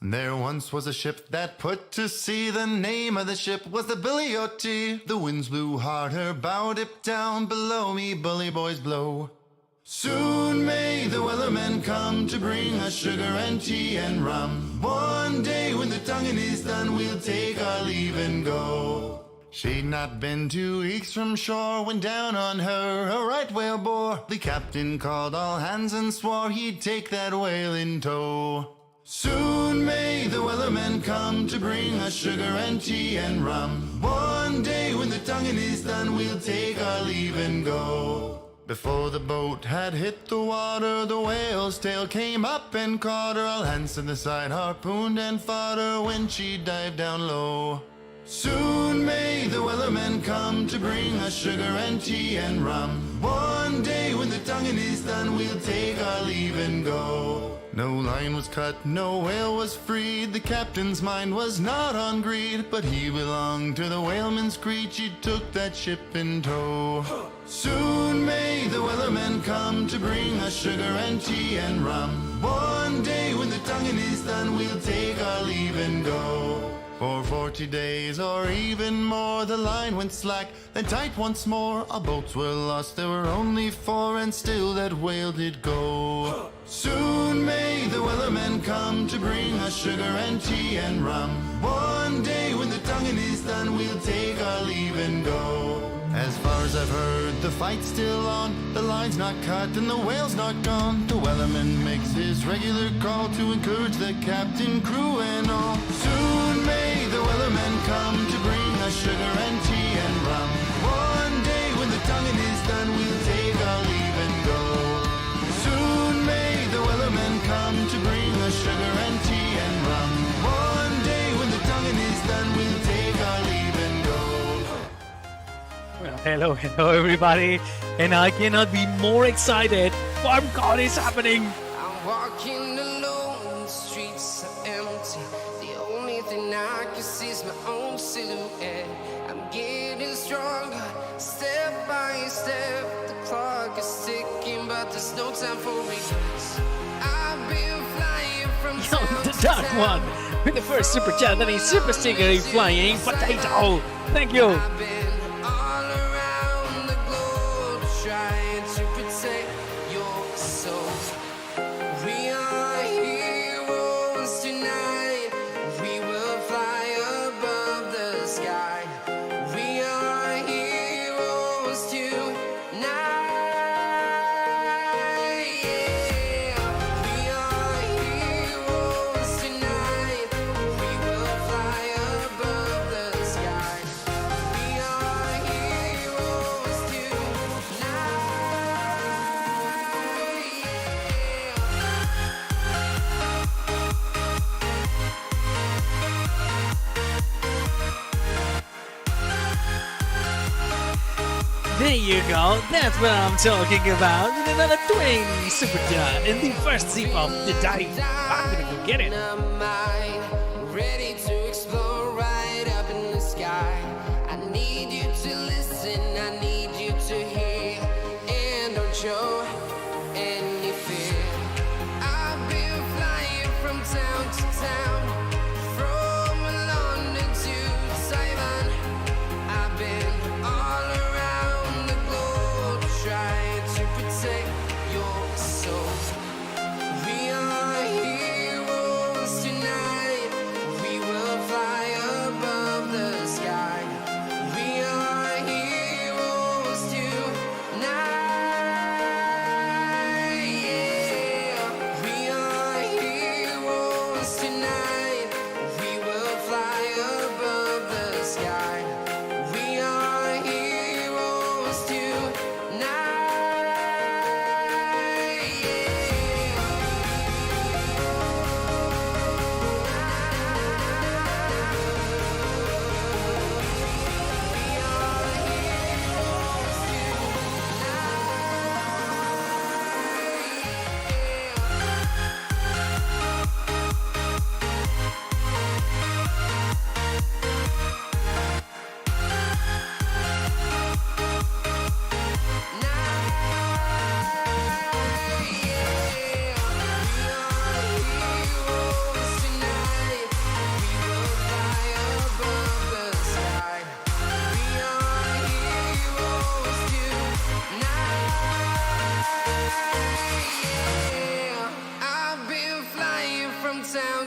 There once was a ship that put to sea. The name of the ship was the Billy O.T. The winds blew hard, her bow dipped down. Below me, bully boys blow. Soon may the wellerman come to bring us sugar and tea and rum. One day when the tonguing is done, we'll take our leave and go. She'd not been 2 weeks from shore when down on her a right whale bore. The captain called all hands and swore he'd take that whale in tow. Soon may the wellerman come to bring us sugar and tea and rum. One day when the tonguing is done, we'll take our leave and go. Before the boat had hit the water, the whale's tail came up and caught her. All hands to the side harpooned and fought her when she dived down low. Soon may the wellerman come to bring us sugar and tea and rum. One day when the tonguing is done, we'll take our leave and go. No line was cut, no whale was freed. The captain's mind was not on greed, but he belonged to the whaleman's creed. He took that ship in tow. Soon may the wellerman come to bring us sugar and tea and rum. One day when the tonguing is done, we'll take our leave and go. For 40 days or even more, the line went slack, then tight once more. Our boats were lost, there were only 4, and still that whale did go. Soon may the wellerman come to bring us sugar and tea and rum. One day when the tonguing is done, we'll take our leave and go. As far as I've heard, the fight's still on. The line's not cut and the whale's not gone. The wellerman makes his regular call to encourage the captain, crew and all. Soon may the wellerman come to bring us sugar and tea and rum. One day when the tonguing is done, we'll take our leave and go. Soon may the wellerman come to bring us sugar and tea and rum. One day when the tonguing is done, we'll take our leave and go. Well, hello everybody, and I cannot be more excited. FARMCON is happening. I'm walking alone, the streets are empty. The only thing I can see is my own silhouette. I'm getting stronger, step by step. The clock is ticking, but there's no time for regrets. I've been flying from town The to dark town. one with the first super chat and a super sticker flying potato. Thank you. I've been all around the globe trying to protect your soul. We are heroes tonight. We will fly above the sky. We are heroes tonight. Yeah. We are heroes tonight. We will fly above the sky. We are heroes tonight. There you go. That's what I'm talking about. With another twin super chat in the first zip of the day. I'm gonna go get it. Dynamite, ready to explore right up in the sky. I need you to listen, I need you to hear, and don't show any fear. I've been flying from town to town, from London to Taiwan. I've been all around the globe trying to protect your soul. We are heroes tonight. We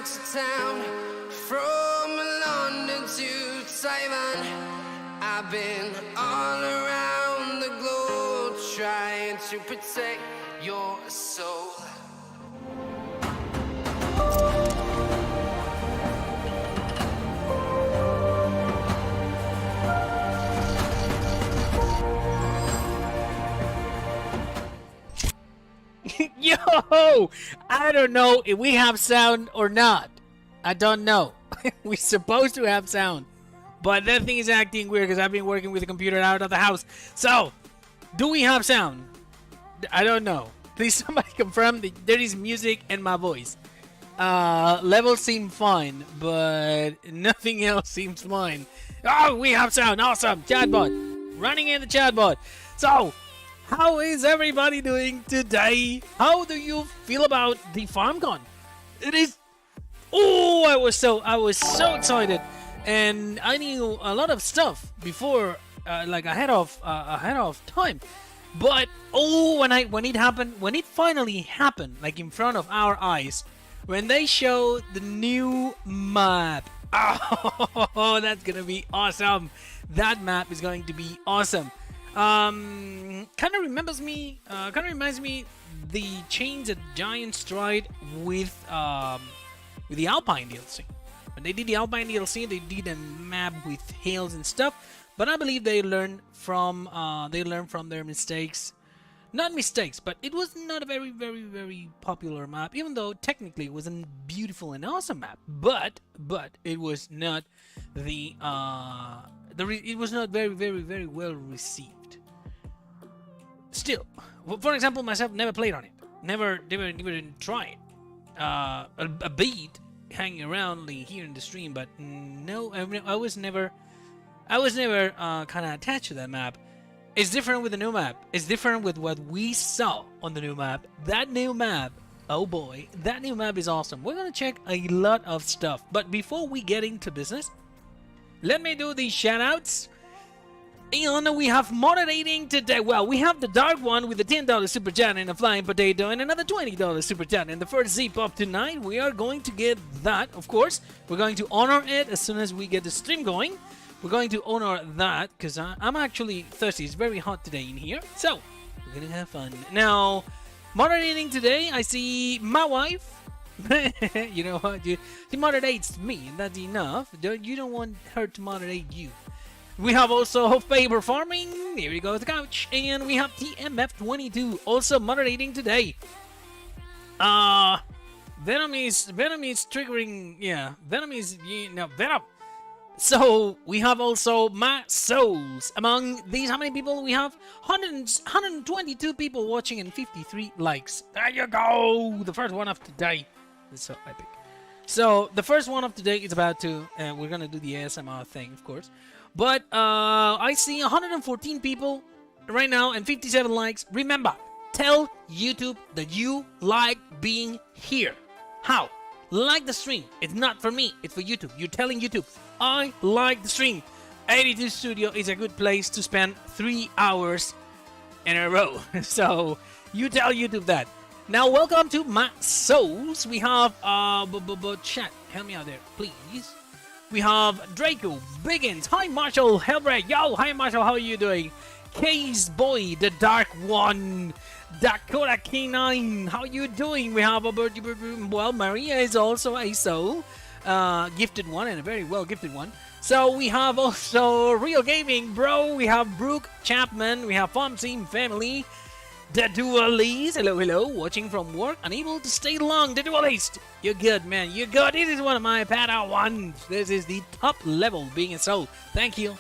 to town, from London to Taiwan. I've been all around the globe trying to protect your soul. Yo! I don't know if we have sound or not. I don't know. We're supposed to have sound. But that thing is acting weird because I've been working with the computer out of the house. So, do we have sound? I don't know. Please somebody confirm that there is music and my voice. Levels seem fine, but nothing else seems fine. Oh, we have sound. Awesome. Chatbot. Running in the chatbot. So, how is everybody doing today? How do you feel about the FARMCON? It is... Oh, I was so excited. And I knew a lot of stuff before, like ahead of time. But oh, when it happened, when it finally happened, like in front of our eyes, when they showed the new map, oh, that's gonna be awesome. That map is going to be awesome. Kind of reminds me the change that Giants tried with the Alpine DLC. When they did the Alpine DLC, they did a map with hills and stuff. But I believe they learned from their mistakes. Not mistakes, but it was not a very, very, very popular map. Even though technically it was a beautiful and awesome map, but it was not it was not very, very, very well received. Still, for example, myself never played on it. Never didn't try it. A beat hanging around here in the stream, but no, I was never kind of attached to that map. It's different with the new map. It's different with what we saw on the new map. That new map, oh boy, that new map is awesome. We're gonna check a lot of stuff, but before we get into business, let me do the shoutouts. And we have moderating today. Well, we have the Dark One with the $10 super chat and a flying potato and another $20 super chat. And the first zip up tonight, we are going to get that, of course. We're going to honor it as soon as we get the stream going. We're going to honor that because I'm actually thirsty. It's very hot today in here. So, we're going to have fun. Now, moderating today, I see my wife. You know what? She moderates me, and that's enough. You don't want her to moderate you. We have also Faber Farming, here we go with the couch, and we have TMF22 also moderating today. Venom is triggering, yeah, Venom. So we have also my souls. Among these, how many people we have? 122 people watching and 53 likes. There you go, the first one of today. It's so epic. So the first one of today is about to, we're gonna do the ASMR thing, of course. But I see 114 people right now and 57 likes. Remember, tell YouTube that you like being here. How? Like the stream. It's not for me, it's for YouTube. You're telling YouTube, I like the stream. 82 Studio is a good place to spend 3 hours in a row. So you tell YouTube that. Now, welcome to my souls. We have chat. Help me out there, please. We have Draco, Biggins, hi Marshall, Hellbreak, yo, hi Marshall, how are you doing? Case Boy, the Dark One, Dakota K9, how you doing? We have well, Maria is also a soul, gifted one and a very well gifted one. So we have also Real Gaming, bro, we have Brooke Chapman, we have Farm Team Family, The Dualist, hello, watching from work, unable to stay long. The Dualist, you're good, man, you're good. This is one of my Padawans. This is the top level being a soul. Thank you.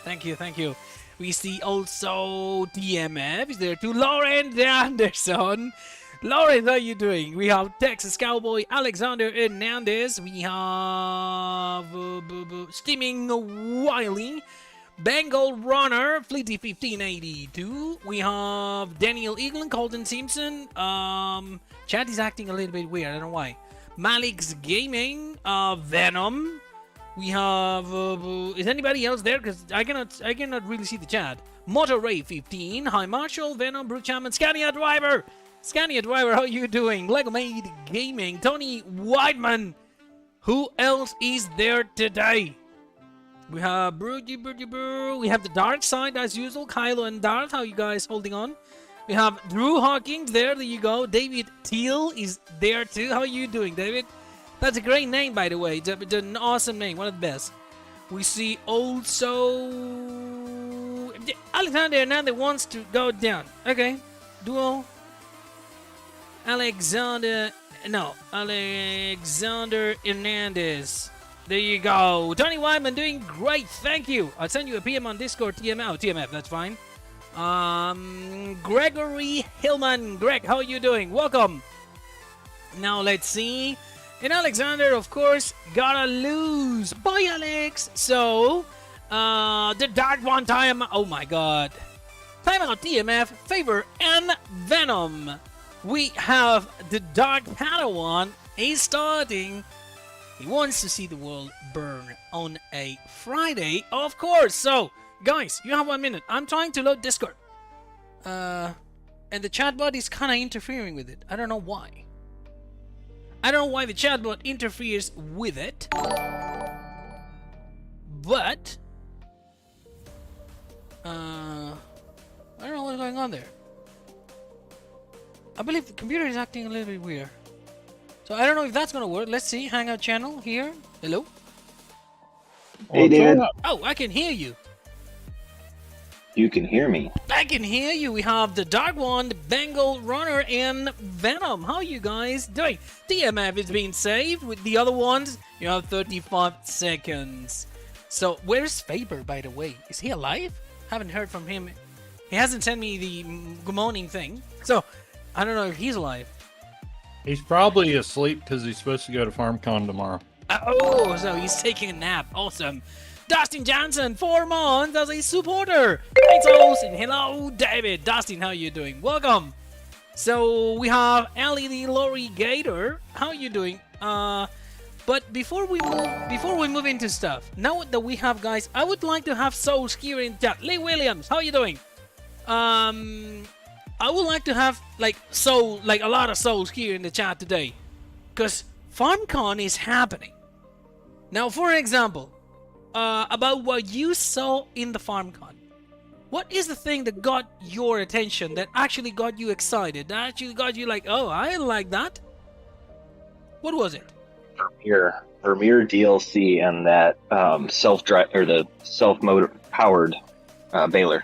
We see also TMF is there too. Lauren Anderson. Lauren, how are you doing? We have Texas Cowboy, Alexander Hernandez. We have Steaming Wiley. Bengal Runner, Fleety 1582. We have Daniel Eaglin, Colton Simpson. Chat is acting a little bit weird, I don't know why. Malik's Gaming, Venom. We have is anybody else there? Because I cannot really see the chat. Motor Ray 15. Hi Marshall, Venom, Brooke Chapman, Scania Driver, how you doing? Lego Made Gaming, Tony Whiteman. Who else is there today? We have Brody, we have the Dark Side as usual, Kylo and Darth. How you guys holding on? We have Drew Hawkins there you go. David Teal is there too. How are you doing, David? That's a great name, by the way. It's an awesome name, one of the best. We see also Alexander Hernandez wants to go down. Okay, duo. Alexander Hernandez. There you go. Tony Wyman doing great. Thank you. I'll send you a PM on Discord. TMF. Oh, TMF. That's fine. Gregory Hillman. Greg, how are you doing? Welcome. Now let's see. And Alexander, of course, gotta lose. Bye, Alex. So, the Dark One time. Oh my God. Timeout TMF, Favor, and Venom. We have the Dark Padawan. He's starting. He wants to see the world burn on a Friday, of course. So, guys, you have 1 minute. I'm trying to load Discord. And the chatbot is kind of interfering with it. I don't know why. I don't know why the chatbot interferes with it. But, I don't know what's going on there. I believe the computer is acting a little bit weird. So I don't know if that's gonna work. Let's see. Hangout channel here. Hello. Hey, David. Oh, I can hear you. You can hear me. I can hear you. We have the Dark One, the Bengal Runner, and Venom. How are you guys doing? DMF is being saved. With the other ones, you have 35 seconds. So where's Faber, by the way? Is he alive? Haven't heard from him. He hasn't sent me the good morning thing. So I don't know if he's alive. He's probably asleep because he's supposed to go to FARMCON tomorrow. Oh, so he's taking a nap. Awesome. Dustin Johnson, 4 months as a supporter. Thanks, host, and hello, David. Dustin, how are you doing? Welcome. So we have LED Lori Gator. How are you doing? But before we move into stuff, now that we have guys, I would like to have souls here in chat. Lee Williams, how are you doing? I would like to have a lot of souls here in the chat today, because FarmCon is happening. Now, for example, about what you saw in the FarmCon, what is the thing that got your attention, that actually got you excited, that actually got you like, oh, I like that? What was it? Vermeer DLC and that self-drive or the self-motor powered baler.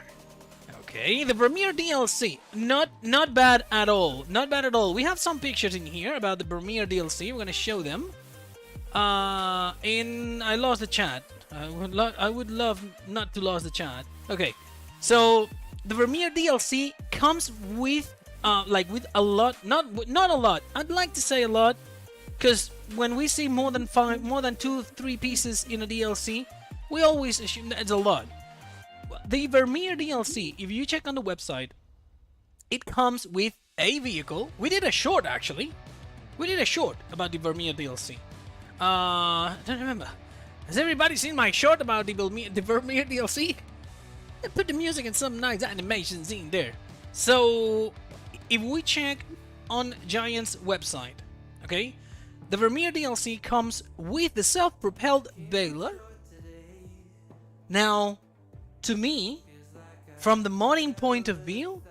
Okay, the Vermeer DLC, not bad at all. Not bad at all. We have some pictures in here about the Vermeer DLC. We're gonna show them. And I lost the chat. I would love not to lose the chat. Okay, so the Vermeer DLC comes with with a lot, not a lot. I'd like to say a lot, because when we see more than 2-3 pieces in a DLC, we always assume that it's a lot. The Vermeer DLC, if you check on the website, it comes with a vehicle. We did a short, actually. We did a short about the Vermeer DLC. I don't remember. Has everybody seen my short about the Vermeer DLC? I put the music and some nice animations in there. So, if we check on Giant's website, okay, the Vermeer DLC comes with the self-propelled baler. Now, to me, from the modding point of view,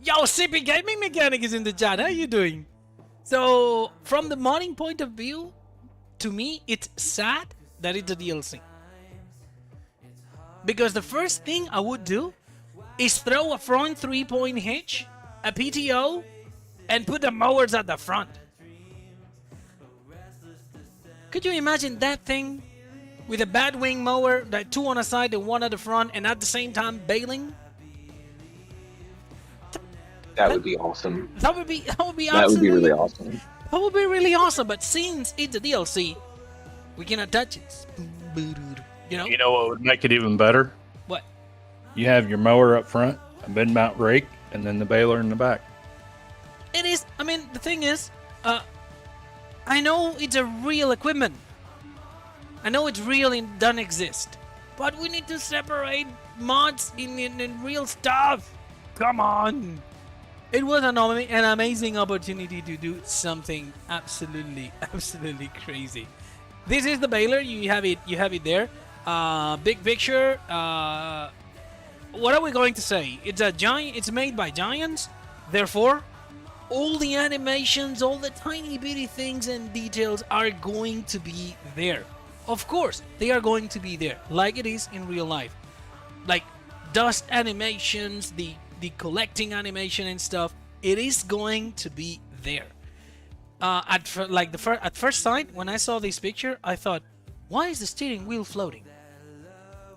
yo, CP Gaming Mechanic is in the chat. How you doing? So, from the modding point of view, to me, it's sad that it's a DLC. Because the first thing I would do is throw a front 3-point hitch, a PTO, and put the mowers at the front. Could you imagine that thing? With a bad wing mower, that 2 on the side and 1 at the front, and at the same time baling. That would be awesome. That would be awesome. That would be really awesome. That would be really awesome. But since it's a DLC, we cannot touch it. You know. You know what would make it even better? What? You have your mower up front, a mid-mount rake, and then the baler in the back. It is. I mean, the thing is, I know it's a real equipment. I know it's real and doesn't exist, but we need to separate mods in real stuff. Come on. It was an amazing opportunity to do something absolutely crazy. This is the baler. You have it there. Big picture. What are we going to say? It's a giant. It's made by giants. Therefore, all the animations, all the tiny bitty things and details are going to be there. Of course, they are going to be there, like it is in real life. Like dust animations, the collecting animation and stuff. It is going to be there. At first sight, when I saw this picture, I thought, why is the steering wheel floating?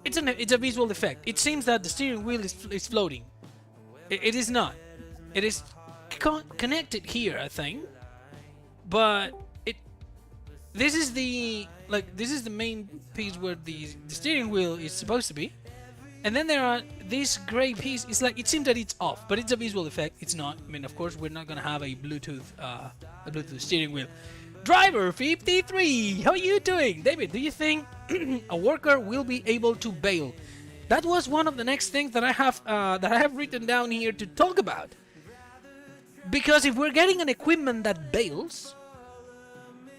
It's a visual effect. It seems that the steering wheel is floating. It is not. It is connected here, I think. But this is the main piece where the steering wheel is supposed to be. And then there are this gray piece. It's like it seems that it's off, but it's a visual effect. It's not. I mean, of course, we're not gonna have a Bluetooth steering wheel. Driver 53, how are you doing, David? Do you think a worker will be able to bale? That was one of the next things that I have written down here to talk about. Because if we're getting an equipment that bales,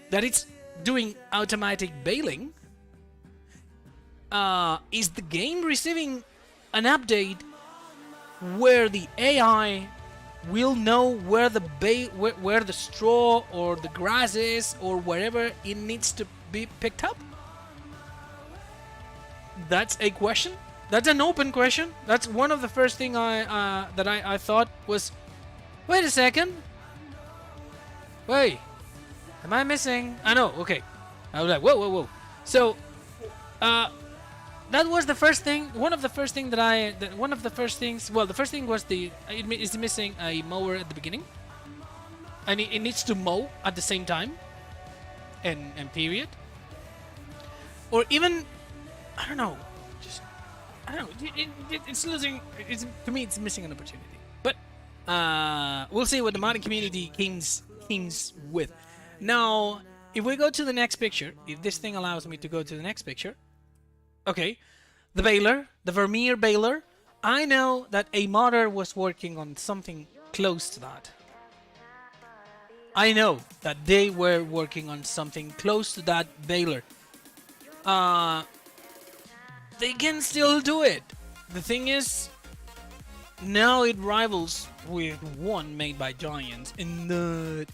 that it's doing automatic baling. Is the game receiving an update where the AI will know where the straw or the grass is or wherever it needs to be picked up? That's a question. That's an open question. That's one of the first thing I thought was, wait a second. Wait, am I missing? I know. Okay, I was like, whoa. So, that was the first thing. One of the first things. Well, the first thing was it is missing a mower at the beginning, and it needs to mow at the same time, and period. Or even, I don't know. It's losing. To me, it's missing an opportunity. But we'll see what the modding community comes with. Now, if we go to the next picture, if this thing allows me to go to the next picture. Okay, the baler, the Vermeer baler. I know that a modder was working on something close to that. I know that they were working on something close to that baler. They can still do it. The thing is, now it rivals with one made by giants, and that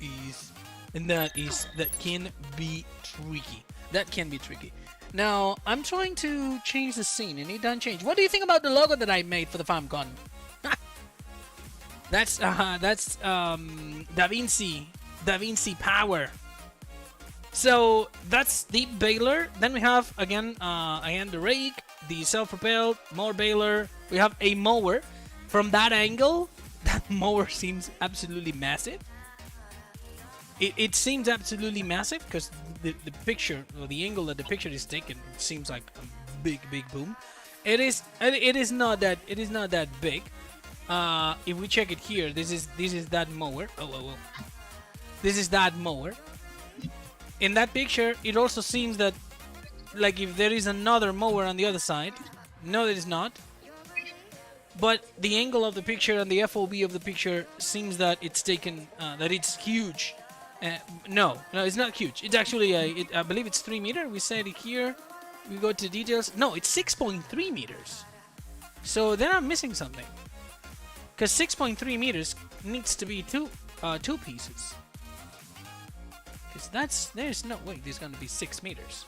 can be tricky. That can be tricky. Now, I'm trying to change the scene, and it doesn't change. What do you think about the logo that I made for the FARMCON? That's DaVinci Power. So that's the baler. Then we have again the rake, the self-propelled mower baler. We have a mower. From that angle, that mower seems absolutely massive. It seems absolutely massive because the picture, or the angle that the picture is taken, it seems like a big boom. It is not that big. If we check it here, this is that mower. Oh. This is that mower. In that picture, it also seems that, like, if there is another mower on the other side. No, there is not. But the angle of the picture and the FOV of the picture seems that it's taken, that it's huge. No, it's not huge. It's actually, I believe it's 3 meters. We said it here. We go to details. No, it's 6.3 meters. So then I'm missing something. Because 6.3 meters needs to be two pieces. Because there's no way there's gonna be 6 meters.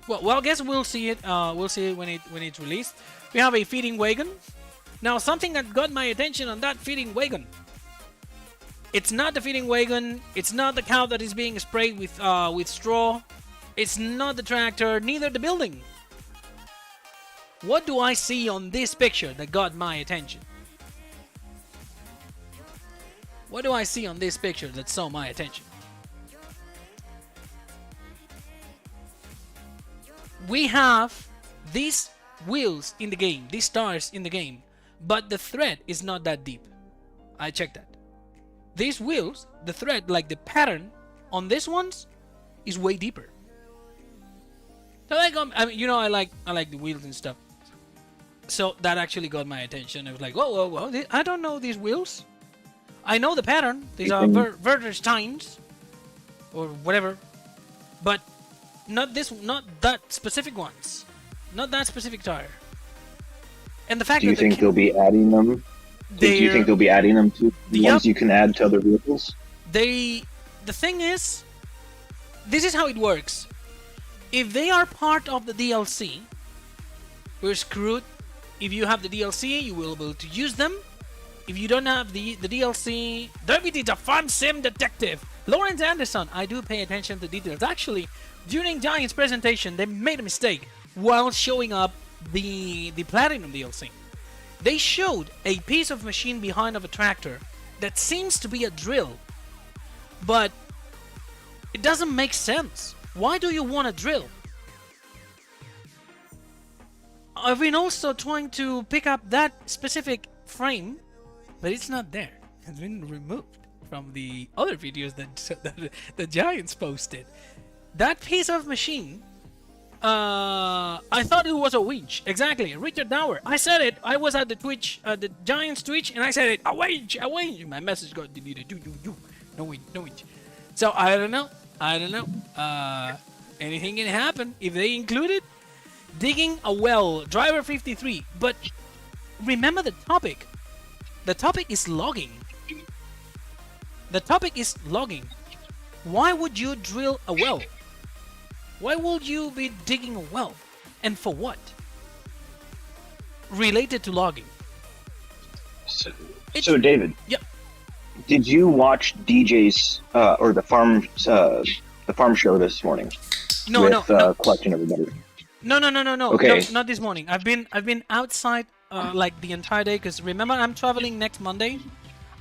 Well, I guess we'll see it. We'll see it when it's released. We have a feeding wagon. Now, something that got my attention on that feeding wagon. It's not the feeding wagon. It's not the cow that is being sprayed with straw. It's not the tractor. Neither the building. What do I see on this picture that got my attention? What do I see on this picture that saw my attention? We have these wheels in the game, these stars in the game, but the thread is not that deep. I checked that. These wheels, the thread, like the pattern on these ones, is way deeper. So I like the wheels and stuff. So that actually got my attention. I was like, whoa. I don't know these wheels. I know the pattern. These are Verdersteins or whatever, but not that specific ones, not that specific tire. And the fact Do you that think they'll be adding them? Do you think they'll be adding them to the ones you can add to other vehicles? The thing is, this is how it works. If they are part of the DLC, we're screwed. If you have the DLC, you will be able to use them. If you don't have the DLC, David is a fun sim detective. Lawrence Anderson, I do pay attention to details. Actually, during Giant's presentation, they made a mistake while showing up the Platinum DLC. They showed a piece of machine behind of a tractor that seems to be a drill, but it doesn't make sense. Why do you want a drill? I've been also trying to pick up that specific frame, but it's not there. It's been removed from the other videos that the Giants posted. That piece of machine, I thought it was a winch. Exactly, Richard Dower. I said it. I was at the Twitch, the Giants Twitch, and I said it. A winch, a winch. My message got deleted. No winch, no winch. So I don't know. Anything can happen if they include it. Digging a well, driver 53. But remember the topic. The topic is logging. The topic is logging. Why would you drill a well? Why would you be digging a well? And for what? Related to logging. So David. Yep. Did you watch DJ's or the farm show this morning? No. Collecting everybody. No. Okay. No, not this morning. I've been outside like the entire day because remember I'm traveling next Monday.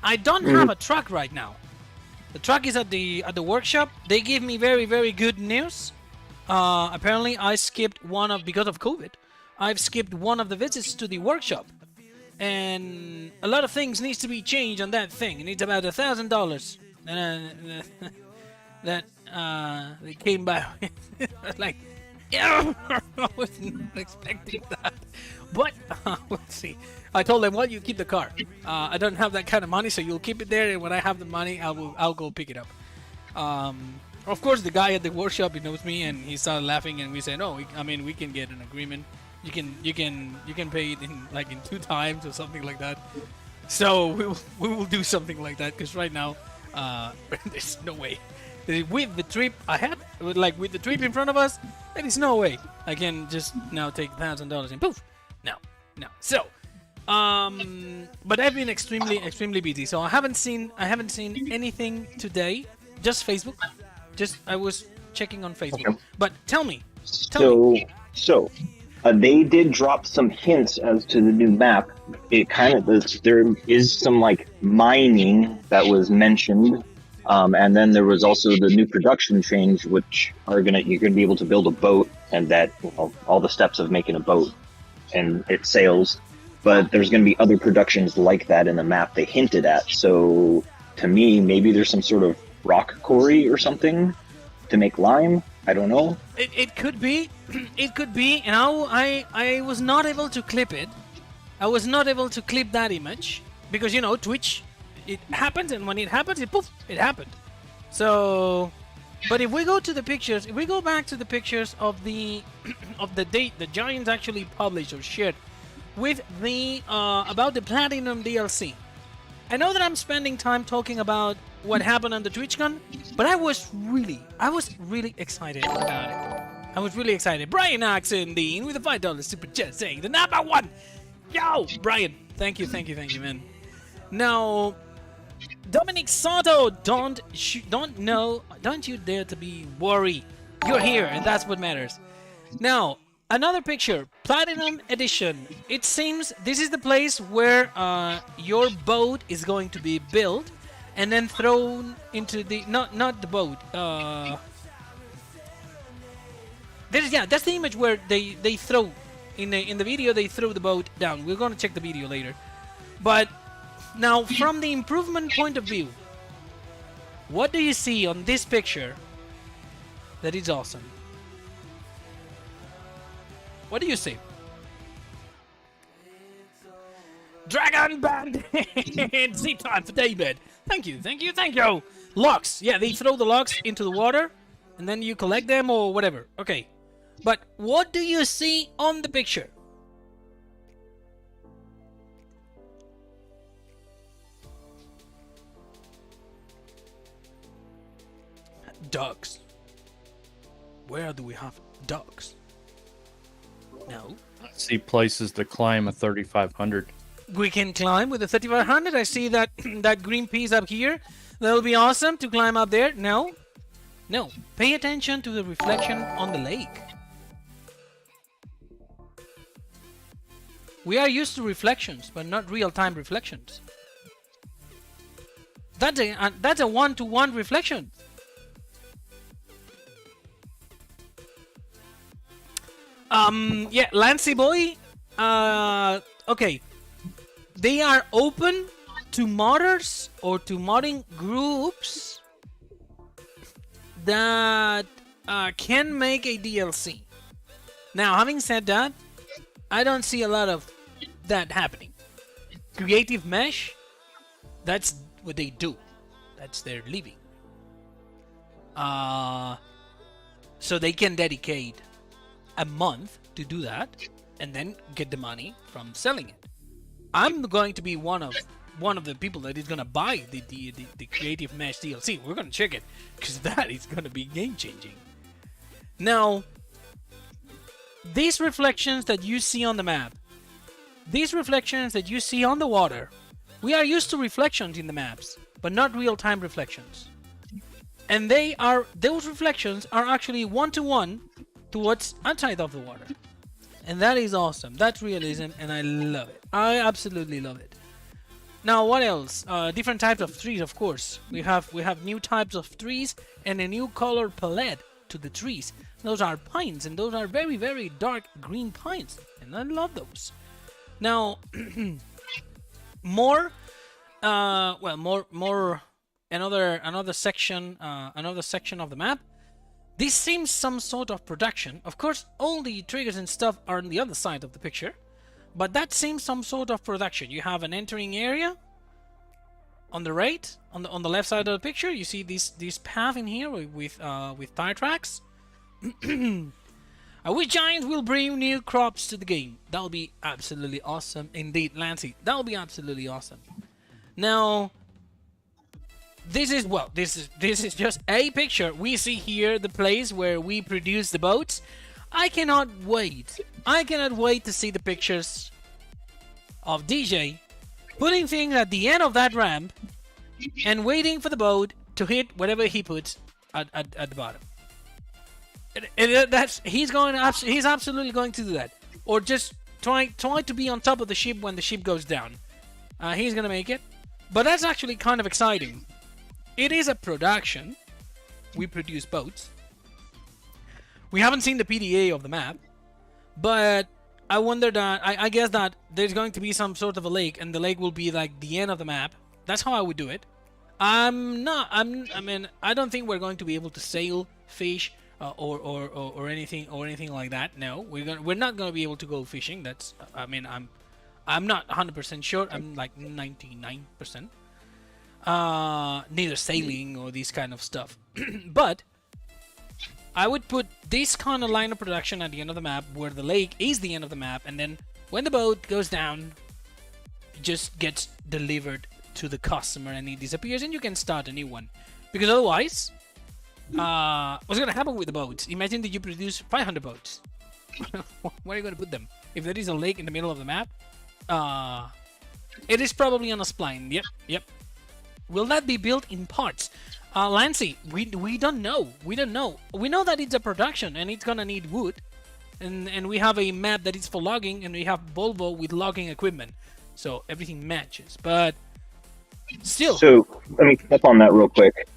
I don't have a truck right now. The truck is at the workshop. They give me very, very good news. Apparently I skipped because of COVID. I've skipped one of the visits to the workshop. And a lot of things needs to be changed on that thing. It needs about $1,000. That they came by like, yeah, I was not expecting that. But let's see. I told them, well, you keep the car. I don't have that kind of money, so you'll keep it there. And when I have the money, I'll go pick it up. Of course, the guy at the workshop, he knows me, and he started laughing, and we said, "No, we can get an agreement. You can pay it in 2 times or something like that." So we will do something like that because right now, there's no way. With the trip ahead, with the trip in front of us, there is no way I can just now take $1,000 and poof. No. So, but I've been extremely busy, so I haven't seen anything today. Just Facebook. I was checking on Facebook. Okay. But tell me. So, they did drop some hints as to the new map. It there is some mining that was mentioned. And then there was also the new production change, which you're gonna be able to build a boat, and that all the steps of making a boat, and it sails. But there's gonna be other productions like that in the map they hinted at. So to me, maybe there's some sort of rock quarry or something to make lime. I don't know. It could be, and I was not able to clip it. I was not able to clip that image because Twitch. It happens, and when it happens, it happened. So, but if we go to the pictures, if we go back to the pictures of the date the Giants actually published or shared with the about the Platinum DLC. I know that I'm spending time talking about what happened on the TwitchCon, but I was really excited about it. I was really excited. Brian Oxendine with a $5 super chat saying the number one. Yo, Brian, thank you, man. Now, Dominic Soto, don't you dare to be worried. You're here, and that's what matters. Now, another picture, Platinum Edition. It seems this is the place where your boat is going to be built and then thrown into the not the boat. That's the image where they throw in the video. They throw the boat down. We're gonna check the video later, but. Now, from the improvement point of view, what do you see on this picture that is awesome? What do you see? Dragon Bandit! Z time for David. Thank you, thank you, thank you. Logs. Yeah, they throw the logs into the water, and then you collect them or whatever. Okay. But what do you see on the picture? Dogs. Where do we have dogs? No. I see places to climb a 3500. We can climb with the 3500. I see that that green piece up here. That'll be awesome to climb up there. No. No. Pay attention to the reflection on the lake. We are used to reflections, but not real-time reflections. That's a one-to-one reflection. Yeah, Lancy boy. Okay. They are open to modders or to modding groups that can make a DLC. Now, having said that, I don't see a lot of that happening. Creative Mesh, that's what they do. That's their living. So they can dedicate a month to do that and then get the money from selling it. I'm going to be one of the people that is gonna buy the Creative Mesh DLC. We're gonna check it because that is gonna be game changing. Now, these reflections that you see on the map, these reflections that you see on the water, we are used to reflections in the maps, but not real-time reflections. And those reflections are actually one-to-one to what's outside of the water. And that is awesome. That's realism, and I love it. I absolutely love it. Now, what else? Different types of trees, of course. We have new types of trees and a new color palette to the trees. Those are pines, and those are very, very dark green pines, and I love those. Now, more another section of the map. This seems some sort of production. Of course, all the triggers and stuff are on the other side of the picture, but that seems some sort of production. You have an entering area on the right, on the left side of the picture. You see this path in here with tire tracks. I wish Giants will bring new crops to the game. That'll be absolutely awesome indeed, Lancy. That'll be absolutely awesome. Now, this is just a picture. We see here the place where we produce the boats. I cannot wait. I cannot wait to see the pictures of DJ putting things at the end of that ramp and waiting for the boat to hit whatever he puts at the bottom. He's absolutely going to do that, or just try to be on top of the ship when the ship goes down. He's gonna make it, but that's actually kind of exciting. It is a production. We produce boats. We haven't seen the PDA of the map, but I wonder that I guess that there's going to be some sort of a lake, and the lake will be like the end of the map. That's how I would do it. I don't think we're going to be able to sail, fish, or anything like that. No, we're not gonna be able to go fishing. That's I'm not 100% sure. I'm like 99%. Neither sailing or these kind of stuff. But I would put this kind of line of production at the end of the map, where the lake is the end of the map, and then when the boat goes down, it just gets delivered to the customer and it disappears, and you can start a new one. Because otherwise, what's gonna happen with the boats? Imagine that you produce 500 boats. Where are you gonna put them? If there is a lake in the middle of the map, it is probably on a spline. Yep. Will that be built in parts? Lancy, we don't know. We don't know. We know that it's a production and it's gonna need wood, and we have a map that is for logging, and we have Volvo with logging equipment, so everything matches. But still. So let me step on that real quick.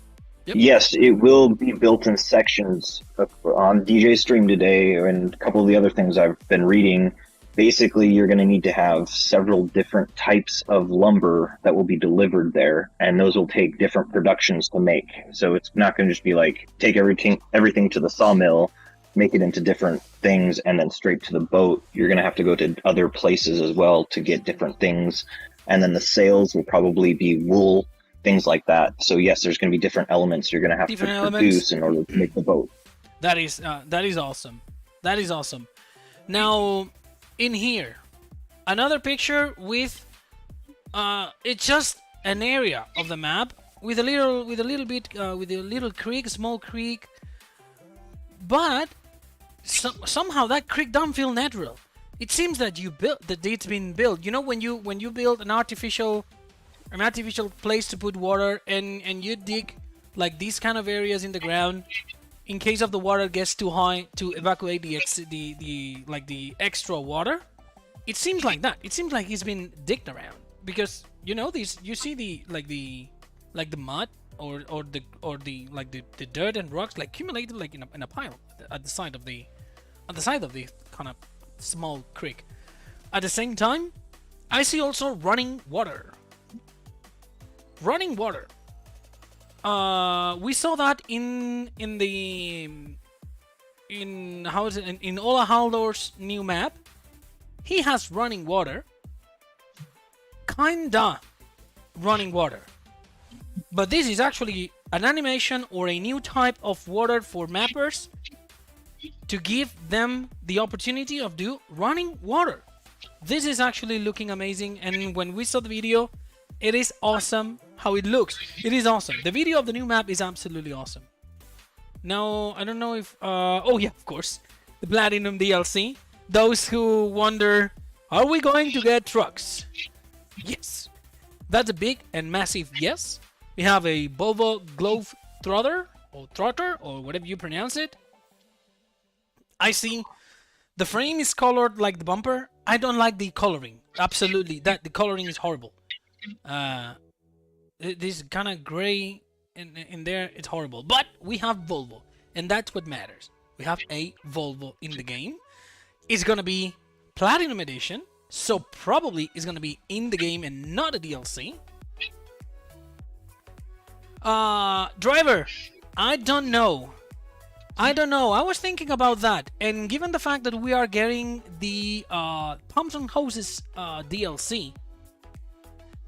Yep. Yes, it will be built in sections. On DJ's stream today, and a couple of the other things I've been reading, basically you're going to need to have several different types of lumber that will be delivered there, and those will take different productions to make. So it's not going to just be like take everything to the sawmill, make it into different things, and then straight to the boat. You're going to have to go to other places as well to get different things. And then the sales will probably be wool things like that. So yes, there's going to be different elements you're going to have to produce in order to make the boat. That is awesome. That is awesome. Now, in here, another picture with it's just an area of the map with a little creek, small creek, but somehow that creek don't feel natural. It seems that it's been built. You know, when you build an artificial place to put water, and you dig like these kind of areas in the ground in case of the water gets too high to evacuate the extra water. It seems like that. It seems like it's been digged around, because you know you see the mud or the dirt and rocks like accumulated like in a pile at the side of the kind of small creek. At the same time, I see also running water. Running water. We saw that in Ola Haldor's new map. He has running water. Kinda running water. But this is actually an animation or a new type of water for mappers to give them the opportunity of do running water. This is actually looking amazing, and when we saw the video, it is awesome how it looks. It is awesome. The video of the new map is absolutely awesome. Now, I don't know if oh yeah, of course, the Platinum DLC. Those who wonder, are we going to get trucks? Yes. That's a big and massive yes. We have a Volvo Glove Trotter or whatever you pronounce it. I see the frame is colored like the bumper. I don't like the coloring. Absolutely, the coloring is horrible. This kind of gray in there, it's horrible. But we have Volvo, and that's what matters. We have a Volvo in the game. It's gonna be Platinum Edition, so probably it's gonna be in the game and not a DLC. Driver, I don't know. I was thinking about that, and given the fact that we are getting the Pumps and Hoses DLC,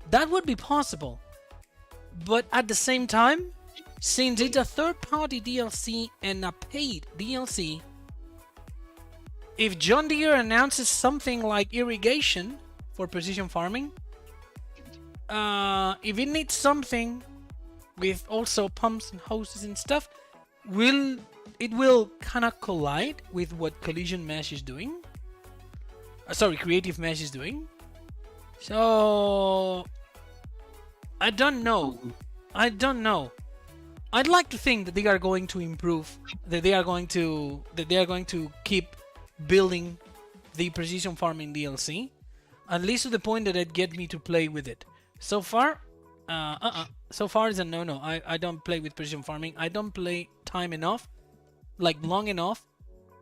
that would be possible. But at the same time, since it's a third-party DLC and a paid DLC, if John Deere announces something like irrigation for precision farming, if it needs something with also pumps and hoses and stuff, it will kind of collide with what Collision Mesh is doing. Creative Mesh is doing. So I don't know. I'd like to think that they are going to improve, that they are going to keep building the precision farming DLC, at least to the point that it get me to play with it. So far, so far it's a no. I don't play with precision farming. I don't play long enough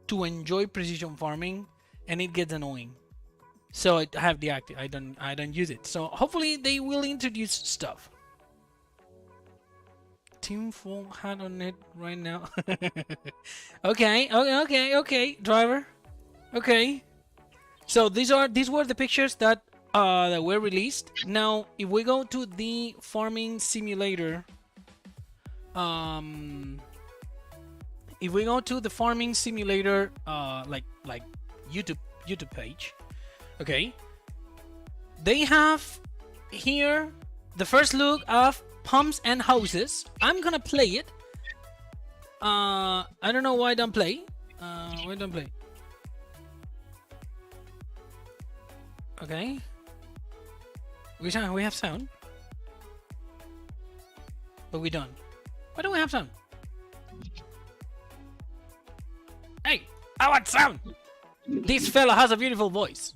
to enjoy precision farming, and it gets annoying. So I have deactivated. I don't use it. So hopefully they will introduce stuff. Team full hat on it right now. Okay, driver. Okay. So these were the pictures that were released. Now, if we go to the farming simulator, if we go to the farming simulator, like YouTube page, okay, they have here the first look of Pumps and Hoses. I'm gonna play it. I don't know why I don't play. Why don't play? Okay. We have sound, but we don't. Why don't we have sound? Hey, I want sound. This fella has a beautiful voice.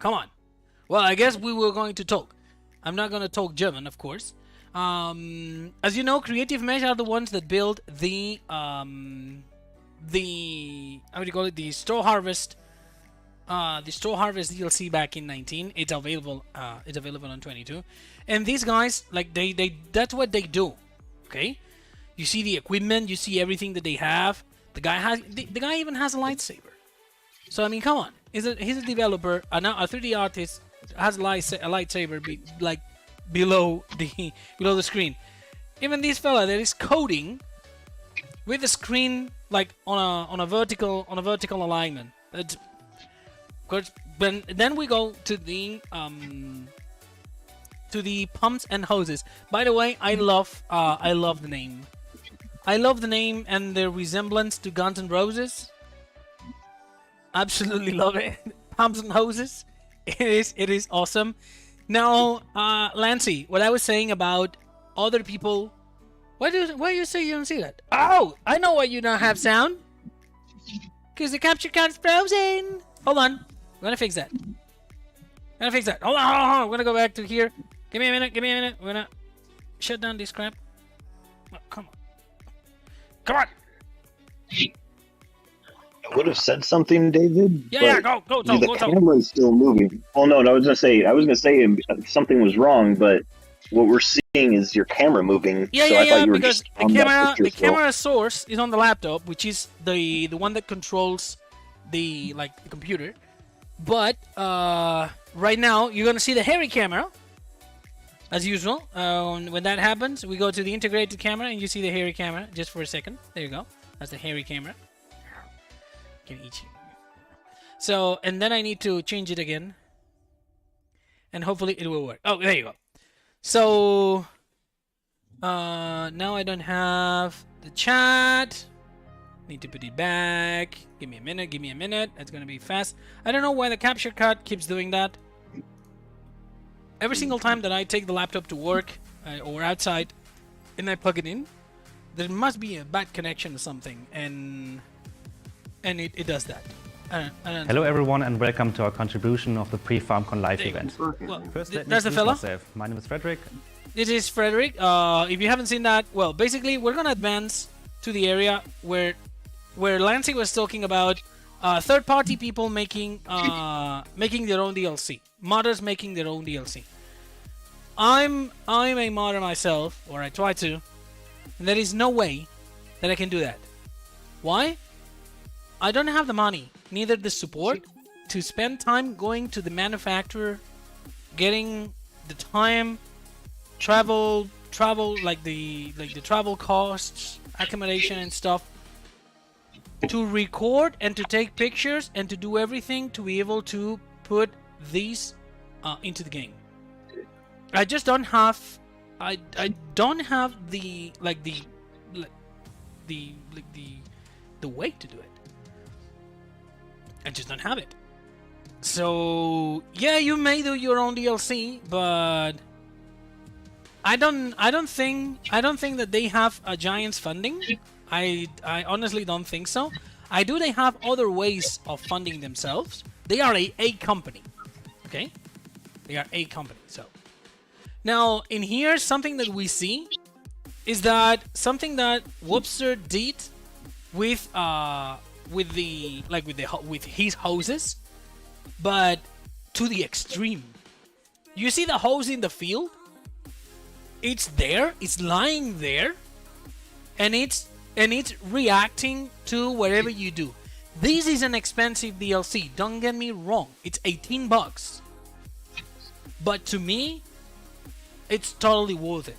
Come on. Well, I guess we were going to talk. I'm not going to talk German, of course. As you know, Creative Mesh are the ones that build the how do you call it? The Straw Harvest DLC back in 19. It's available on 22. And these guys, like they that's what they do. Okay? You see the equipment, you see everything that they have. The guy even has a lightsaber. So I mean, come on. He's a developer, a 3D artist, has a lightsaber, like below the screen. Even this fella that is coding with the screen like on a vertical alignment. That's, of course, then we go to the pumps and hoses. By the way, I love the name. I love the name and the resemblance to Guns N' Roses. Absolutely love it. Pumps and hoses. It is awesome. Now, Lancy, what I was saying about other people. Why do you say you don't see that? Oh, I know why you don't have sound. Because the capture card's frozen. Hold on. I'm gonna fix that. Hold on. I'm gonna go back to here. Give me a minute. We're gonna shut down this crap. Oh, come on. I would have said something, David. Yeah, go. The camera is still moving. Oh no, I was gonna say something was wrong, but what we're seeing is your camera moving. Yeah, because the camera source is on the laptop, which is the one that controls the computer. But right now you're gonna see the hairy camera, as usual. When that happens, we go to the integrated camera, and you see the hairy camera just for a second. There you go. That's the hairy camera. Can eat you. So, and then I need to change it again, and hopefully it will work. Oh, there you go. So now I don't have the chat. Need to put it back. Give me a minute. It's gonna be fast. I don't know why the capture card keeps doing that. Every single time that I take the laptop to work or outside and I plug it in, there must be a bad connection or something, and it does that. Hello everyone and welcome to our contribution of the pre-FARMCON live event. Well, First, let me that's the introduce fella. myself. My name is Frederick. This is Frederick. If you haven't seen that, well, basically we're gonna advance to the area where Lansing was talking about third-party people making their own DLC, modders making their own DLC. I'm a modder myself, or I try to, and there is no way that I can do that. Why? I don't have the money, neither the support, to spend time going to the manufacturer, getting the time, travel like the travel costs, accommodation and stuff, to record and to take pictures and to do everything to be able to put these into the game. I just don't have. I don't have the way to do it. I just don't have it. So yeah, you may do your own DLC, but I don't think that they have a Giants funding. I honestly don't think so. They have other ways of funding themselves. They are a company. Okay? They are a company. So now in here, something that we see is that something that Webster did with his hoses, but to the extreme. You see the hose in the field? It's there, it's lying there, and it's reacting to whatever you do. This is an expensive DLC, don't get me wrong. It's $18. But to me, it's totally worth it.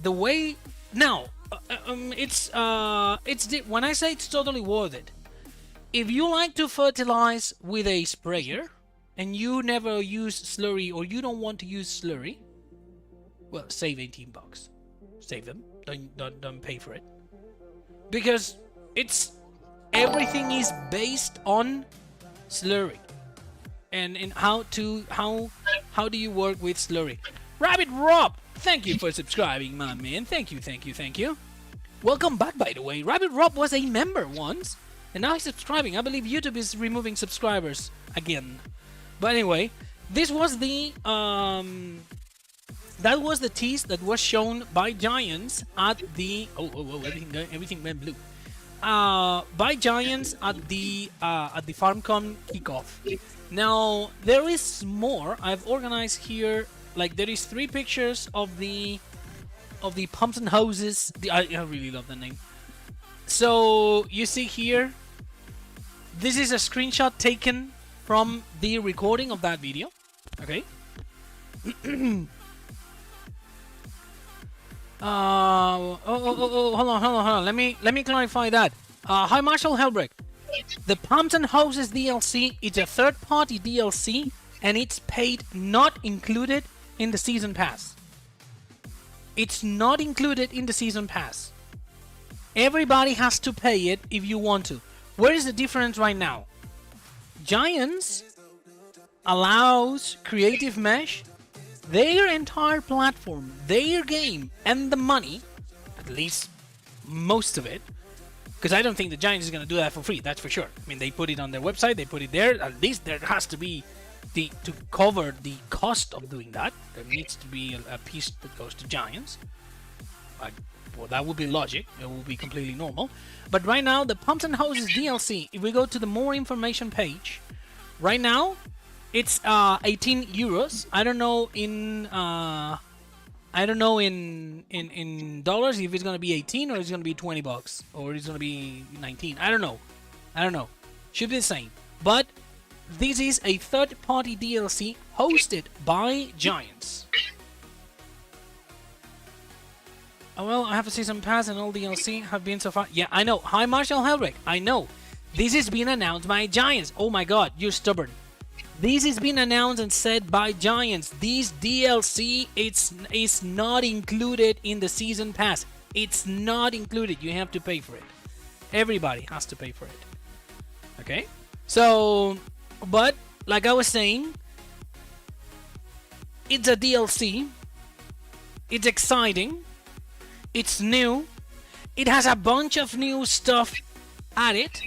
The way now, when I say it's totally worth it, if you like to fertilize with a sprayer and you never use slurry, or you don't want to use slurry, well, save $18. Save them. Don't pay for it, because everything is based on slurry, and how do you work with slurry. Rabbit Rob, thank you for subscribing, my man. Thank you. Welcome back, by the way. Rabbit Rob was a member once, and now he's subscribing. I believe YouTube is removing subscribers again. But anyway, this was the tease that was shown by Giants at the everything went blue. By Giants at the FARMCON kickoff. Now there is more. I've organized here. Like, there is 3 pictures of the pumps and hoses. I really love the name. So you see here, this is a screenshot taken from the recording of that video. Okay. Hold on. Let me clarify that. Hi, Marshall Helbrick. The Pumps and Hoses DLC is a third-party DLC, and it's paid, not included in the season pass. It's not included in the season pass. Everybody has to pay it if you want to. Where is the difference right now? Giants allows Creative Mesh their entire platform, their game, and the money, at least most of it, because I don't think the Giants is going to do that for free, that's for sure. I mean, they put it on their website, they put it there, at least there has to be to cover the cost of doing that. There needs to be a piece that goes to Giants. Well, that would be logic, it would be completely normal. But right now, the Pumps and Hoses DLC, if we go to the more information page, right now, it's 18 euros. I don't know in dollars if it's gonna be 18 or it's gonna be 20 bucks or it's gonna be 19. I don't know. Should be the same. But this is a third-party DLC hosted by Giants. Oh, well, I have a season pass and all DLC have been so far. Yeah, I know. Hi, Marshall Helrick. I know. This has been announced by Giants. Oh my god, you're stubborn. This has been announced and said by Giants. This DLC is not included in the season pass. It's not included. You have to pay for it. Everybody has to pay for it. Okay? So, but like I was saying, it's a DLC. It's exciting. It's new. It has a bunch of new stuff at it.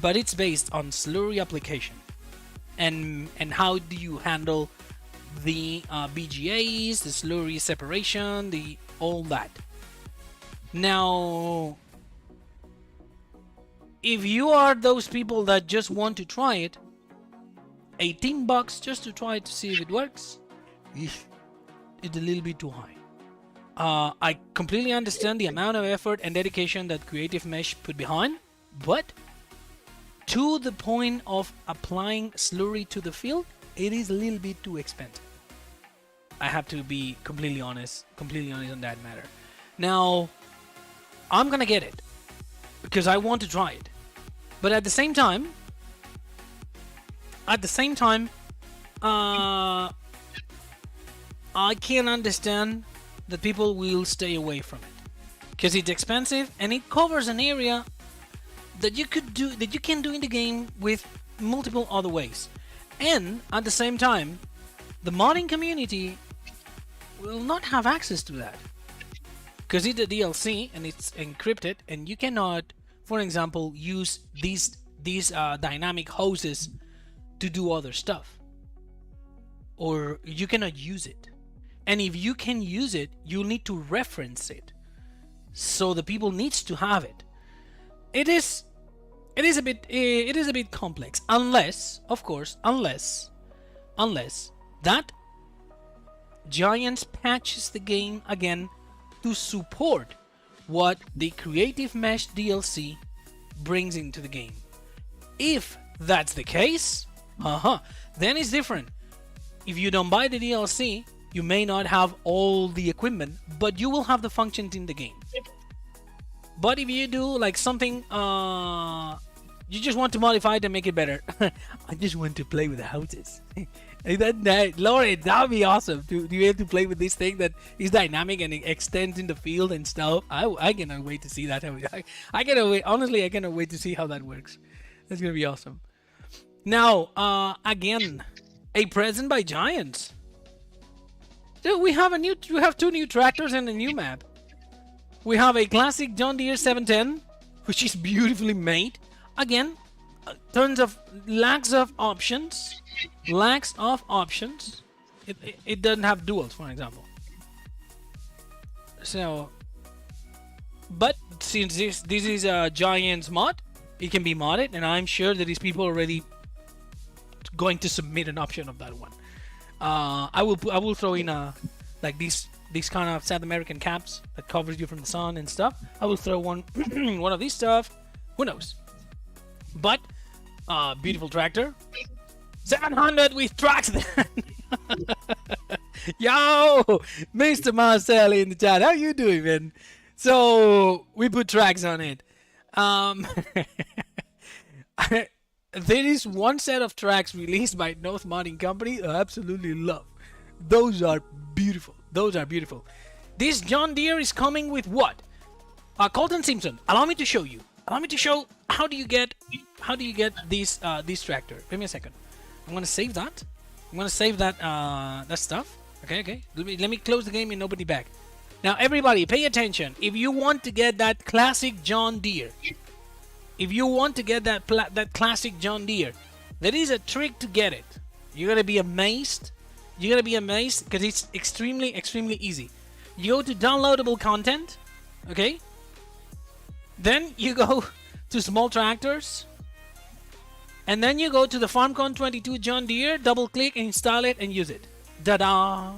But it's based on slurry application. And how do you handle the BGAs, the slurry separation, all that. Now, if you are those people that just want to try it, 18 bucks just to try it to see if it works, it's a little bit too high. I completely understand the amount of effort and dedication that Creative Mesh put behind, but to the point of applying slurry to the field, it is a little bit too expensive. I have to be completely honest on that matter. Now, I'm gonna get it because I want to try it, but at the same time, I can understand that people will stay away from it because it's expensive and it covers an area that you can do in the game with multiple other ways. And at the same time, the modding community will not have access to that because it's a DLC and it's encrypted, and you cannot, for example, use these dynamic hoses to do other stuff, or you cannot use it. And if you can use it, you'll need to reference it, so the people needs to have it. It is a bit complex, unless that Giants patches the game again to support what the Creative Mesh DLC brings into the game. If that's the case, then it's different. If you don't buy the DLC, you may not have all the equipment, but you will have the functions in the game. But if you do like something, you just want to modify it and make it better. I just want to play with the houses. Lauren, that would be awesome to be able to play with this thing that is dynamic and it extends in the field and stuff. I cannot wait to see that. I cannot wait. Honestly, I cannot wait to see how that works. That's gonna be awesome. Now, again, a present by Giants. So we have two new tractors and a new map. We have a classic John Deere 710, which is beautifully made. Again, tons of lacks of options. It doesn't have duals, for example. So, but since this is a Giants mod, it can be modded, and I'm sure that these people are already going to submit an option of that one. I will throw in like these kind of South American caps that covers you from the sun and stuff. I will throw one one of these stuff. Who knows? But beautiful tractor. 700 with tracks then. Yo, Mr. Marcel in the chat. How you doing, man? So we put tracks on it. There is one set of tracks released by North Modding Company I absolutely love. Those are beautiful. Those are beautiful. This John Deere is coming with what? Colton Simpson, allow me to show you. Allow me to show how do you get this tractor. Give me a second. I'm gonna save that. I'm gonna save that that stuff. Okay. Let me close the game and open it back. Now everybody, pay attention. If you want to get that classic John Deere, if you want to get that classic John Deere, there is a trick to get it. You're gonna be amazed. You're gonna be amazed because it's extremely easy. You go to downloadable content, okay? Then you go to small tractors, and then you go to the FARMCON22 John Deere, double click and install it and use it. Da-da!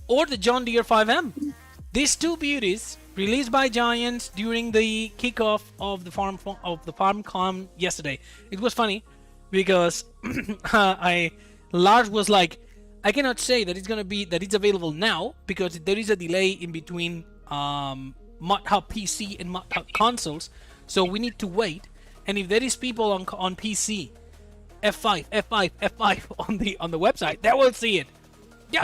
Or the John Deere 5M. These two beauties released by Giants during the kickoff of the FarmCon yesterday. It was funny because Lars was like, I cannot say that it's available now because there is a delay in between ModHub PC and ModHub consoles, so we need to wait. And if there is people on PC, F5 on the website, they will see it. Yo,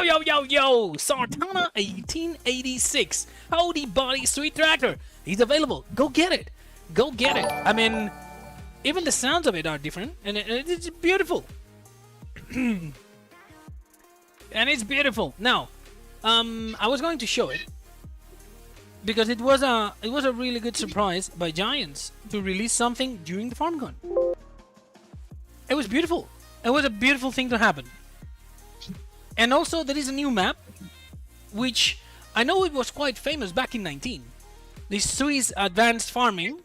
Sartana 1886. Howdy buddy, sweet tractor. He's available. Go get it. I mean, even the sounds of it are different, and it's beautiful. And it's beautiful. Now, I was going to show it because it was a really good surprise by Giants to release something during the FarmCon. It was beautiful. It was a beautiful thing to happen. And also there is a new map, which I know it was quite famous back in 19. The Swiss Advanced Farming.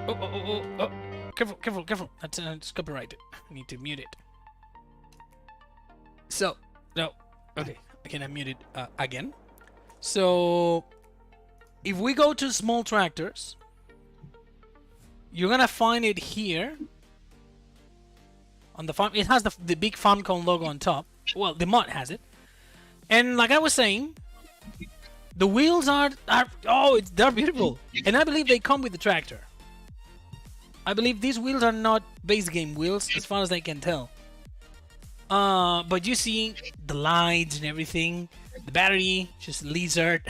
Oh. Careful. That's copyrighted. I need to mute it. So, no. Okay, I can unmute it again. So, if we go to small tractors, you're gonna find it here. On the farm, it has the big FarmCon logo on top. Well, the mod has it. And like I was saying, the wheels they're beautiful. And I believe they come with the tractor. I believe these wheels are not base game wheels, as far as I can tell. But you see the lights and everything. The battery, just lizard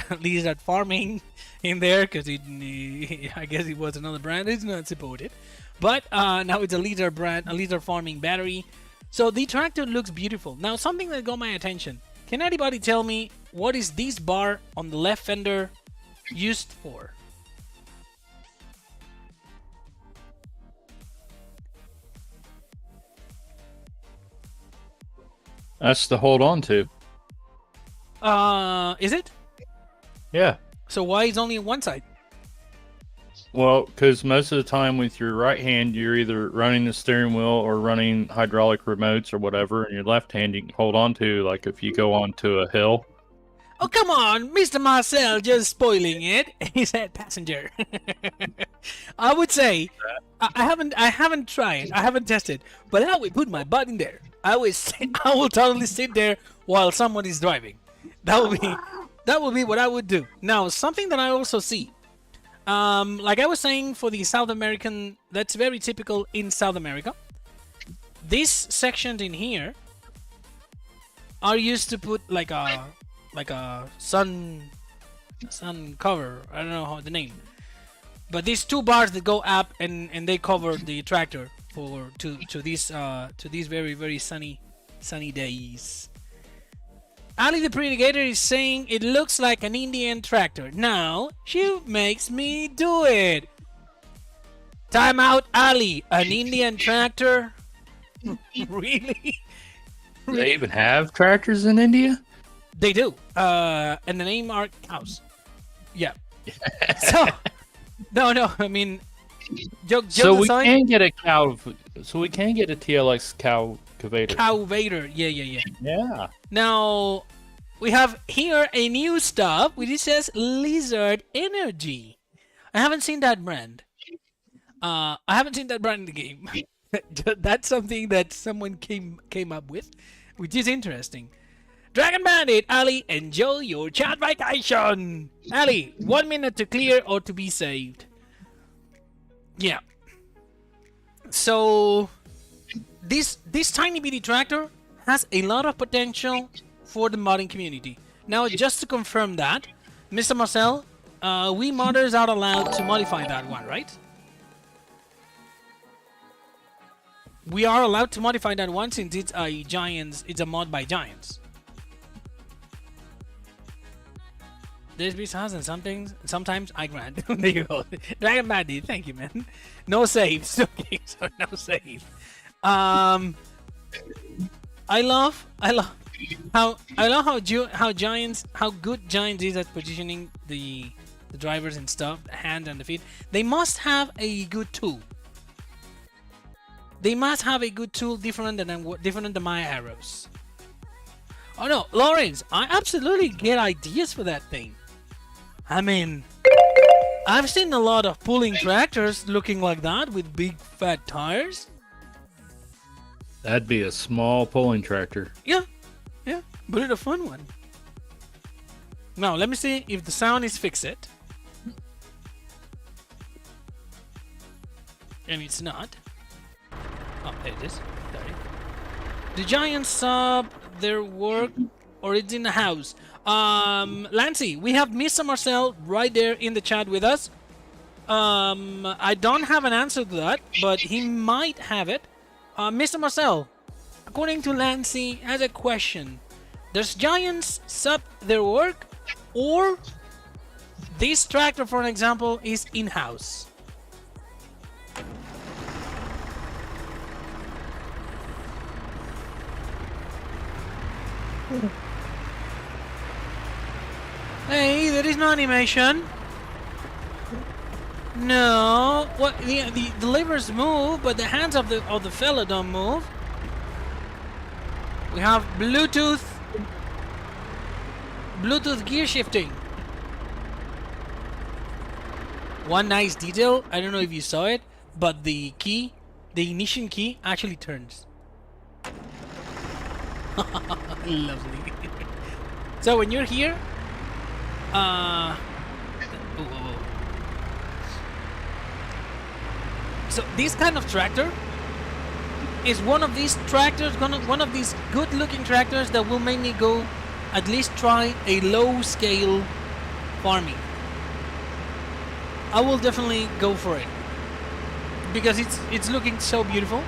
farming in there, because I guess it was another brand. It's not supported. But now it's a liter brand, a liter farming battery. So the tractor looks beautiful. Now something that got my attention. Can anybody tell me what is this bar on the left fender used for? That's to hold on to. Is it? Yeah. So why is only on one side? Well, because most of the time with your right hand, you're either running the steering wheel or running hydraulic remotes or whatever, and your left hand you can hold on to, like if you go onto a hill. Oh, come on, Mr. Marcel, just spoiling it. He said passenger. I would say, I haven't tried, I haven't tested, but I would put my butt in there. I will totally sit there while someone is driving. That would be what I would do. Now, something that I also see, like I was saying, for the South American, that's very typical in South America. These sections in here are used to put like a sun cover. I don't know how the name, but these two bars that go up and they cover the tractor to these very, very sunny days. Ali the Predicator is saying it looks like an Indian tractor. Now she makes me do it. Time out, Ali. An Indian tractor? Really? Do they even have tractors in India? They do. And the name are cows. Yeah. So no. I mean, joke so we aside, can get a cow. So we can get a TLX cow Cavator. Cowvator. Yeah. Yeah. Now, we have here a new stuff which says Lizard Energy. I haven't seen that brand. I haven't seen that brand in the game. That's something that someone came up with, which is interesting. Dragon Bandit, Ali, enjoy your chat vacation. Ali, 1 minute to clear or to be saved. Yeah. So this tiny bitty tractor has a lot of potential for the modding community. Now, just to confirm that, Mr. Marcel, we modders are allowed to modify that one, right? We are allowed to modify that one since it's a Giants. It's a mod by Giants. There's be sounds and sometimes I grant. There you go. Dragon Bandit, thank you, man. No saves. Okay, so no save. I love how Giants, how good Giants is at positioning the drivers and stuff, the hand and the feet. They must have a good tool. They must have a good tool different than my arrows. Oh no, Lawrence, I absolutely get ideas for that thing. I mean, I've seen a lot of pulling tractors looking like that with big fat tires. That'd be a small pulling tractor. Yeah, but it's a fun one. Now, let me see if the sound is fixed. And it's not. Oh, there it is. Sorry. The Giants sub their work, or it's in the house. Lancy, we have Mr. Marcel right there in the chat with us. I don't have an answer to that, but he might have it. Mr. Marcel, according to Lancy, has a question. Does Giants sub their work, or this tractor, for an example, is in-house? Hey, there is no animation. No, what the levers move, but the hands of the fella don't move. We have Bluetooth gear shifting. One nice detail, I don't know if you saw it, but the key, the ignition key, actually turns. Lovely. So when you're here, so this kind of tractor is one of these tractors, one of these good-looking tractors that will make me go at least try a low-scale farming. I will definitely go for it because it's looking so beautiful.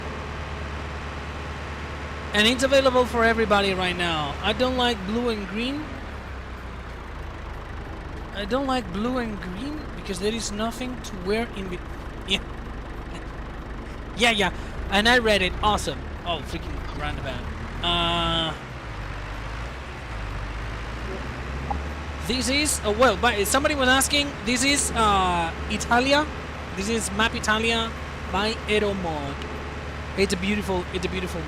And it's available for everybody right now. I don't like blue and green. I don't like blue and green because there is nothing to wear in the... Yeah. And I read it. Awesome. Oh, freaking roundabout. This is... Oh, well, but somebody was asking. This is Italia. This is Map Italia by Aeromod. It's a beautiful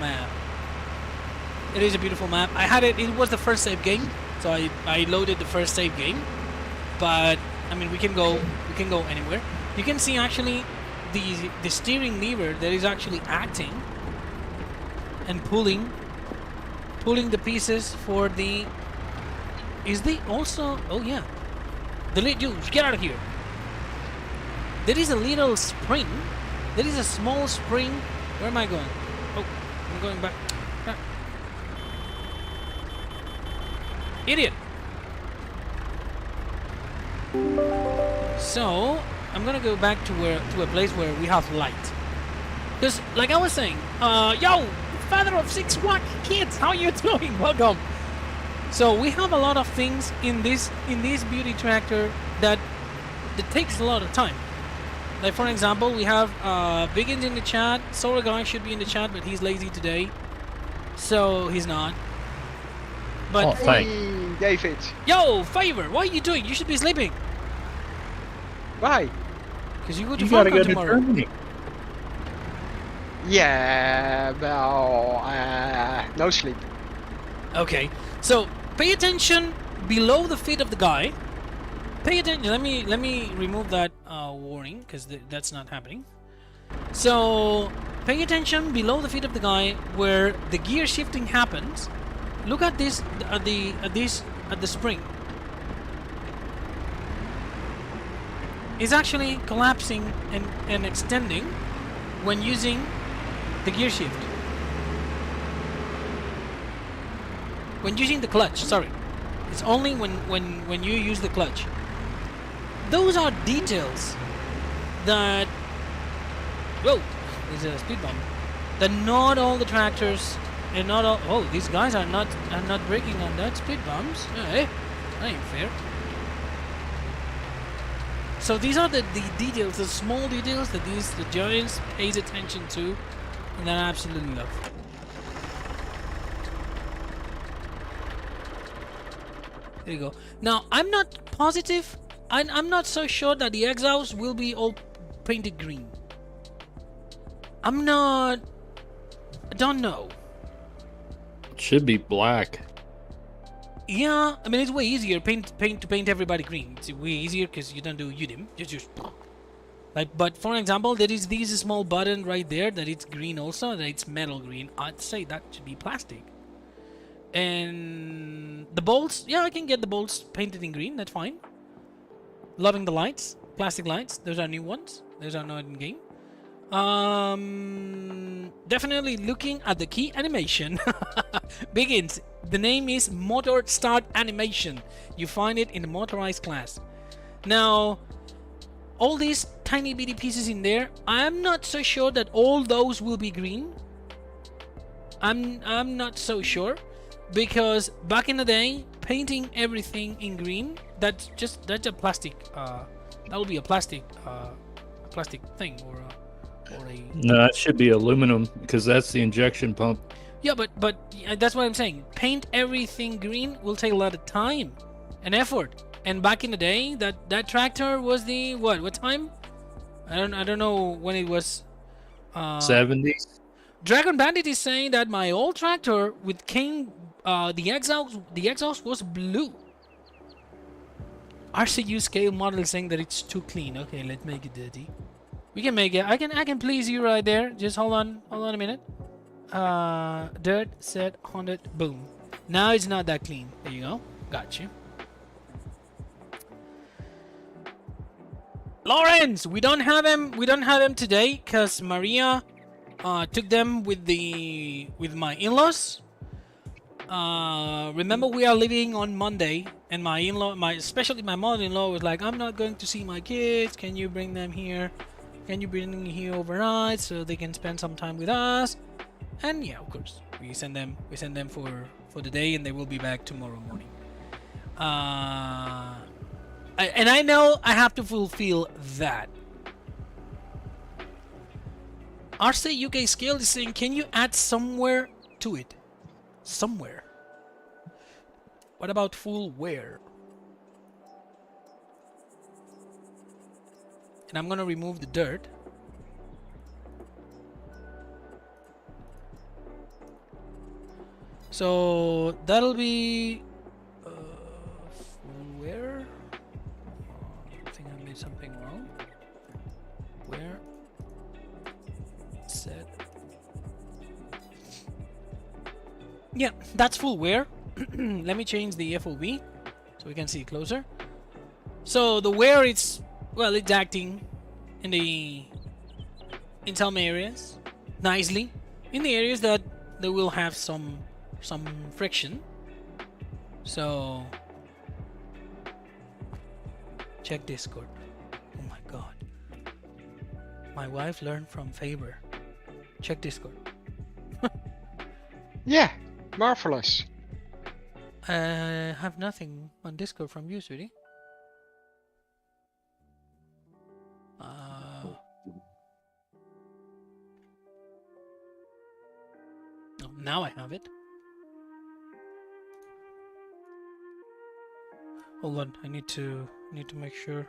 map. It is a beautiful map. I had it. It was the first save game, so I loaded the first save game. But I mean, we can go anywhere. You can see actually the steering lever that is actually acting and pulling the pieces for the. Is the also? Oh yeah, the lead. You get out of here. There is a little spring. There is a small spring. Where am I going? Oh, I'm going back. Idiot. So I'm gonna go back to a place where we have light. Because like I was saying, yo, father of 6 wack kids, how you doing? Welcome. So we have a lot of things in this beauty tractor that takes a lot of time. Like for example, we have Biggins in the chat. Solar Guy should be in the chat, but he's lazy today, so he's not. But oh, thanks. Hey, David. Yo, Favor, what are you doing? You should be sleeping. Why? Because you go to gotta FARMCON go to tomorrow. Germany. Yeah, well, no sleep. Okay, so pay attention below the feet of the guy. Pay attention. Let me remove that warning because that's not happening. So pay attention below the feet of the guy where the gear shifting happens. Look at this at the spring. It's actually collapsing and extending when using the gear shift. When using the clutch, sorry. It's only when you use the clutch. Those are details that, whoa, there's a speed bump. That not all the tractors and not all, oh, these guys are not braking on that speed bumps. Hey, that ain't fair. So these are the details, the small details that the giants pays attention to, and that I absolutely love. There you go. Now, I'm not positive. I'm not so sure that the exhaust will be all painted green. I don't know. It should be black. Yeah, I mean, it's way easier to paint everybody green. It's way easier because you don't do UDIM. Just like, but for example, there is this small button right there that it's green also, that it's metal green. I'd say that should be plastic. And the bolts, yeah, I can get the bolts painted in green. That's fine. Loving the lights, plastic lights. Those are new ones. Those are not in game. Definitely looking at the key animation. Begins. The name is Motor Start Animation. You find it in the motorized class. Now, all these tiny bitty pieces in there, I'm not so sure that all those will be green. I'm not so sure, because back in the day, painting everything in green, that's a plastic. That will be a plastic thing or a. No, that should be aluminum because that's the injection pump. Yeah, but that's what I'm saying. Paint everything green will take a lot of time and effort. And back in the day, that tractor was the what time? I don't know when it was. 70s. Dragon Bandit is saying that my old tractor with came the exhaust was blue. RCU scale model is saying that it's too clean. Okay, let's make it dirty. We can make it. I can please you right there. Just hold on a minute. Dirt set 100. Boom. Now it's not that clean. There you go. Got you. Lawrence, we don't have him. We don't have him today because Maria took them with my in-laws. Remember, we are leaving on Monday, and my in-law, especially my mother-in-law, was like, "I'm not going to see my kids. Can you bring them here? Can you bring them here overnight so they can spend some time with us?" And yeah, of course, we send them for the day, and they will be back tomorrow morning. And I know I have to fulfill that. RC UK Scale is saying, can you add somewhere to it? Somewhere. What about full wear? And I'm gonna remove the dirt. So that'll be full wear. I think I made something wrong. Where? Set. Yeah, that's full wear. Let me change the FOV so we can see closer. So the wear, it's acting in some areas nicely. In the areas that they will have some friction. So check Discord. Oh my god. My wife learned from Faber. Check Discord. Yeah, marvelous. I have nothing on Discord from you, sweetie. Oh, now I have it. Hold on, I need to make sure.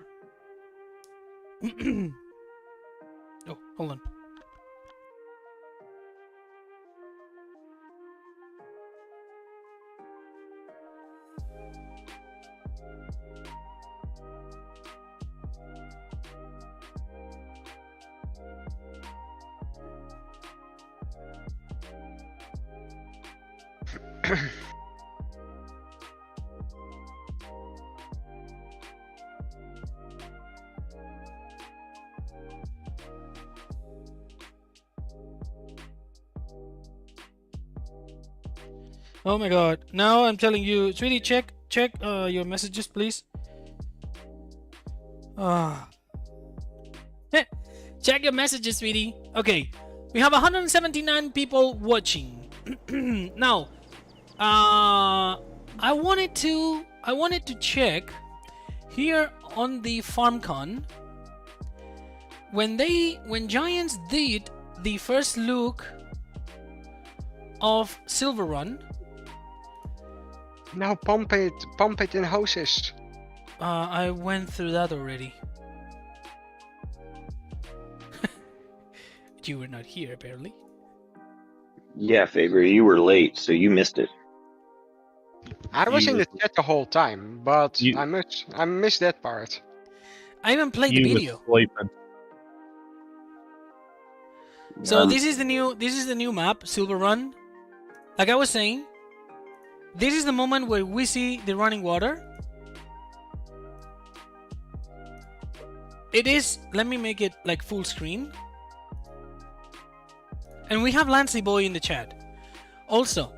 Oh, hold on. Oh my god. Now I'm telling you, sweetie, check your messages, please. Ah. Check your messages, sweetie. Okay. We have 179 people watching. Now, I wanted to check here on the FARMCON when Giants did the first look of Silver Run. Now pump it in hoses. I went through that already. You were not here, apparently. Yeah, Faber, you were late, so you missed it. I was in the chat the whole time, but You- I missed that part. I even played the You was video. sleeping. So this is the new map, Silver Run. Like I was saying, this is the moment where we see the running water. It is, let me make it like full screen. And we have Lancy Boy in the chat. Also,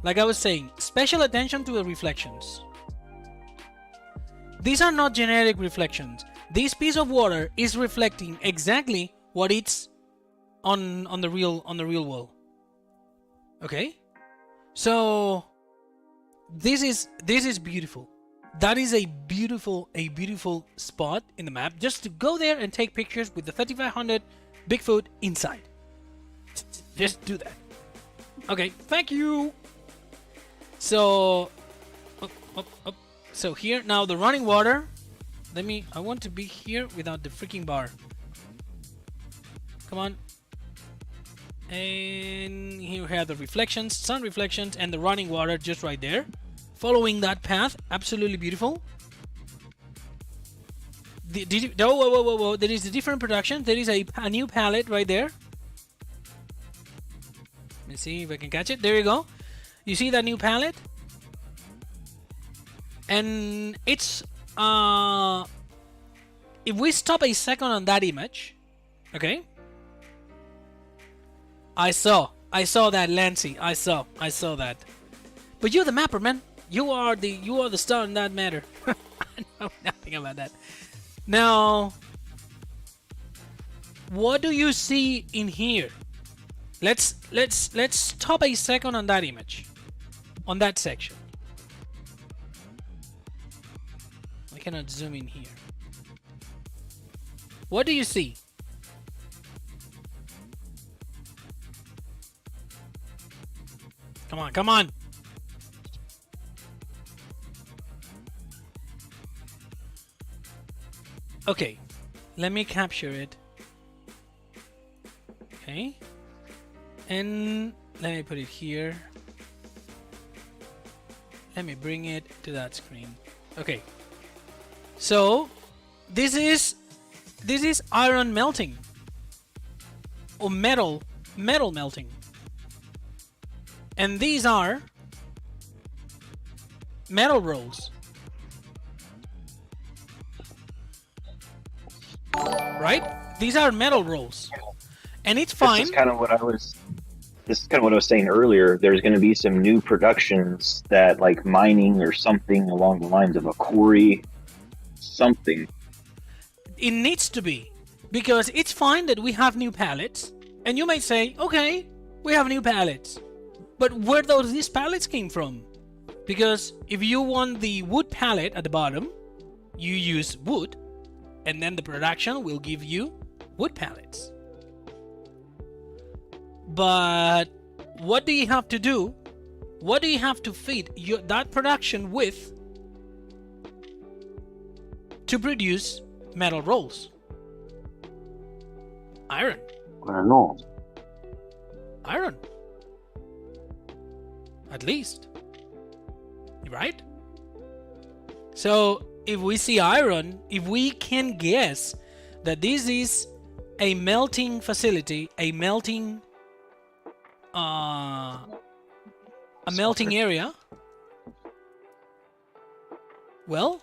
like I was saying, special attention to the reflections. These are not generic reflections. This piece of water is reflecting exactly what it's on the real world. Okay? So this is beautiful. That is a beautiful spot in the map. Just to go there and take pictures with the 3500 Bigfoot inside. Just do that. Okay, thank you. So, so here now the running water. I want to be here without the freaking bar. Come on. And here we have the reflections, sun reflections, and the running water just right there. Following that path, absolutely beautiful. Whoa. There is a different production. There is a new pallet right there. Let me see if I can catch it. There you go. You see that new pallet? And it's if we stop a second on that image, okay? I saw that, Lancy. I saw that. But you're the mapper, man. You are the star in that matter. I know nothing about that. Now, what do you see in here? Let's stop a second on that image, on that section. I cannot zoom in here. What do you see? Come on. Okay, let me capture it. Okay. And let me put it here. Let me bring it to that screen. Okay. So, this is iron melting. Or metal melting. And these are metal rolls. Right? These are metal rolls. And it's fine. This is kind of what I was saying earlier. There's going to be some new productions that, like mining or something along the lines of a quarry, something. It needs to be, because it's fine that we have new pallets, and you might say, okay, we have new pallets, but where these pallets came from? Because if you want the wood pallet at the bottom, you use wood, and then the production will give you wood pallets. But what do you have to do? What do you have to feed that production with to produce metal rolls? Iron. I don't know. Iron. At least. Right? So if we see iron, if we can guess that this is a melting facility, a melting a melting area. Well,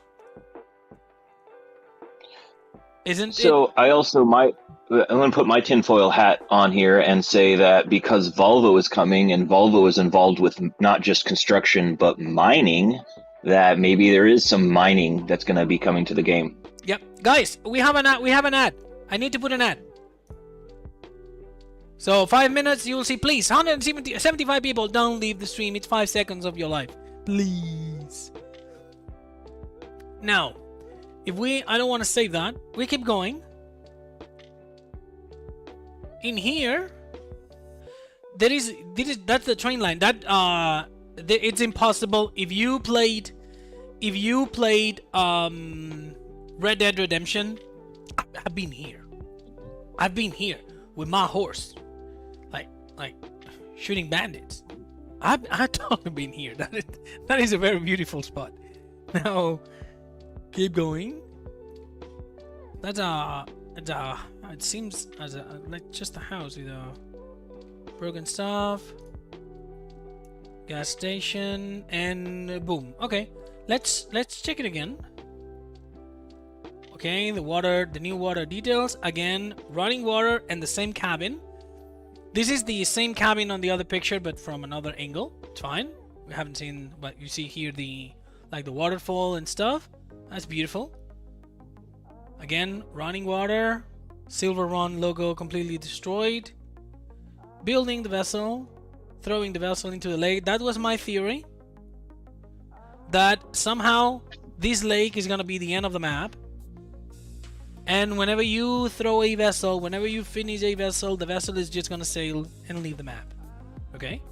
isn't it? So I also might. I'm going to put my tinfoil hat on here and say that because Volvo is coming and Volvo is involved with not just construction but mining, that maybe there is some mining that's going to be coming to the game. Yep, guys, we have an ad. We have an ad. I need to put an ad. So 5 minutes, you will see. Please, 175 people. Don't leave the stream. It's 5 seconds of your life, please. Now, if I don't want to save that. We keep going. In here, that's the train line. That it's impossible. If you played Red Dead Redemption, I've been here. I've been here with my horse, like shooting bandits. I've totally been here. That is a very beautiful spot. Now, keep going. It seems as like just a house with broken stuff, gas station, and boom. Okay, let's check it again. Okay, the new water details again, running water and the same cabin. This is the same cabin on the other picture, but from another angle. It's fine. We haven't seen, but you see here the waterfall and stuff. That's beautiful. Again, running water. Silver Run logo completely destroyed. Building the vessel, throwing the vessel into the lake. That was my theory. That somehow this lake is gonna be the end of the map. And whenever you throw a vessel, whenever you finish a vessel, the vessel is just gonna sail and leave the map. Okay?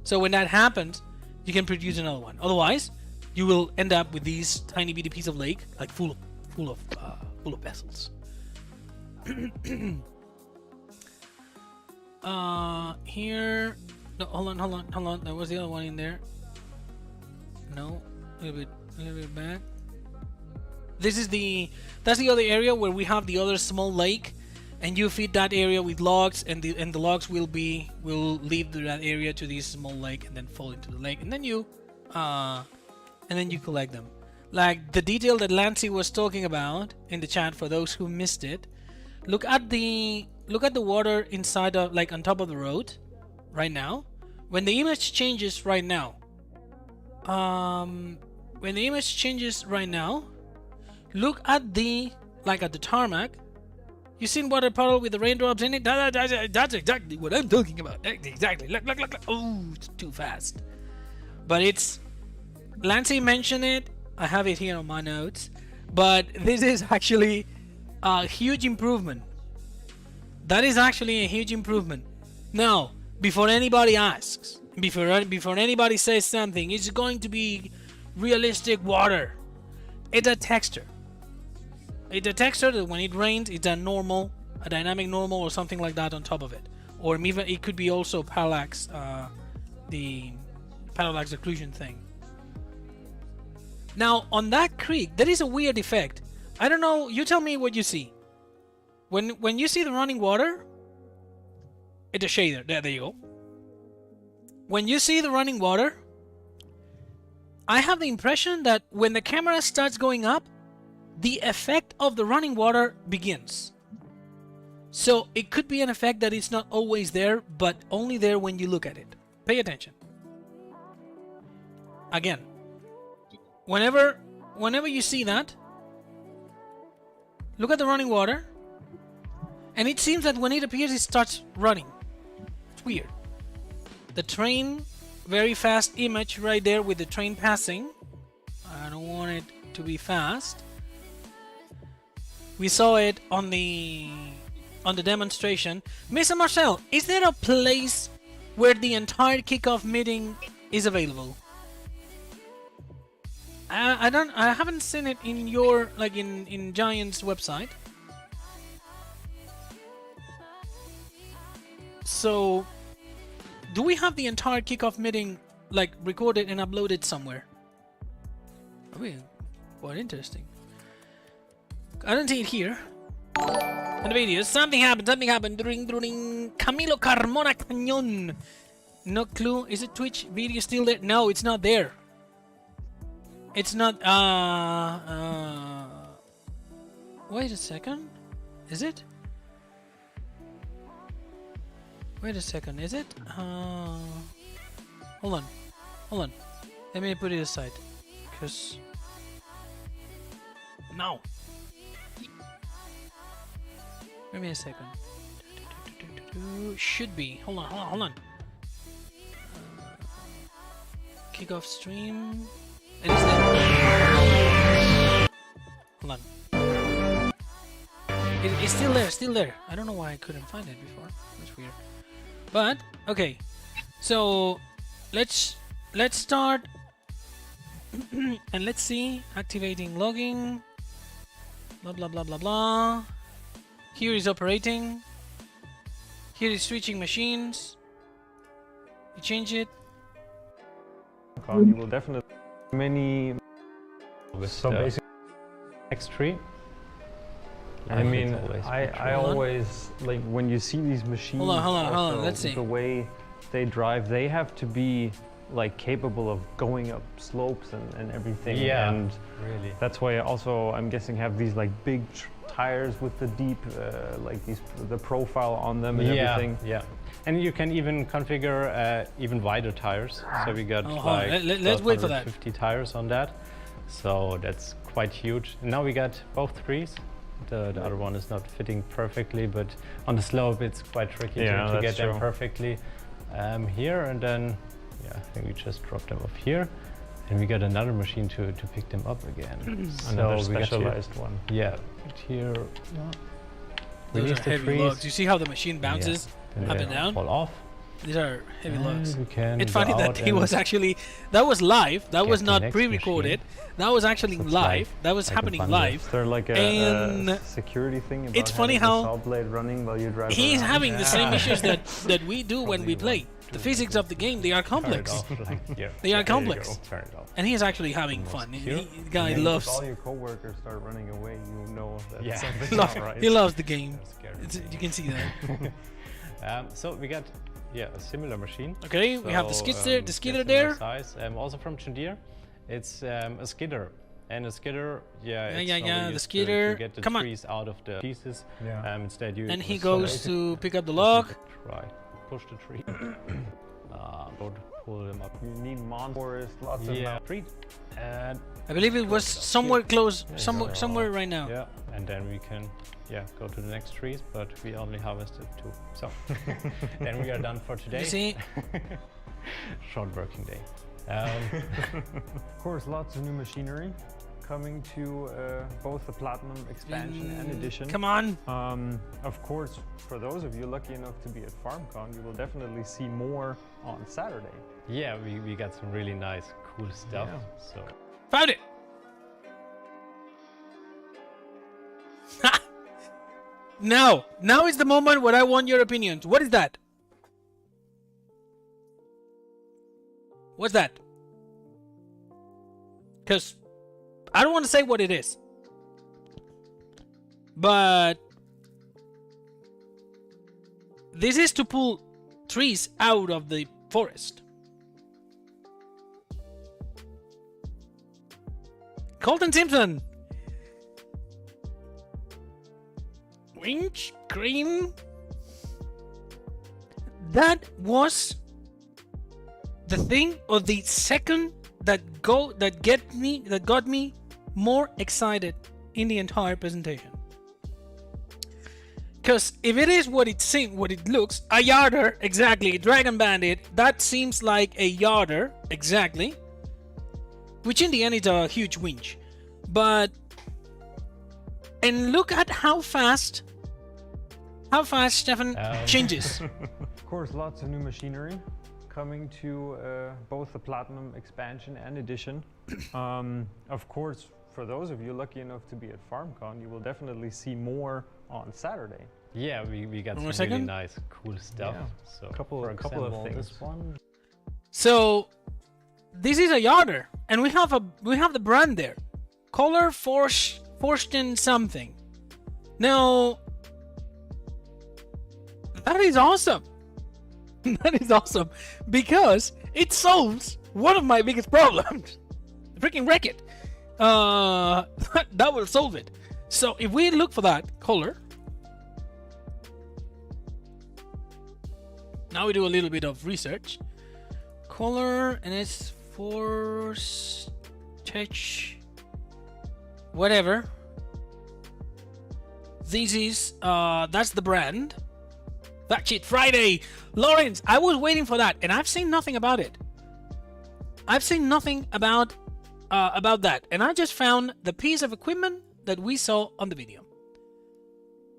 So when that happens, you can produce another one. Otherwise, you will end up with these tiny bitty piece of lake, like full of vessels. Here, no, hold on. There was the other one in there. No, a little bit back. That's the other area where we have the other small lake, and you feed that area with logs, and the logs will leave that area to this small lake and then fall into the lake, and then you collect them. Like the detail that Lancy was talking about in the chat, for those who missed it. Look at the water inside of, like, on top of the road right now. When the image changes right now, look at the tarmac. You seen water puddle with the raindrops in it? That's exactly what I'm talking about. Exactly. Look. Oh, it's too fast. But it's, Lancy mentioned it. I have it here on my notes. But this is actually a huge improvement. That is actually a huge improvement. Now, before anybody asks, before anybody says something, it's going to be realistic water. It's a texture. It's a texture that when it rains, it's a dynamic normal or something like that on top of it. Or even it could be also parallax, the parallax occlusion thing. Now, on that creek, there is a weird effect. I don't know, you tell me what you see. When you see the running water, it's a shader. There you go. When you see the running water, I have the impression that when the camera starts going up, the effect of the running water begins. So it could be an effect that is not always there, but only there when you look at it. Pay attention. Again, whenever you see that, look at the running water, and it seems that when it appears, it starts running. It's weird. The train, very fast image right there with the train passing. I don't want it to be fast. We saw it on the demonstration. Mr. Marcel, is there a place where the entire kickoff meeting is available? I haven't seen it in your, like, in Giant's website. So, do we have the entire kickoff meeting, like, recorded and uploaded somewhere? I mean, quite interesting. I don't see it here. In the video, something happened. During Camilo Carmona Cañón. No clue. Is it Twitch video still there? No, it's not there. It's not. Wait a second. Is it? Wait a second. Is it? Hold on. Hold on. Let me put it aside. Cause no. Give me a second. Should be. Hold on. Hold on. Hold on. Kick off stream. It is there. Hold on. It's still there. Still there. I don't know why I couldn't find it before. That's weird. But okay. So let's start. And let's see. Activating logging. Blah blah blah blah blah. Here is operating. Here is switching machines. You change it. You will definitely many. So basically, next tree. I mean, I always like when you see these machines. Hold on. Let's see. The way they drive, they have to be like capable of going up slopes and everything. Yeah, and really. That's why also I'm guessing have these like big tires with the deep like the profile on them and everything. Yeah. And you can even configure even wider tires. So we got let's wait for that. 50 tires on that. So that's quite huge. And now we got both trees. The other one is not fitting perfectly, but on the slope it's quite tricky to get them perfectly here. And then I think we just dropped them off here. And we got another machine to pick them up again. Another specialized one. Yeah, here. Those are heavy logs. You see how the machine bounces up and down? Fall off. These are heavy logs. It's It's funny that he was actually, that was live, that was not pre-recorded, that was actually live, that was happening live. Is there like a security thing about it's funny having how the saw blade running while you drive he's around? having the same issues that we do when we play. The physics of the game, they are complex. They are complex. And he's actually having fun. The guy loves. If all your coworkers start running away, you know that Yeah. something's not right. He loves the game. You can see that. So we got a similar machine. Okay, we have the skidder there. Size. Also from John Deere. It's a skidder. And a skidder, the skidder. To get the Come on. trees out of the pieces. Instead you. And he goes to pick up the log. Try push the tree. Don't pull them up. You need monsters, lots of tree. And I believe it was somewhere close, somewhere right now. yeah, and then we can go to the next trees, but we only harvested 2. So then we are done for today. You see? Short working day. Of course, lots of new machinery coming to both the Platinum expansion and edition. Come on! Of course, for those of you lucky enough to be at FARMCON, you will definitely see more on Saturday. Yeah, we got some really nice, cool stuff. So Found it! Now is the moment where I want your opinions. What is that? What's that? Because I don't want to say what it is. But this is to pull trees out of the forest. Colton Simpson. Winch cream. That was the thing, or the second that got me more excited in the entire presentation. Because if it is what it looks, a yarder, exactly, Dragon Bandit, that seems like a yarder, exactly. Which in the end is a huge winch. But, and look at how fast Stefan changes. Of course, lots of new machinery coming to both the Platinum expansion and edition. Of course, for those of you lucky enough to be at FARMCON, you will definitely see more on Saturday. yeah, we got some really nice, cool stuff. So couple of things. This one. So this is a yarder, and we have the brand there, Color Forsten something. Now that is awesome. That is awesome because it solves one of my biggest problems. Freaking wreck it. That will solve it. So if we look for that color, now we do a little bit of research. Color, and it's force touch, whatever. This is that's the brand. That shit Friday, Lawrence. I was waiting for that, and I've seen nothing about it. I've seen nothing about that, and I just found the piece of equipment that we saw on the video.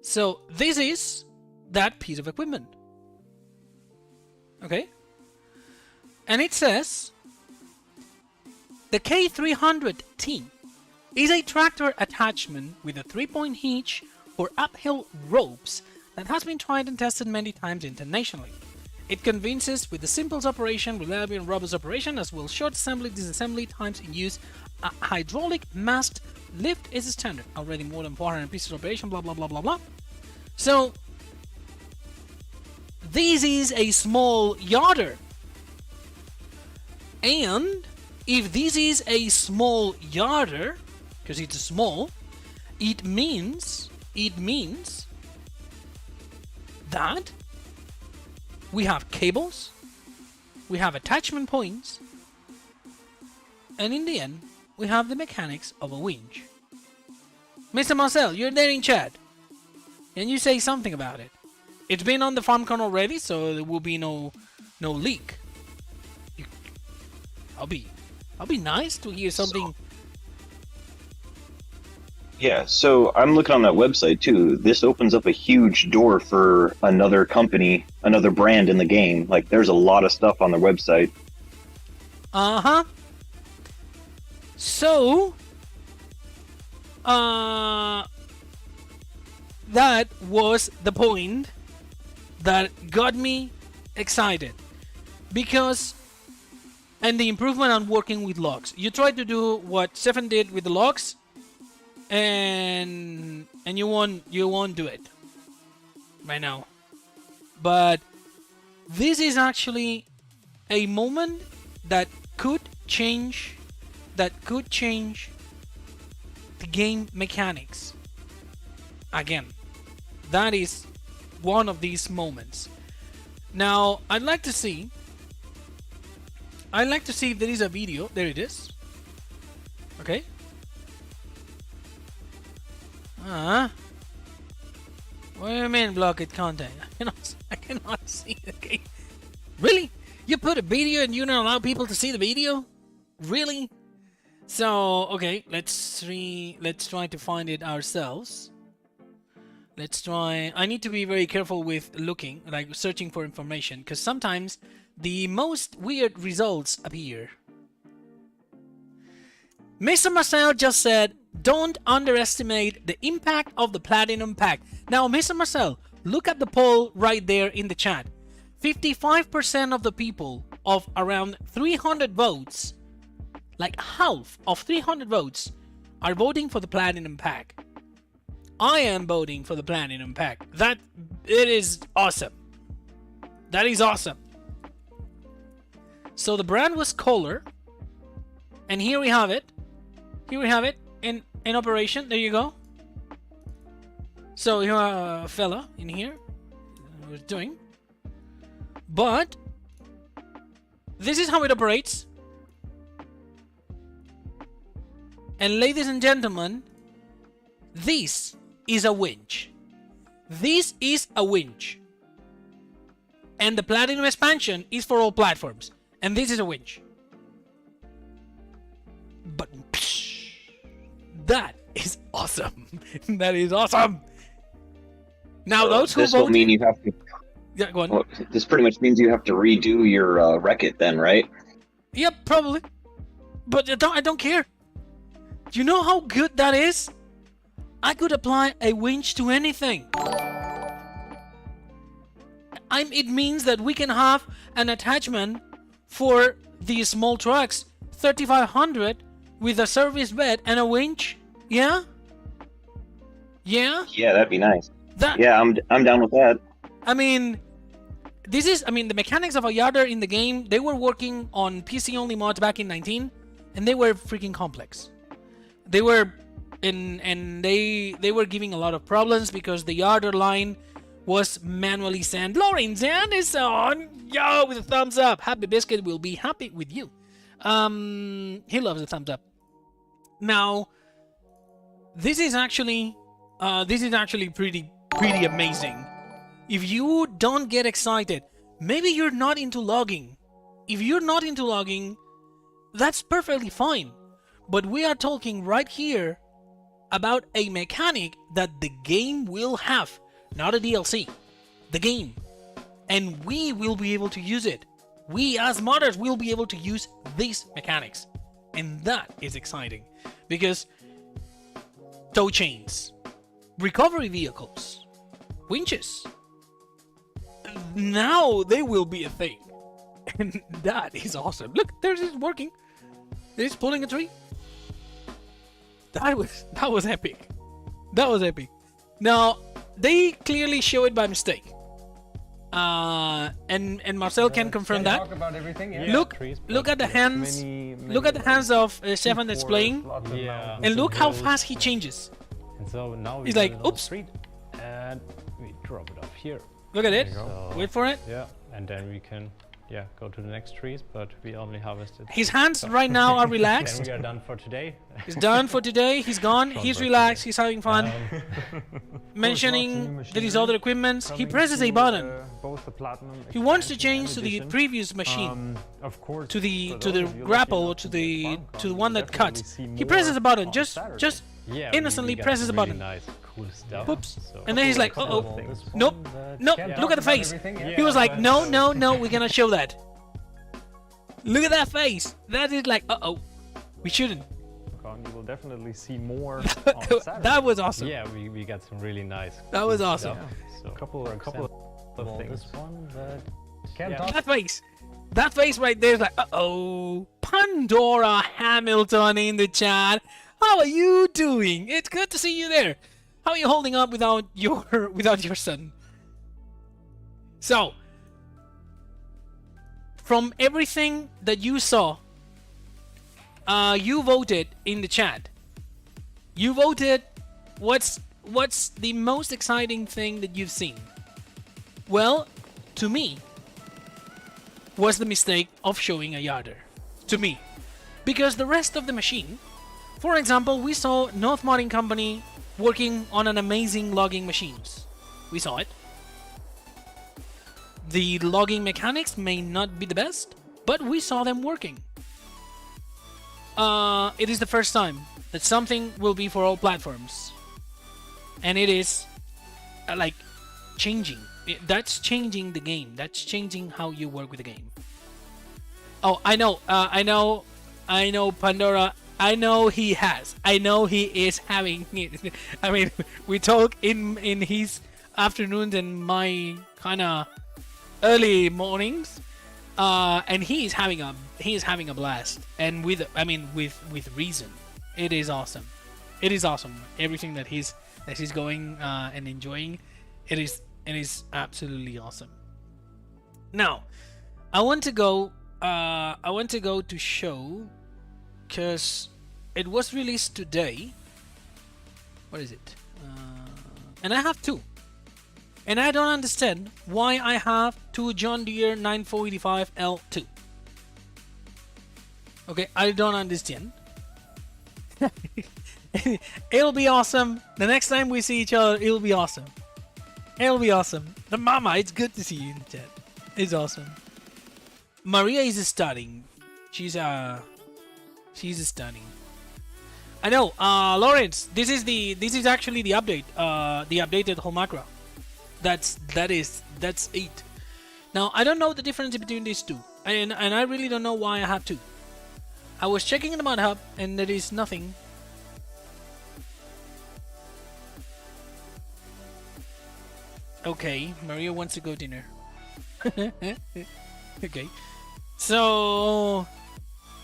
So this is that piece of equipment. Okay, and it says the K300T is a tractor attachment with a 3-point hitch for uphill ropes that has been tried and tested many times internationally. It convinces with the simple operation, reliable and robust operation, as well short assembly, disassembly times in use. A hydraulic mast lift is standard. Already more than 400 pieces of operation, blah, blah, blah, blah, blah. So, this is a small yarder. And if this is a small yarder, because it's small, it means that we have cables, we have attachment points, and in the end, we have the mechanics of a winch. Mr. Marcel, you're there in chat. Can you say something about it? It's been on the FARMCON already, so there will be no leak. I'll be nice to hear something. Yeah, so I'm looking on that website too. This opens up a huge door for another company, another brand in the game. Like, there's a lot of stuff on the website. Uh-huh. So, that was the point that got me excited. Because, and the improvement on working with logs. You tried to do what Stefan did with the logs, and you won't do it right now. But this is actually a moment that could change the game mechanics. Again, that is one of these moments. Now, I'd like to see if there is a video. There it is. Okay. What do you mean blocked content? I cannot see it. Okay. Really? You put a video and you don't allow people to see the video? Really? So, okay, let's try to find it ourselves. Let's try. I need to be very careful with looking, like searching for information, because sometimes the most weird results appear. Mr. Marcel just said, don't underestimate the impact of the Platinum Pack. Now, Mr. Marcel, look at the poll right there in the chat. 55% of the people of around 300 votes, like half of 300 votes, are voting for the Platinum Pack. I am voting for the Platinum Pack. It is awesome. That is awesome. So the brand was Kohler, and here we have it. Here we have it in operation. There you go. So you have a fella in here who's doing. But this is how it operates. And ladies and gentlemen, this is a winch. This is a winch. And the Platinum expansion is for all platforms. And this is a winch. But that is awesome. That is awesome. Now those who this will voted, mean you have to. Yeah, go on. Well, this pretty much means you have to redo your Wreck-It then, right? Yep, probably. But I don't care. Do you know how good that is? I could apply a winch to anything. It means that we can have an attachment for these small trucks, 3500, with a service bed and a winch. Yeah? Yeah? Yeah, that'd be nice. Yeah, I'm down with that. I mean, this is, I mean, the mechanics of a yarder in the game, they were working on PC only mods back in 19, and they were freaking complex. They were and they were giving a lot of problems because the yarder line was manually sent. Lawrence and is on, yo, with a thumbs up. Happy Biscuit will be happy with you. He loves a thumbs up. Now, this is actually pretty amazing. If you don't get excited, maybe you're not into logging. If you're not into logging, that's perfectly fine. But we are talking right here about a mechanic that the game will have, not a DLC, the game. And we will be able to use it. We as modders will be able to use these mechanics. And that is exciting because tow chains, recovery vehicles, winches, now they will be a thing. And that is awesome. Look, there's it working. It's pulling a tree. That was epic. That was epic. Now, they clearly show it by mistake. And Marcel can confirm that. Talk about everything, yeah. Look at the hands. Look at the hands of Stefan that's playing. Yeah. And look how fast he changes. And so now He's we like, get it on oops. street, and we drop it off here. Look at it. So, Wait for it. yeah, and then we can go to the next trees, but we only harvested. His hands right now are Then relaxed. we are done for today. He's done for today. He's gone. He's relaxed. He's having fun. Mentioning that his other equipment, he presses a button. He wants to change to the previous machine, Of course, to the for those of you grapple, looking or up to to the FARMCON, one you'll that cuts. definitely see He presses more a button. on Just Saturday. Yeah, innocently we got presses a some button. really nice, cool stuff. Oops. So- And then he's like, Couple of uh-oh. things. Nope. Nope. Can't Look at the talk about face. everything, He was yeah. like, no, we're gonna show that. Look at that face. That is like, uh-oh. We shouldn't. You will definitely see more on Saturday. That was awesome. Yeah, we got some really nice. That was cool awesome. stuff. So, A couple for of example, things. This one, but Can't yeah. talk That face. That face right there is like, uh-oh. Pandora Hamilton in the chat. How are you doing? It's good to see you there. How are you holding up without your son? So, from everything that you saw, you voted in the chat. You voted what's the most exciting thing that you've seen? Well, to me, was the mistake of showing a yarder. To me. Because the rest of the machine, for example, we saw North Modding Company working on an amazing logging machines. We saw it. The logging mechanics may not be the best, but we saw them working. It is the first time that something will be for all platforms. And it is like changing. That's changing the game. That's changing how you work with the game. Oh, I know, Pandora. I know he has. I know he is having it. I mean, we talk in his afternoons and my kind of early mornings, and he is having a blast, and with reason. It is awesome. It is awesome. Everything that he's going and enjoying, it is absolutely awesome. Now, I want to go to show, because it was released today. What is it? And I have two. And I don't understand why I have two John Deere 9485 L2. Okay, I don't understand. It'll be awesome. The next time we see each other, it'll be awesome. It'll be awesome. The mama, it's good to see you in the chat. It's awesome. Maria is studying. She's stunning. I know, Lawrence. This is actually the update. The updated whole macro. That's 8. Now I don't know the difference between these two, and I really don't know why I have two. I was checking in the mod hub, and there is nothing. Okay, Maria wants to go dinner. Okay, so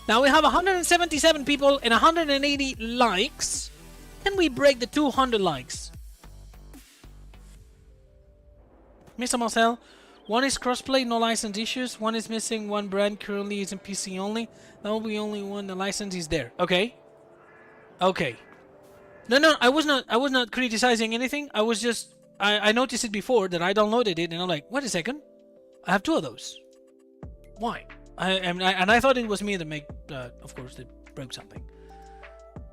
now we have 177 people and 180 likes. Can we break the 200 likes? Mr. Marcel, One is crossplay, no license issues. One is missing. One brand currently is in PC only. That will be only one. The license is there. Okay. Okay. No, I was not criticizing anything. I was just I noticed it before that I downloaded it and I'm like, wait a second, I have 2 of those. Why? And I thought it was me that made of course that broke something.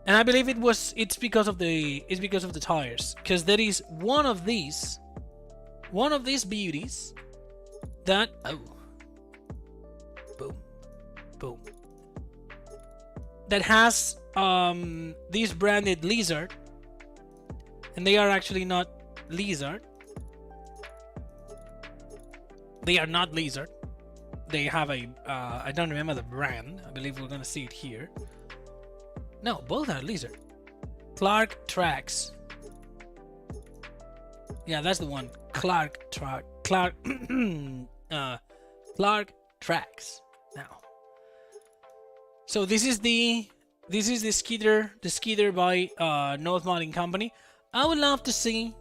And I believe it's because of the tires, because there is one of these beauties that boom that has these branded lizard, and they are actually not lizard. They are not lizard. They have a I don't remember the brand. I believe we're gonna see it here. No, both are lizard. Clark Tracks. Yeah, that's the one. Clark Tracks. Now. So this is the skidder by North Modding Company. I would love to see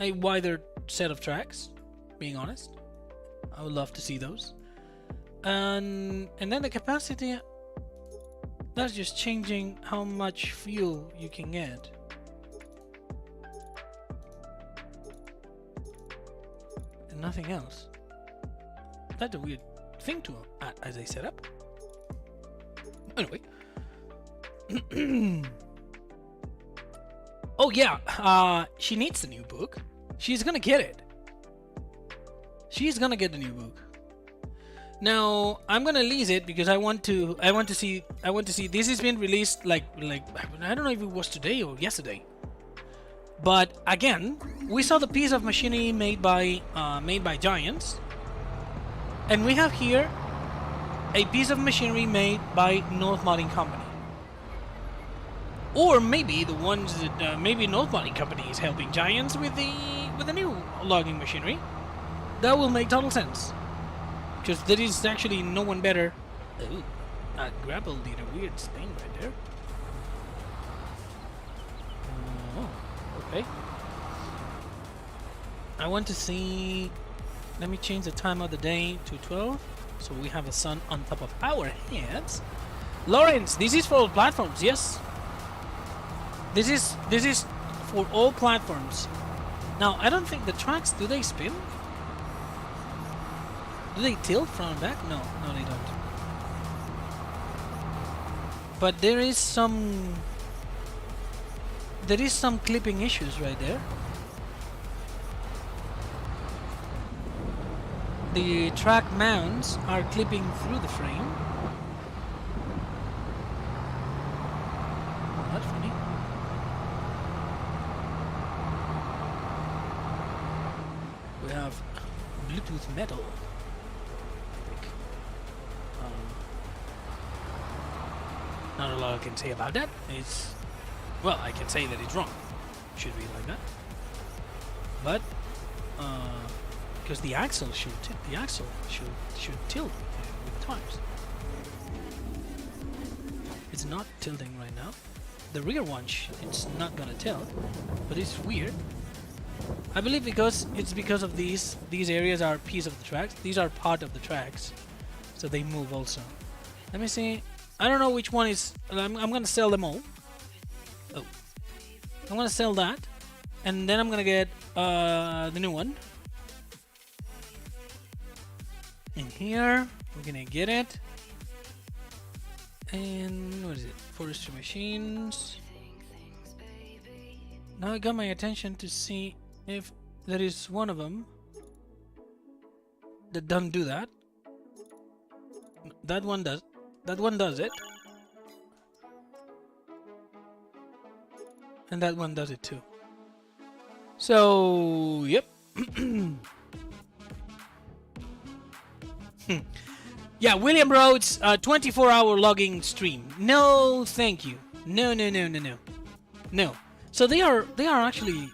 a wider set of tracks, being honest. I would love to see those. And then the capacity, that's just changing how much fuel you can get. And nothing else. That's a weird thing to add as a setup. Anyway. Oh yeah, she needs the new book. She's gonna get it. She's gonna get the new book. Now I'm gonna lease it because I want to see. This has been released like I don't know if it was today or yesterday. But again, we saw the piece of machinery made by Giants, and we have here a piece of machinery made by North Modding Company. Or maybe the ones that maybe North Modding Company is helping Giants with the new logging machinery. That will make total sense, because there is actually no one better. Ooh, that grapple did a weird thing right there. Oh, okay. I want to see. Let me change the time of the day to 12, so we have the sun on top of our heads. Lawrence, this is for all platforms. Yes. This is for all platforms. Now, I don't think the tracks, do they spin? Do they tilt front and back? No, they don't. But there is some clipping issues right there. The track mounts are clipping through the frame. That's funny. We have Bluetooth metal. Not a lot I can say about that. It's, well, I can say that it's wrong. Should be like that. But because the axle should tilt with times. It's not tilting right now. The rear one it's not gonna tilt, but it's weird. I believe it's because of these areas are piece of the tracks. These are part of the tracks, so they move also. Let me see. I don't know which one is. I'm gonna sell them all. Oh, I'm gonna sell that, and then I'm gonna get the new one. In here, we're gonna get it. And what is it? Forestry machines. Now it got my attention to see if there is one of them that doesn't do that. That one does. That one does it. And that one does it too. So, yep. Yeah, William Rhodes, 24-hour logging stream. No, thank you. No. No. So they are actually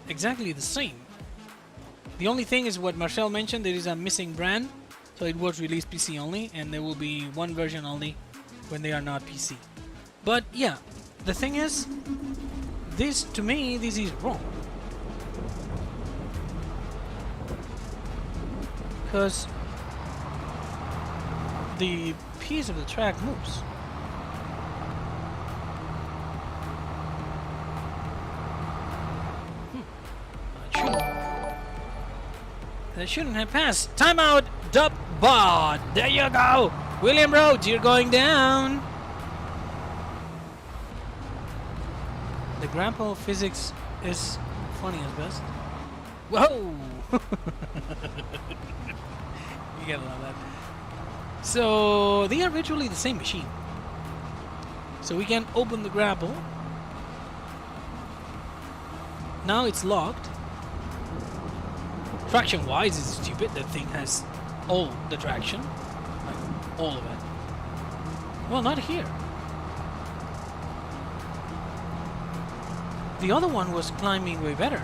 exactly the same. The only thing is what Marcel mentioned, there is a missing brand. So it was released PC only, and there will be one version only when they are not PC. But yeah, the thing is, to me, this is wrong. because the piece of the track moves. That shouldn't have passed. Timeout, Dubbot. There you go. William Rhodes, you're going down. The grandpa physics is funny as best. Whoa! You gotta love that. So they are virtually the same machine. So we can open the grapple. Now it's locked. Traction wise is stupid. That thing has all the traction. Like all of it. Well, not here. The other one was climbing way better.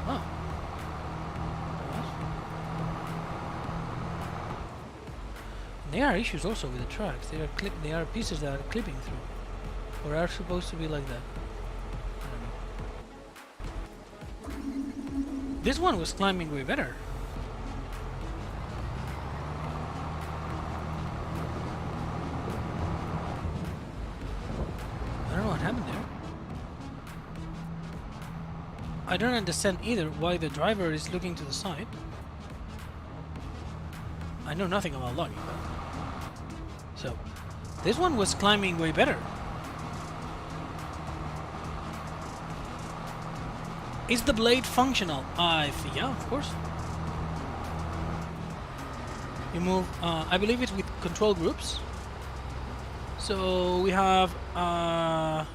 Oh. There are issues also with the tracks. They are pieces that are clipping through. Or are supposed to be like that. I don't know. This one was climbing way better. I don't know what happened there. I don't understand either why the driver is looking to the side. I know nothing about logging. So, this one was climbing way better. Is the blade functional? Yeah, of course. You move, I believe it's with control groups. So we have, oh,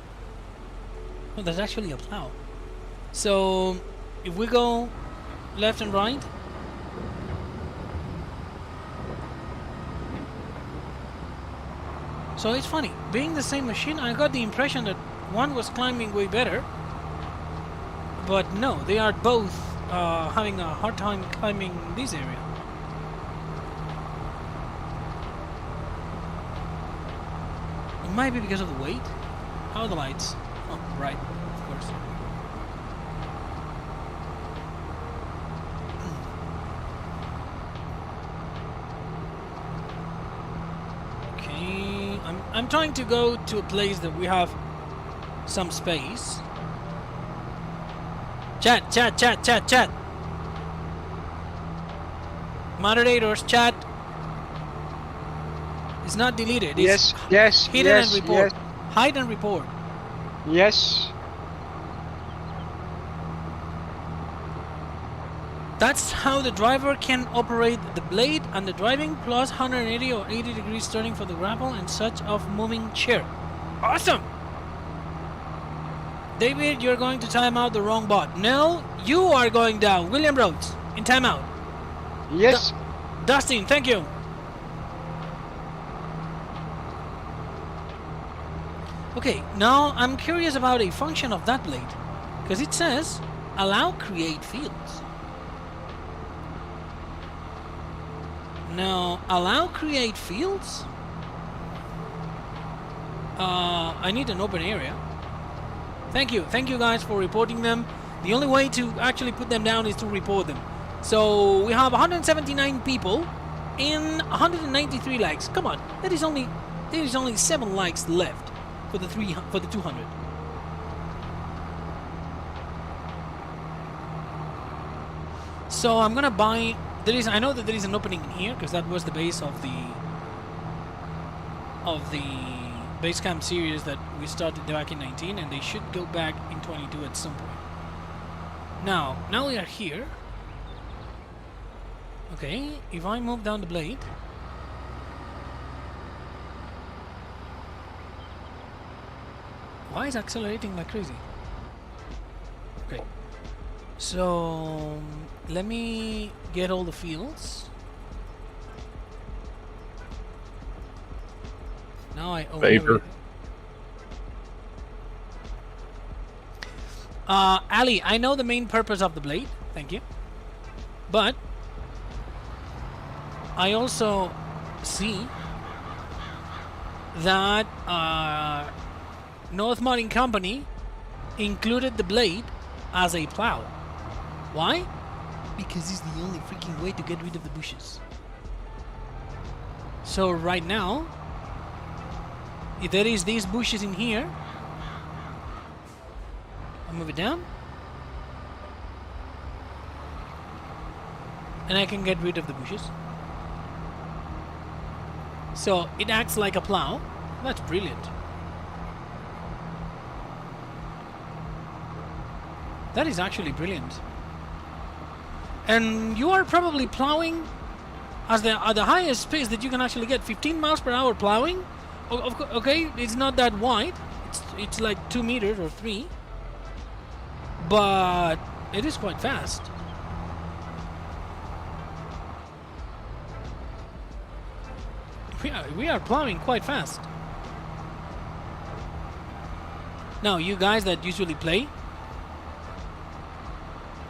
there's actually a plow. So if we go left and right, so it's funny, being the same machine, I got the impression that one was climbing way better. But no, they are both having a hard time climbing this area. It might be because of the weight. How are the lights? Oh, right, of course. Okay, I'm trying to go to a place that we have some space. Chat. Moderators, chat. It's not deleted. It's yes. hidden Yes. and report. Yes. Hide and report. Yes. That's how the driver can operate the blade and the driving plus 180 or 80 degrees turning for the grapple and such of moving chair. Awesome! David, you're going to time out the wrong bot. No, you are going down. William Rhodes, in timeout. Yes. Dustin, thank you. Okay, now I'm curious about a function of that blade. Because it says, allow create fields. Now, allow create fields? I need an open area. Thank you guys for reporting them. The only way to actually put them down is to report them. So we have 179 people and 193 likes. Come on, there is only 7 likes left for the 200. So I'm gonna buy. I know that there is an opening in here because that was the base of the base camp series that we started back in 19, and they should go back in 22 at some point. Now we are here. Okay, if I move down the blade, why is it accelerating like crazy? Okay, so let me get all the fields. Now I own Favor. Ali, I know the main purpose of the blade. Thank you. But I also see that North Modding Company included the blade as a plow. Why? because it's the only freaking way to get rid of the bushes. So right now, if there is these bushes in here, I move it down, and I can get rid of the bushes. So it acts like a plow. That's brilliant. That is actually brilliant. And you are probably plowing at the highest pace that you can actually get, 15 miles per hour plowing. Okay, it's not that wide. It's like 2 meters or 3, but it is quite fast. We are plowing quite fast. Now, you guys that usually play,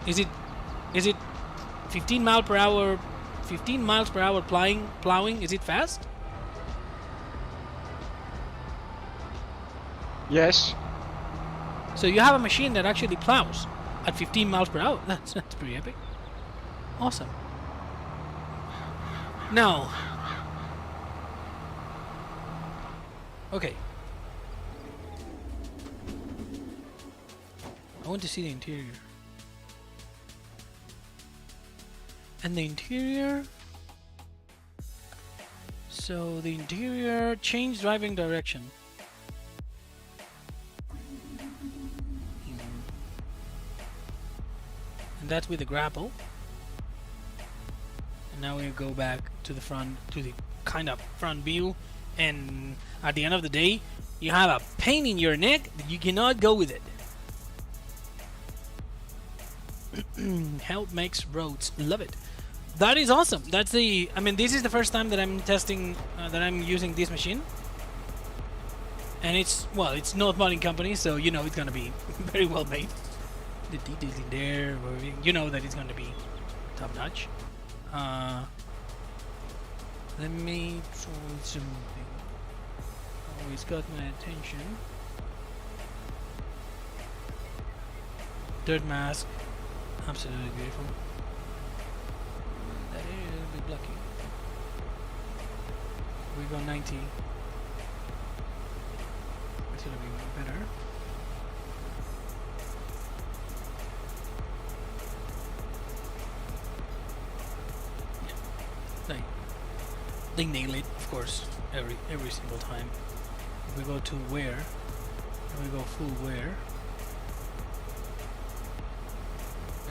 is it 15 miles per hour? 15 miles per hour plowing? Is it fast? Yes. So you have a machine that actually plows at 15 miles per hour. That's pretty epic. Awesome. Now, okay. I want to see the interior. And the interior. So the interior, change driving direction. And that's with the grapple. And now we go back to the front, to the kind of front view. And at the end of the day, you have a pain in your neck that you cannot go with it. Help makes roads. Love it. That is awesome. That's the. I mean, this is the first time that I'm testing, that I'm using this machine. And it's not modding company, so you know it's gonna be very well made. The details in there, you know that it's gonna be top notch. Let me try something. Always got my attention. Dirt mask. Absolutely beautiful. That area is a bit blocky. We go 90. It's gonna be better. Yeah. They nail it, of course, every single time. If we go to wear, and we go full wear.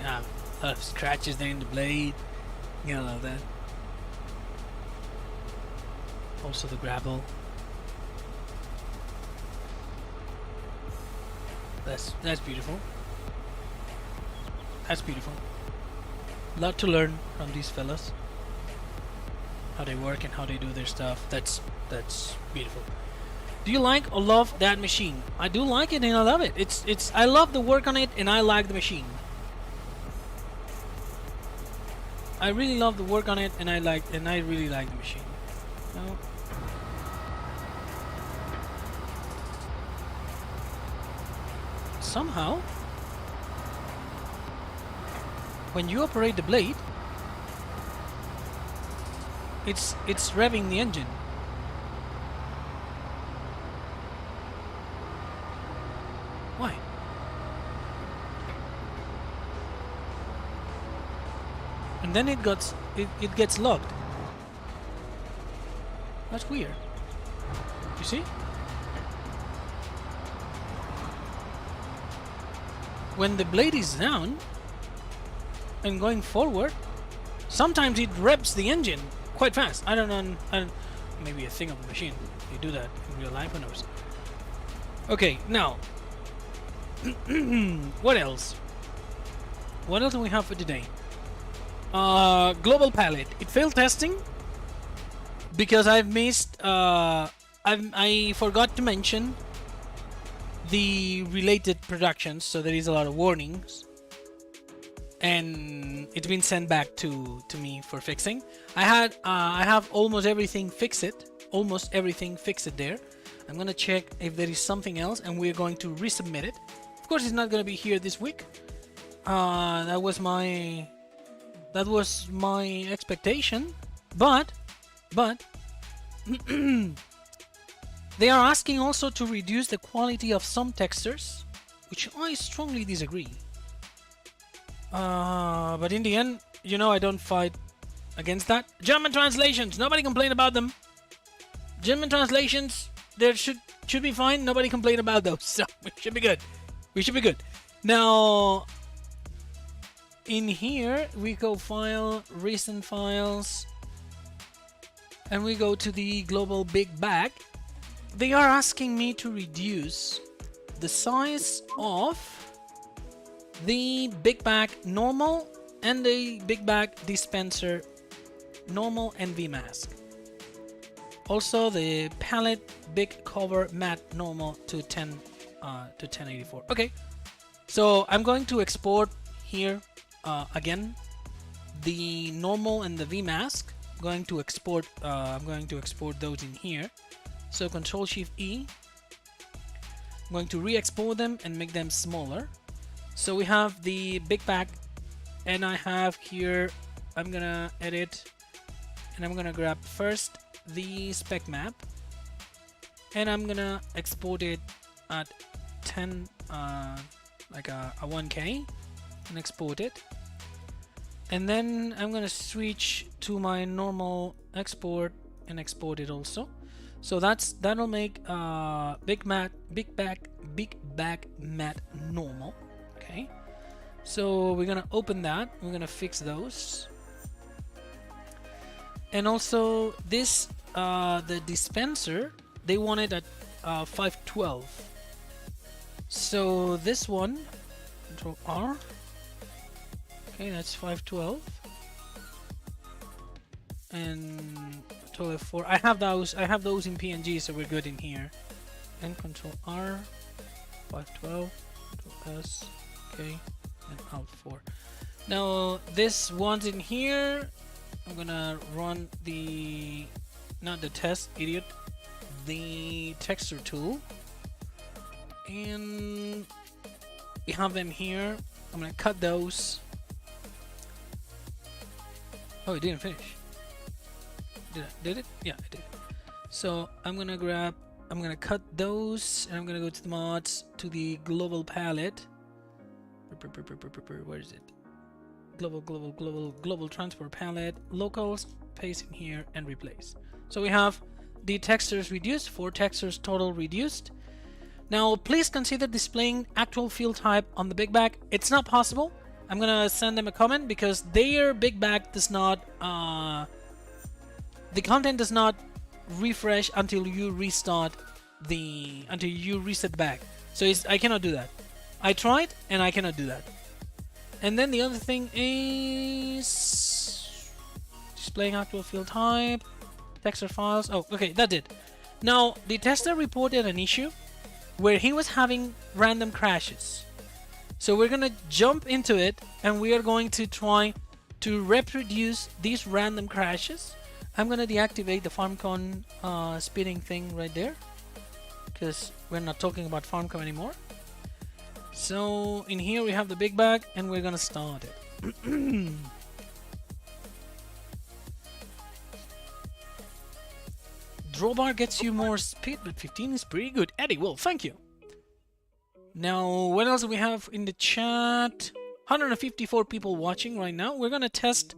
Yeah, a lot of scratches there in the blade. You know, like that. Also the grapple. That's beautiful. That's beautiful. A lot to learn from these fellas. How they work and how they do their stuff. That's beautiful. Do you like or love that machine? I do like it and I love it. It's I love the work on it and I like the machine. I really love the work on it, and I really like the machine. No. Somehow, when you operate the blade, it's revving the engine. Why? And then it gets locked. That's weird. You see? When the blade is down and going forward, sometimes it revs the engine quite fast. I don't know. Maybe a thing of the machine. You do that in real life, who knows? Okay, now. What else? What else do we have for today? Global pallet. It failed testing because I've missed. I forgot to mention the related productions, so there is a lot of warnings, and it's been sent back to me for fixing. I have almost everything fixed. Almost everything fixed there. I'm gonna check if there is something else, and we're going to resubmit it. Of course, it's not gonna be here this week. That was my That was my expectation, but they are asking also to reduce the quality of some textures, which I strongly disagree. But in the end, you know, I don't fight against that. German translations, nobody complain about them. German translations, there should be fine. Nobody complain about those, so we should be good. We should be good. Now, in here we go file, recent files, and we go to the global big bag. They are asking me to reduce the size of the big bag normal and the big bag dispenser normal and VMask. Also the pallet big cover mat normal to 1084. Okay, so I'm going to export here again the normal and the VMask. I'm going to export those in here. So Control Shift E. I'm going to re-export them and make them smaller. So we have the big bag, and I have here, I'm gonna edit, and I'm gonna grab first the spec map, and I'm gonna export it at 10, like a 1K, and export it. And then I'm gonna switch to my normal export and export it also. So that'll make big bag mat normal. Okay, so we're gonna open that. We're gonna fix those, and also this the dispenser, they want it at 512. So this one, Control R. Okay, that's 512, and Control F4. I have those in PNG, so we're good in here. And Control R, 512, Control S, okay, and Alt 4. Now this one's in here. I'm gonna run the, not the test, idiot, the texture tool, and we have them here. I'm gonna cut those. Oh, it didn't finish. Did it? Yeah, I did. So I'm gonna cut those, and I'm gonna go to the mods, to the global palette. Where is it? Global transport palette, locals, paste in here and replace. So we have the textures reduced, 4 textures total reduced. Now please consider displaying actual field type on the big bag. It's not possible. I'm gonna send them a comment because their big bag does not the content does not refresh until you reset the bag. So I cannot do that. I tried and I cannot do that. And then the other thing is displaying actual field type, texture files. Oh, okay, that did. Now the tester reported an issue where he was having random crashes. So we're gonna jump into it, and we are going to try to reproduce these random crashes. I'm gonna deactivate the FARMCON spinning thing right there, because we're not talking about FARMCON anymore. So in here we have the big bag, and we're gonna start it. Drawbar gets you more speed, but 15 is pretty good. Eddie, well, thank you. Now, what else do we have in the chat? 154 people watching right now. We're gonna test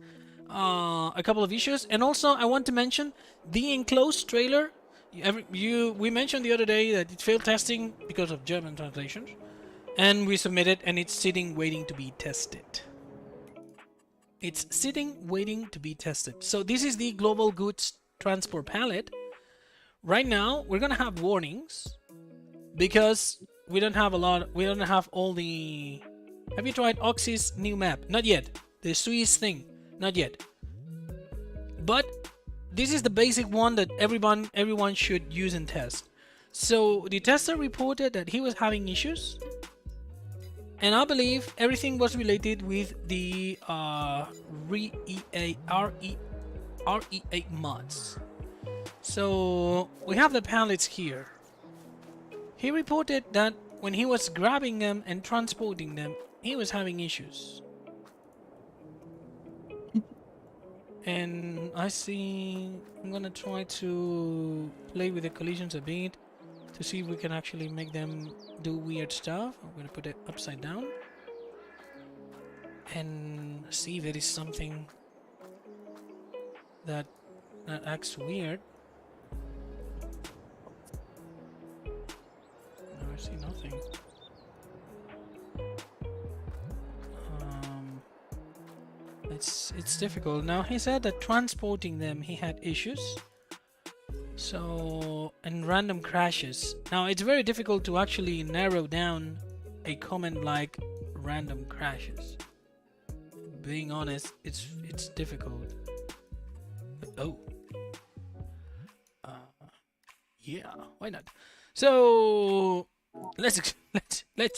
a couple of issues, and also I want to mention the enclosed trailer. We mentioned the other day that it failed testing because of German translations, and we submitted, and it's sitting waiting to be tested. It's sitting waiting to be tested. So this is the global goods transport pallet. Right now we're gonna have warnings because we don't have all the... Have you tried Oxy's new map? Not yet. The Swiss thing? Not yet. But this is the basic one that everyone should use and test. So the tester reported that he was having issues, and I believe everything was related with the REA mods. So we have the pallets here. He reported that when he was grabbing them and transporting them, he was having issues. And I see I'm gonna try to play with the collisions a bit to see if we can actually make them do weird stuff. I'm gonna put it upside down and see if there is something that acts weird. No, I see nothing. It's difficult. Now he said that transporting them he had issues. So, and random crashes. Now it's very difficult to actually narrow down a comment like random crashes. Being honest, it's difficult. Oh. Yeah, why not? So let's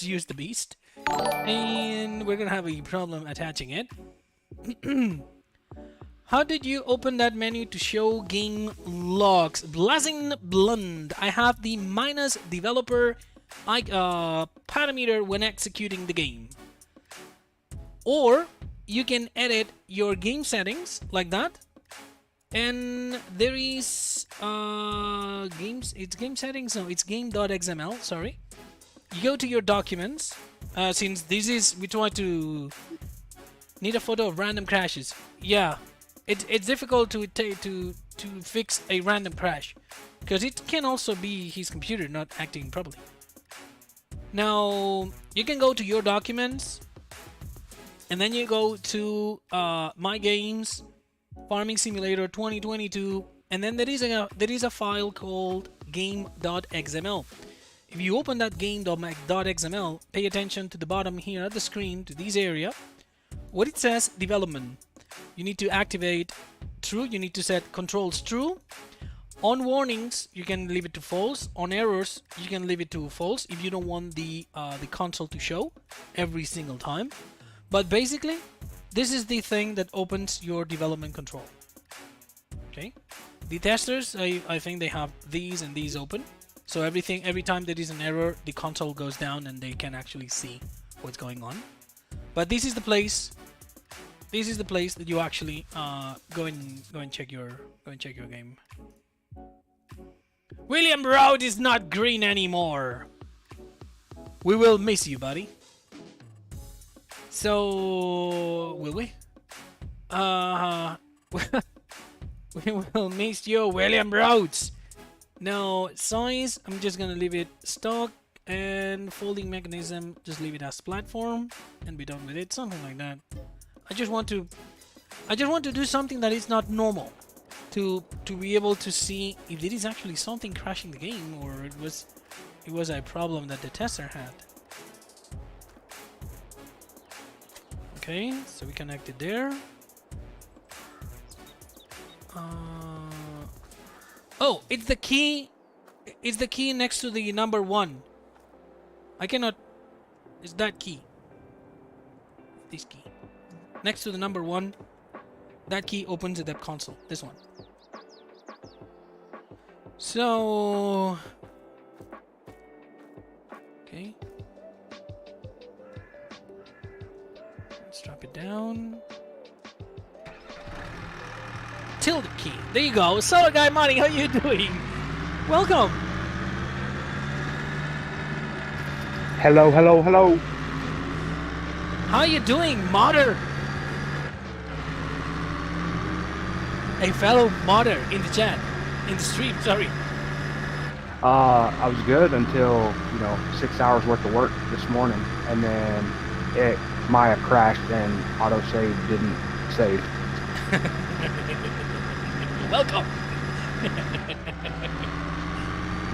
use the beast, and we're gonna have a problem attaching it. How did you open that menu to show game logs? Blazing Blund. I have the minus developer parameter when executing the game. Or you can edit your game settings like that. And there is it's game settings. No, it's game.xml. Sorry. You go to your documents. Since this is we try to need a photo of random crashes. Yeah, it's difficult to fix a random crash because it can also be his computer not acting properly. Now you can go to your documents, and then you go to My Games, Farming Simulator 2022, and then there is a file called game.xml. If you open that game.xml, pay attention to the bottom here at the screen to this area. What it says, development. You need to activate true. You need to set controls true. On warnings, you can leave it to false. On errors, you can leave it to false if you don't want the console to show every single time. But basically, this is the thing that opens your development control. Okay. The testers, I think they have these and these open. So every time there is an error, the console goes down and they can actually see what's going on. But this is the place. This is the place that you actually go and check your game. William Road is not green anymore. We will miss you, buddy. So will we? We will miss you, William Rhodes. Now size, I'm just gonna leave it stock, and folding mechanism, just leave it as platform and be done with it, something like that. I just want to do something that is not normal, to be able to see if there is actually something crashing the game, or it was a problem that the tester had. Okay, so we connect it there. Oh, it's the key. It's the key next to the number 1. I cannot. It's that key. This key. Next to the number 1. That key opens the console. This one. So. Okay. Let's drop it down. Tilde key. There you go. So, Guy Money, how you doing? Welcome. Hello, hello, hello. How you doing, modder? A fellow modder in the chat, in the stream. Sorry. I was good until 6 hours worth of work this morning, and then Maya crashed and autosave didn't save. Welcome.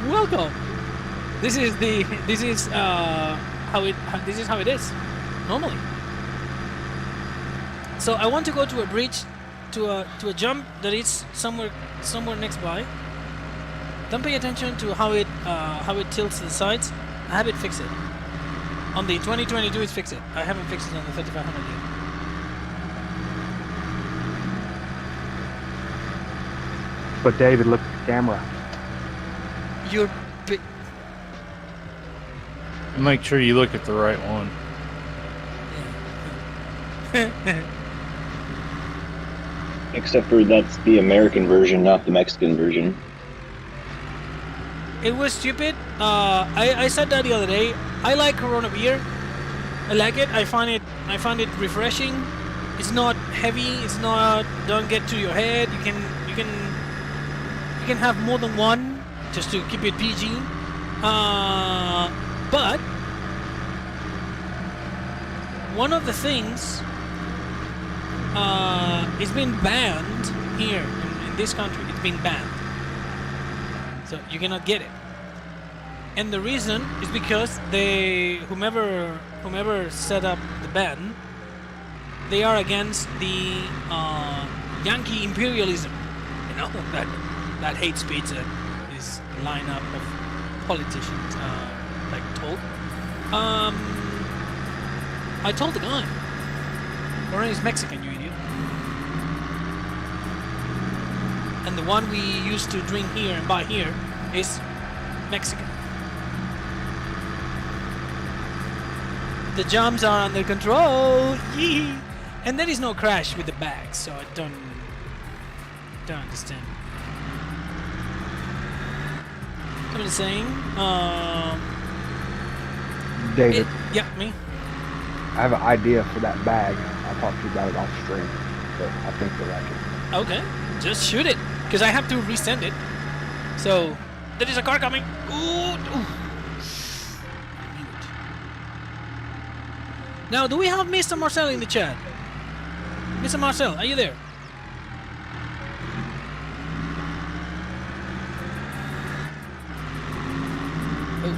Welcome. This is how it is normally. So I want to go to a bridge, to a jump that is somewhere next by. Don't pay attention to how it tilts to the sides. I have it fixed. On the 2022, it's fixed. I haven't fixed it on the 3500 yet. But David, look at the camera. You're Make sure you look at the right one. Except for that's the American version, not the Mexican version. It was stupid. I said that the other day. I like Corona beer. I like it. I find it refreshing. It's not heavy. It's not. Don't get to your head. You can have more than one just to keep it PG. But one of the things it's been banned here in this country. It's been banned, so you cannot get it. And the reason is because whomever set up the ban, they are against the Yankee imperialism. You know that hate speech that this lineup of politicians like told. I told the guy, or he's Mexican, you idiot. And the one we used to drink here and buy here is Mexican. The jumps are under control. Yee! And there is no crash with the bags, so I don't understand. Somebody saying, David, yeah, me. I have an idea for that bag. I'll talk to you about it off stream, but I think they like it. Okay, just shoot it, because I have to resend it. So, there is a car coming. Ooh, ooh. Now, do we have Mr. Marcel in the chat? Mr. Marcel, are you there? Oh.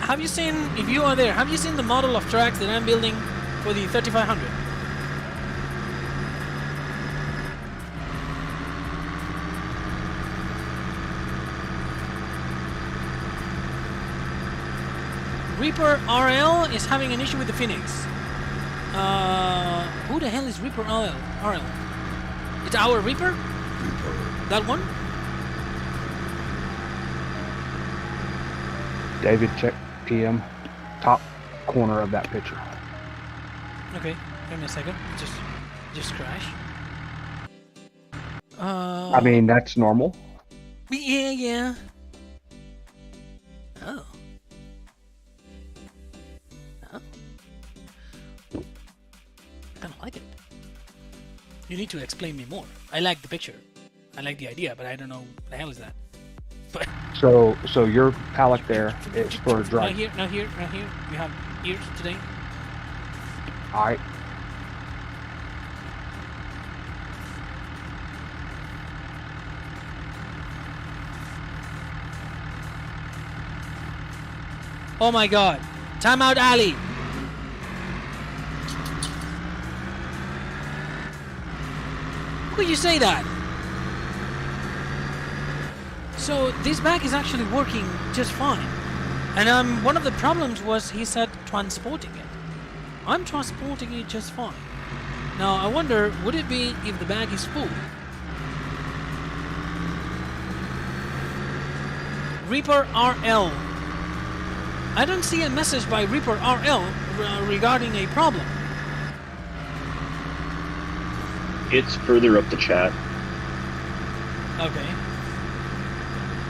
Have you seen, if you are there, have you seen the model of tracks that I'm building for the 3500? Reaper RL is having an issue with the Phoenix. Who the hell is Reaper RL? It's our Reaper? That one? David, check PM, top corner of that picture. Okay, give me a second. Just crash. I mean, that's normal. Yeah. Oh. I don't like it. You need to explain me more. I like the picture. I like the idea, but I don't know what the hell is that. But So your pallet there is for dry. not here. We have ears today. Alright. Oh my god. Timeout alley. Could you say that? So this bag is actually working just fine. And one of the problems was he said transporting it. I'm transporting it just fine. Now I wonder, would it be if the bag is full? Reaper RL. I don't see a message by Reaper RL regarding a problem. It's further up the chat. Okay.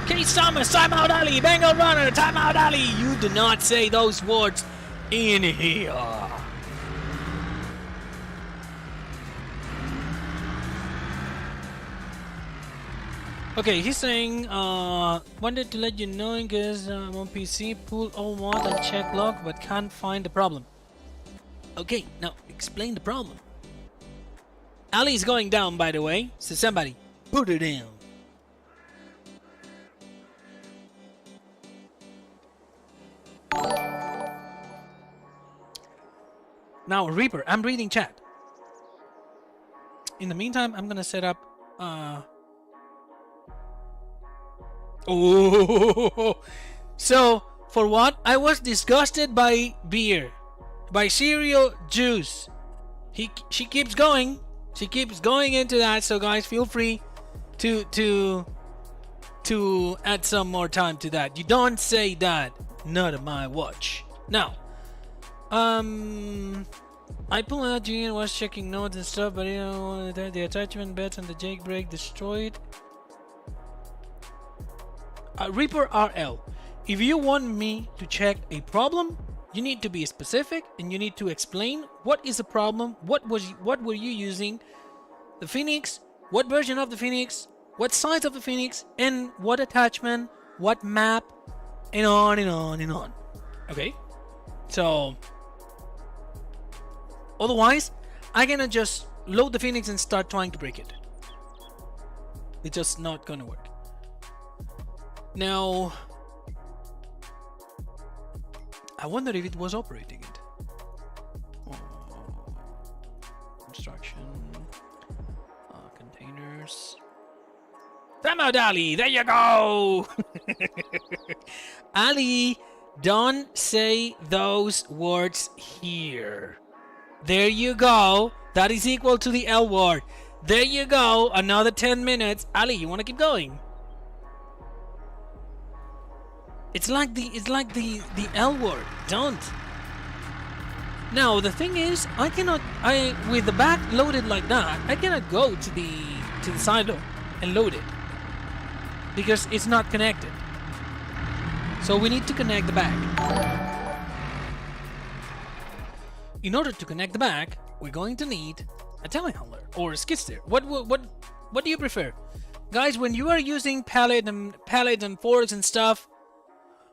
Keith Summers, timeout alley, Bengal runner, timeout alley. You do not say those words in here. Okay, he's saying, wanted to let you know because I'm on PC, pull all mod and check log, but can't find the problem. Okay, now explain the problem. Alley's going down, by the way, so somebody put it in. Now, Reaper, I'm reading chat. In the meantime, I'm gonna set up, Oh, so for what? I was disgusted by beer, by cereal juice. She keeps going. She keeps going into that. So guys, feel free to add some more time to that. You don't say that. Not on my watch. Now, I pulled out G and was checking notes and stuff, but you know, the attachment beds and the jailbreak destroyed. Reaper RL. If you want me to check a problem, you need to be specific and you need to explain what is the problem, what were you using, the Phoenix, what version of the Phoenix, what size of the Phoenix, and what attachment, what map, and on and on and on. Okay? So otherwise, I cannot just load the Phoenix and start trying to break it. It's just not gonna work. Now, I wonder if it was operating it. Construction, containers. Promote Ali, there you go. Ali, don't say those words here. There you go. That is equal to the L word. There you go. Another 10 minutes. Ali, you want to keep going? It's like the L word. Don't. Now the thing is, with the back loaded like that, I cannot go to the silo and load it because it's not connected. So we need to connect the back. In order to connect the back, we're going to need a telehandler or a skid steer. What do you prefer, guys? When you are using pallet and forks and stuff,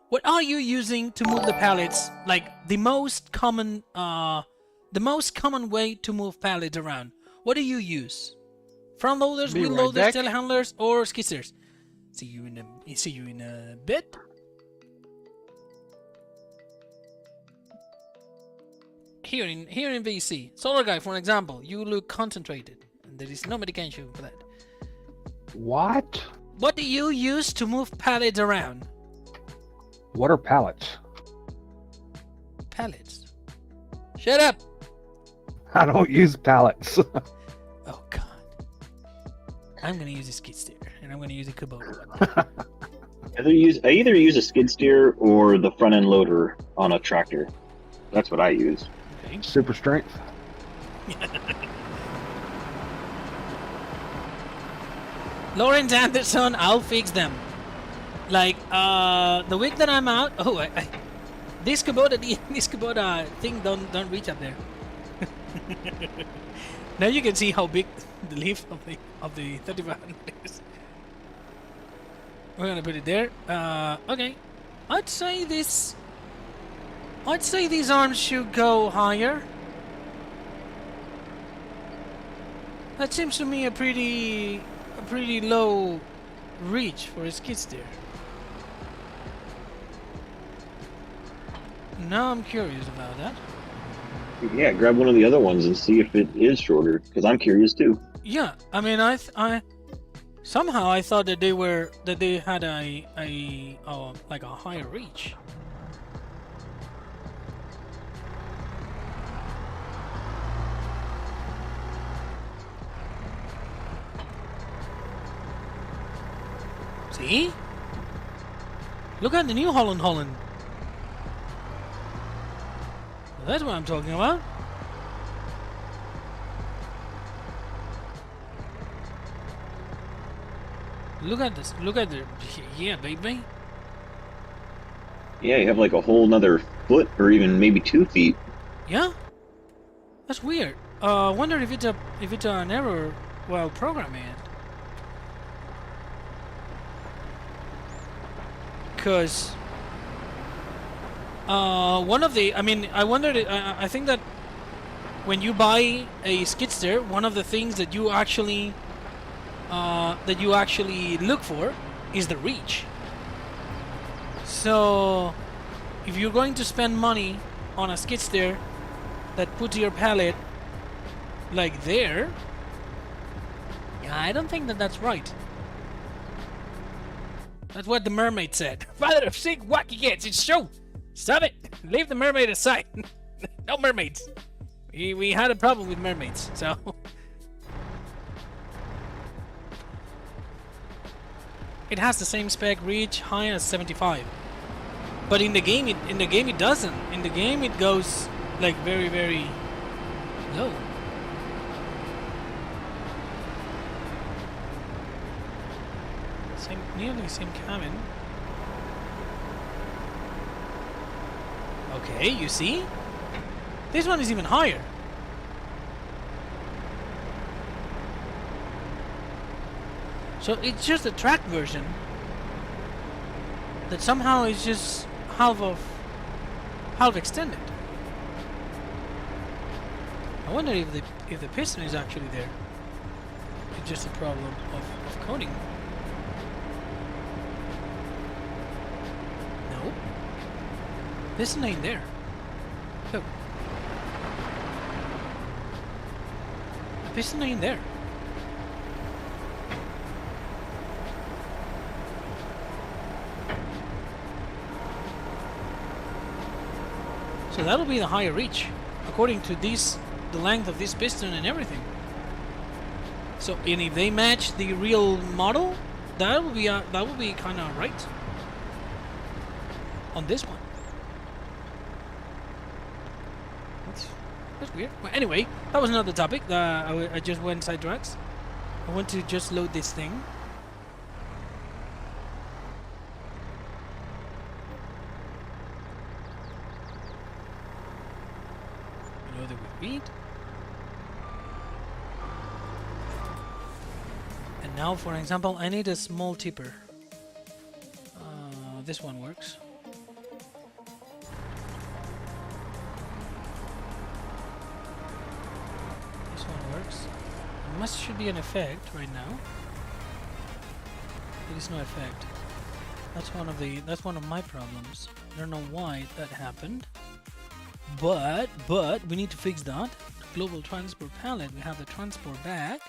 what are you using to move the pallets? Like the most common way to move pallets around. What do you use? Front loaders, wheel loaders, telehandlers, or skid steers? See you in a bit. Here in VC, Solar Guy, for example, you look concentrated, and there is no medication for that. What? What do you use to move pallets around? What are pallets? Pallets. Shut up! I don't use pallets. Oh God. I'm gonna use a skid steer, and I'm gonna use a Kubota. I either use a skid steer or the front end loader on a tractor. That's what I use. Okay. Super strength. Lawrence Anderson, I'll fix them. Like the week that I'm out. Oh, this Kubota thing don't reach up there. Now you can see how big the leaf of the 3500 is. We're gonna put it there. Okay, I'd say these arms should go higher. That seems to me a pretty low reach for a skid steer. Now I'm curious about that. Yeah, grab one of the other ones and see if it is shorter, because I'm curious too. Yeah, I mean, I somehow I thought that they had a like a higher reach. See? Look at the New Holland. That's what I'm talking about. Look at this. Look at the... Yeah, baby. Yeah, you have like a whole nother foot or even maybe 2 feet. Yeah? That's weird. I wonder if it's an error while programming it. Because... one of the... I mean, I wondered... I think that when you buy a skid steer, one of the things that you actually... look for is the reach. So if you're going to spend money on a skid steer that puts your pallet like there, yeah, I don't think that that's right. That's what the mermaid said. Father of sick wacky kids, it's true. Stop it. Leave the mermaid aside. No mermaids. We had a problem with mermaids, so it has the same spec reach high as 75, but in the game it doesn't. In the game it goes like very Low. Same, nearly same cabin. Okay, you see? This one is even higher. So it's just a track version that somehow is just half extended. I wonder if the piston is actually there. It's just a problem of coding. No. Piston ain't there. Look. The piston ain't there. So that'll be the higher reach, according to this, the length of this piston and everything. So, and if they match the real model, that will be kind of right on this one. That's weird. Well, anyway, that was another topic. I just went sidetracks. I want to just load this thing. Load it with read. And now, for example, I need a small tipper. This one works. This one works. Should be an effect right now. There is no effect. That's one of my problems. I don't know why that happened. But we need to fix that. Global transport pallet. We have the transport bag.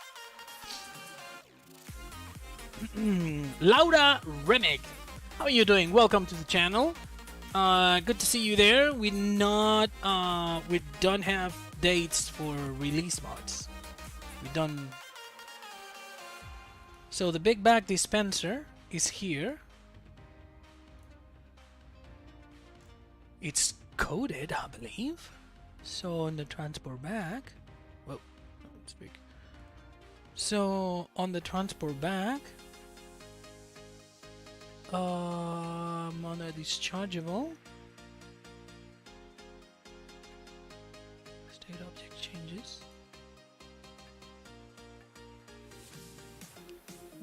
Laura Remick, how are you doing? Welcome to the channel. Good to see you there. We don't have dates for release mods. We done. So the big bag dispenser is here. It's coded, I believe. So on the transport bag. Whoa, let's speak. So on the transport bag. On a dischargeable. State object changes.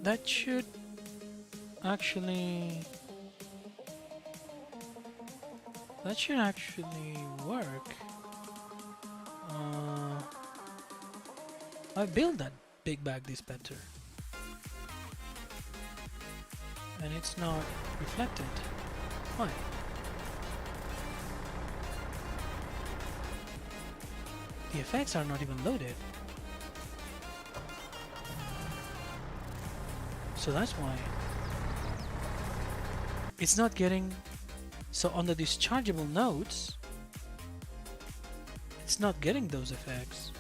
That should actually work. I built that big bag dispenser. And it's not reflected. Why? The effects are not even loaded. So that's why. It's not getting... So on the dischargeable nodes, it's not getting those effects.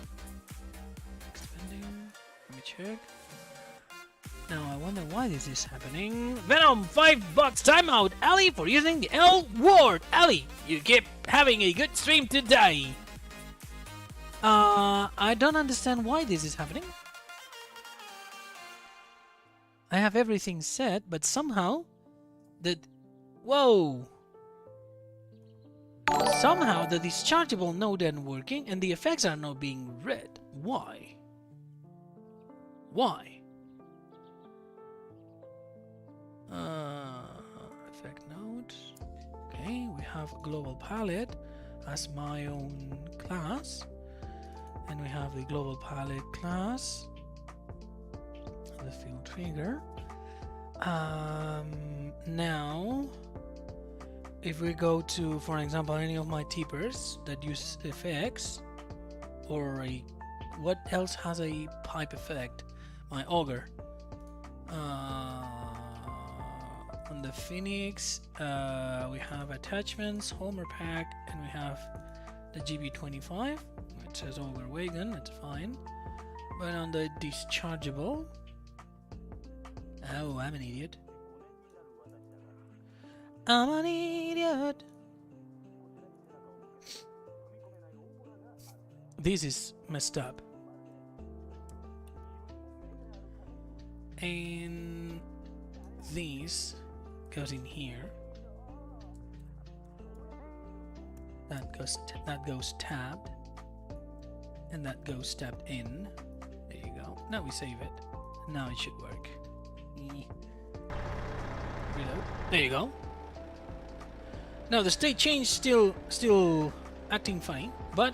Expanding. Let me check. Now I wonder why this is happening. Venom, $5 timeout, Ali, for using the L word. Ali, you keep having a good stream today. I don't understand why this is happening. I have everything set, but somehow whoa. Somehow the dischargeable node isn't working and the effects are not being read. Why? Why? Effect node. Okay, we have global pallet as my own class, and we have the global pallet class, the field trigger. Now, if we go to, for example, any of my tippers that use effects, or what else has a pipe effect? My auger. On the Phoenix, we have attachments, Homer pack, and we have the GB25. It says auger wagon, that's fine. But on the dischargeable, oh, I'm an idiot. I'm an idiot. this is messed up. And this goes in here. That goes tabbed, and that goes tabbed in. There you go. Now we save it. Now it should work. Reload. There you go. Now the state change still acting funny, but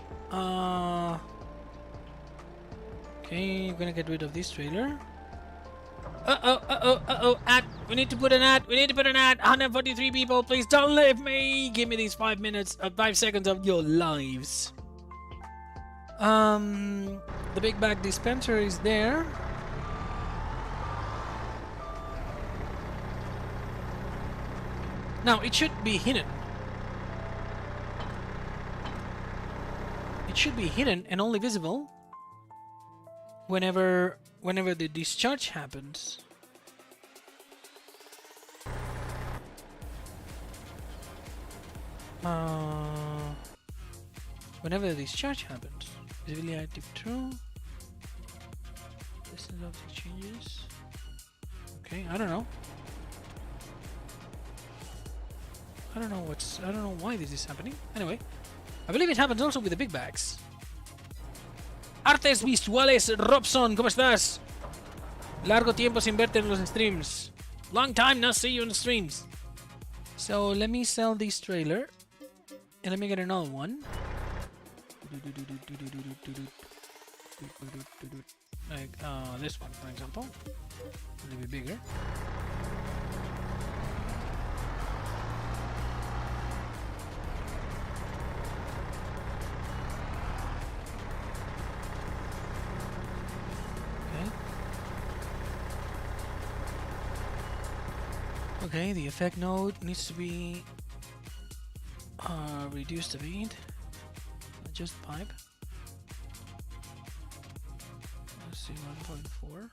okay, I'm gonna get rid of this trailer. Ad. We need to put an ad. 143 people, please don't leave me. Give me these 5 seconds of your lives. The big bag dispenser is there. Now it should be hidden. It should be hidden and only visible whenever the discharge happens. Whenever the discharge happens. Visibly active true. Distance of the changes. Okay, I don't know. I don't know why this is happening. Anyway, I believe it happens also with the big bags. Artes Visuales Robson, ¿cómo estás? Largo tiempo sin verte en los streams. Long time no see you in the streams. So let me sell this trailer and let me get another one. Like this one, for example. A little bit bigger. Okay, the effect node needs to be reduced a bit. Adjust pipe. Let's see, 1.4.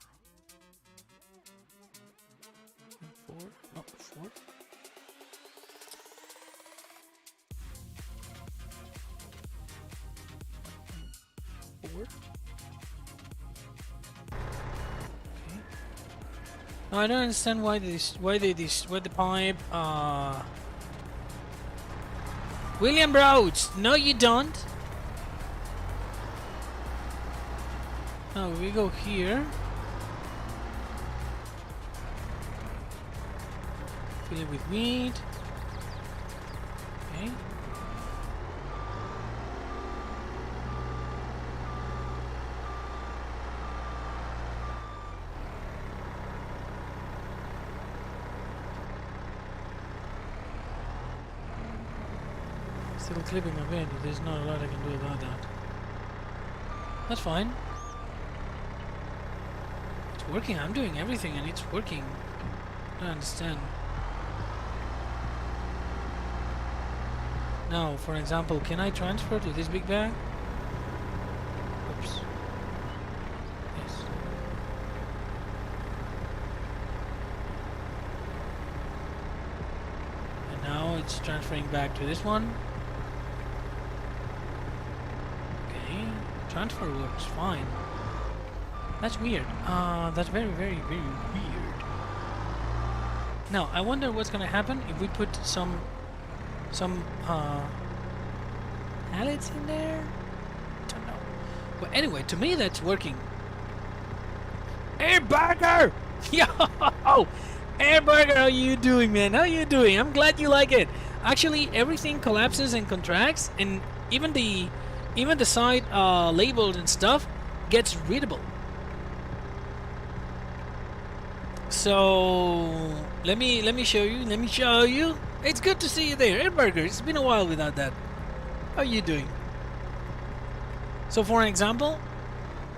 4. No, 4. No, I don't understand why the pipe. William Rhodes, no, you don't. Now we go here. Fill it with weed. Okay. Still clipping a bit, but there's not a lot I can do about that. That's fine. It's working, I'm doing everything and it's working. I don't understand. Now, for example, can I transfer to this big bag? Oops. Yes. And now it's transferring back to this one. Transfer works fine. That's weird. That's very, very, very weird. Now, I wonder what's gonna happen if we put some pallets in there. I don't know. But anyway, to me that's working. Airburger! Yo! Airburger, how you doing, man? How you doing? I'm glad you like it. Actually, everything collapses and contracts, and even the side labels and stuff gets readable. So let me show you. It's good to see you there, Airburger. It's been a while without that. How are you doing? So for an example,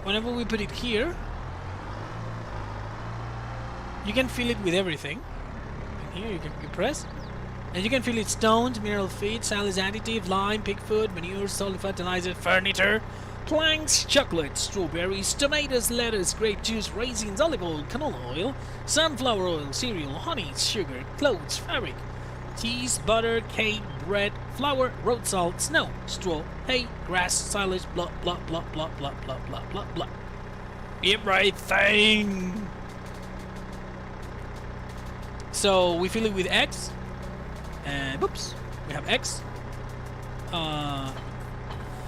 whenever we put it here, you can fill it with everything. And here you press. And you can fill it stones, mineral feed, silage additive, lime, pig food, manure, solid fertilizer, furniture, planks, chocolate, strawberries, tomatoes, lettuce, grape juice, raisins, olive oil, canola oil, sunflower oil, cereal, honey, sugar, clothes, fabric, cheese, butter, cake, bread, flour, road salt, snow, straw, hay, grass, silage, blah blah blah blah blah blah blah blah blah. Everything. So we fill it with eggs, and oops, we have eggs.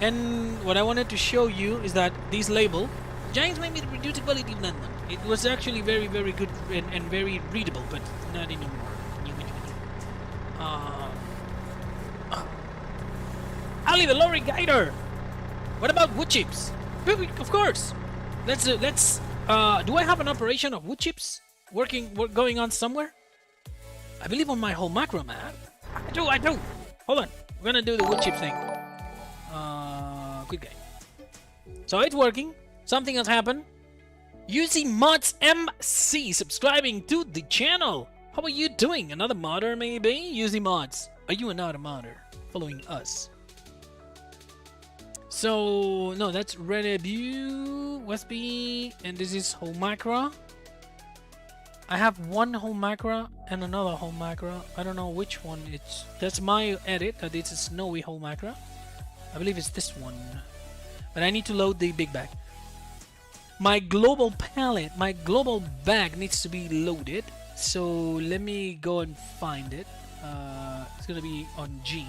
And what I wanted to show you is that this label, Giants made me reduce the quality of that one. It was actually very, very good and very readable, but not anymore. Ali the lorry guider. What about wood chips? Of course. Let's. Do I have an operation of wood chips going on somewhere? I believe on my whole macro map. I do. Hold on. We're gonna do the wood chip thing. Good game. So it's working. Something has happened. UC Mods MC subscribing to the channel. How are you doing? Another modder maybe? UC Mods. Are you another modder following us? So no, that's Redeview, Westby, and this is whole macro. I have one whole macro and another whole macro. I don't know which one it's. That's my edit. It's a snowy whole macro. I believe it's this one. But I need to load the big bag. My global pallet, my global bag needs to be loaded. So let me go and find it. It's gonna be on G.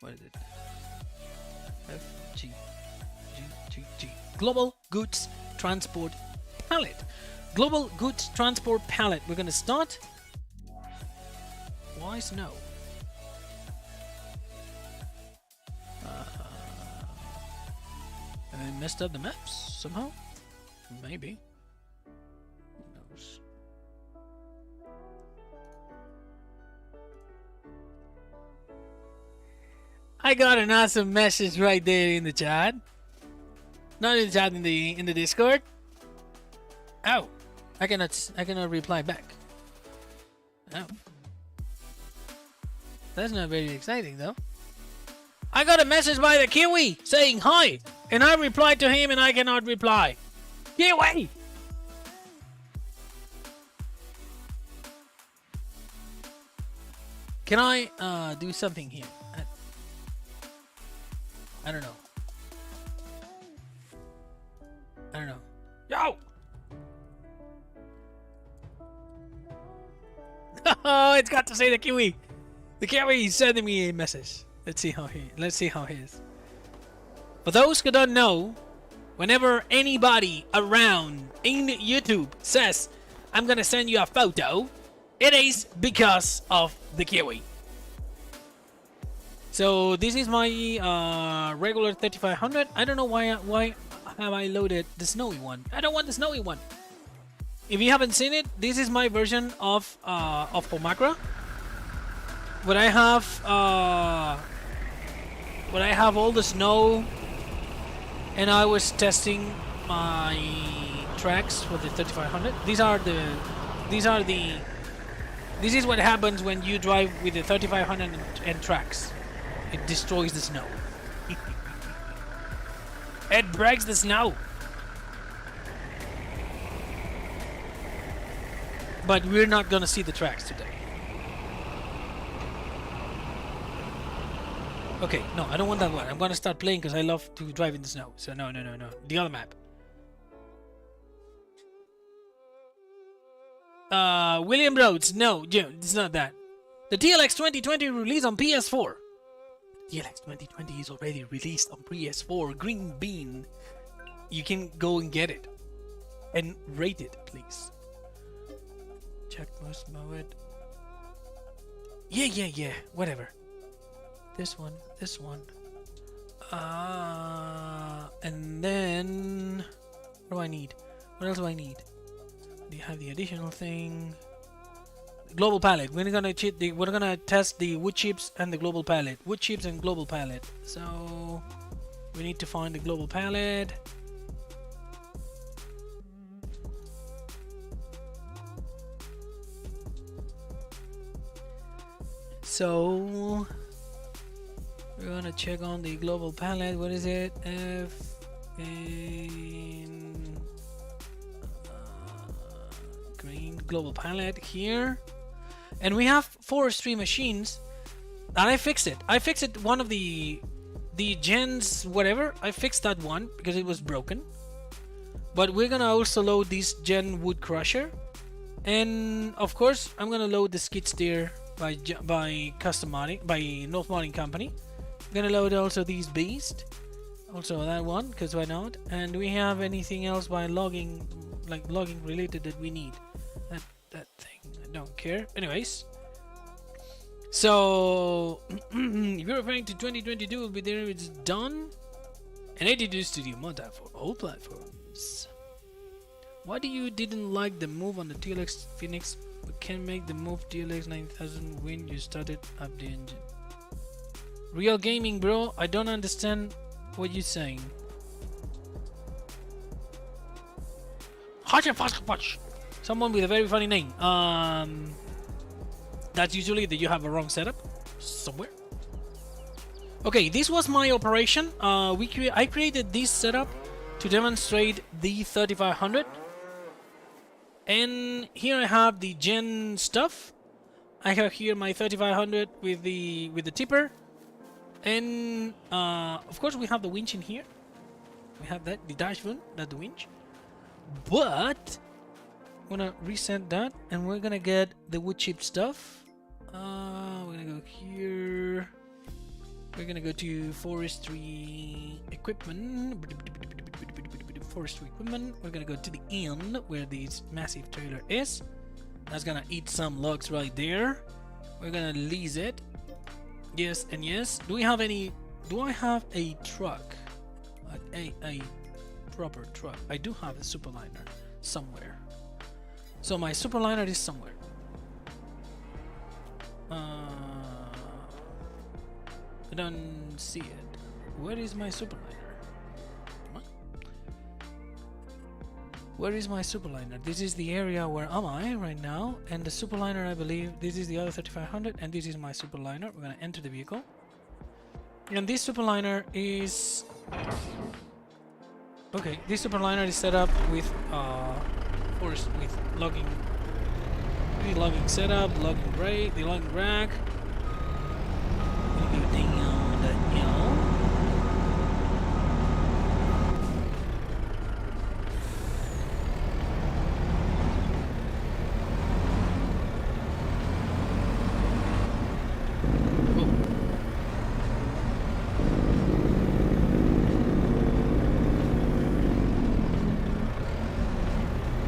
What is it? F G G. Global Goods Transport Pallet. Global Goods Transport Pallet. We're gonna start. Why snow? I messed up the maps somehow? Maybe. Who knows? I got an awesome message right there in the chat. Not in the chat, in the Discord. Oh, I cannot reply back. Oh. That's not very exciting though. I got a message by the Kiwi saying hi, and I replied to him and I cannot reply. Kiwi! Can I do something here? I don't know. I don't know. Yo! Oh, it's got to say the Kiwi. The Kiwi is sending me a message. Let's see how he is. For those who don't know, whenever anybody around in YouTube says, I'm gonna send you a photo, it is because of the Kiwi. So this is my regular 3500. I don't know why have I loaded the snowy one. I don't want the snowy one. If you haven't seen it, this is my version of Homacra. But I have all the snow, and I was testing my tracks for the 3500. This is what happens when you drive with the 3500 and tracks. It destroys the snow. It breaks the snow. But we're not gonna see the tracks today. Okay, no, I don't want that one. I'm gonna start playing because I love to drive in the snow. So no. The other map. William Rhodes, no, Jim, it's not that. The TLX 2020 released on PS4. TLX 2020 is already released on PS4. Green Bean. You can go and get it. And rate it, please. Check most mode. Yeah, whatever. This one. And then what do I need? What else do I need? Do you have the additional thing? Global pallet. We're gonna test the wood chips and the global pallet. Wood chips and global pallet. So we need to find the global pallet. So we're gonna check on the global palette. What is it? Green global palette here. And we have forestry machines, and I fixed it. I fixed it, one of the gens, whatever. I fixed that one because it was broken. But we're gonna also load this gen wood crusher, and of course I'm gonna load the skid steer by custom modding, by North Modding Company. I'm gonna load also these beasts, also that one, because why not? And do we have anything else by logging, like logging related, that we need? That thing, I don't care. Anyways, so if you're referring to 2022, will be there. It's done. An 82 Studio mod for all platforms. Why do you didn't like the move on the TLX Phoenix? We can make the move TLX 9000 when you started up the engine. Real gaming, bro. I don't understand what you're saying. Someone with a very funny name. That's usually that you have a wrong setup somewhere. Okay, this was my operation. I created this setup to demonstrate the 3500. And here I have the gen stuff. I have here my 3500 with the tipper. And of course we have the winch in here. We have that, the dashboard, not the winch. But I'm gonna reset that, and we're gonna get the wood chip stuff. We're gonna go here. We're gonna go to forestry equipment. Forestry equipment. We're gonna go to the end where this massive trailer is. That's gonna eat some logs right there. We're gonna lease it. Yes and yes. Do we have any? Do I have a truck? Like a proper truck? I do have a superliner somewhere. So my superliner is somewhere. I don't see it. Where is my superliner? What? Where is my superliner? This is the area where am I right now, and the superliner, I believe, this is the other 3500, and this is my superliner. We're gonna enter the vehicle, and this superliner is okay. This superliner is set up with forest with logging. The logging setup, logging rate, the logging rack. Go down that hill.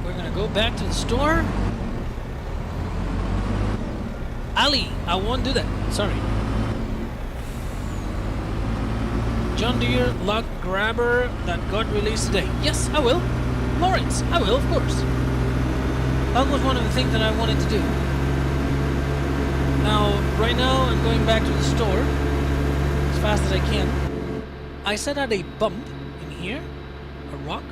We're gonna go back to the store. Ali, I won't do that. Sorry. John Deere log grabber that got released today. Yes, I will. Lawrence, I will, of course. That was one of the things that I wanted to do. Now, right now, I'm going back to the store as fast as I can. I set out a bump in here, a rock.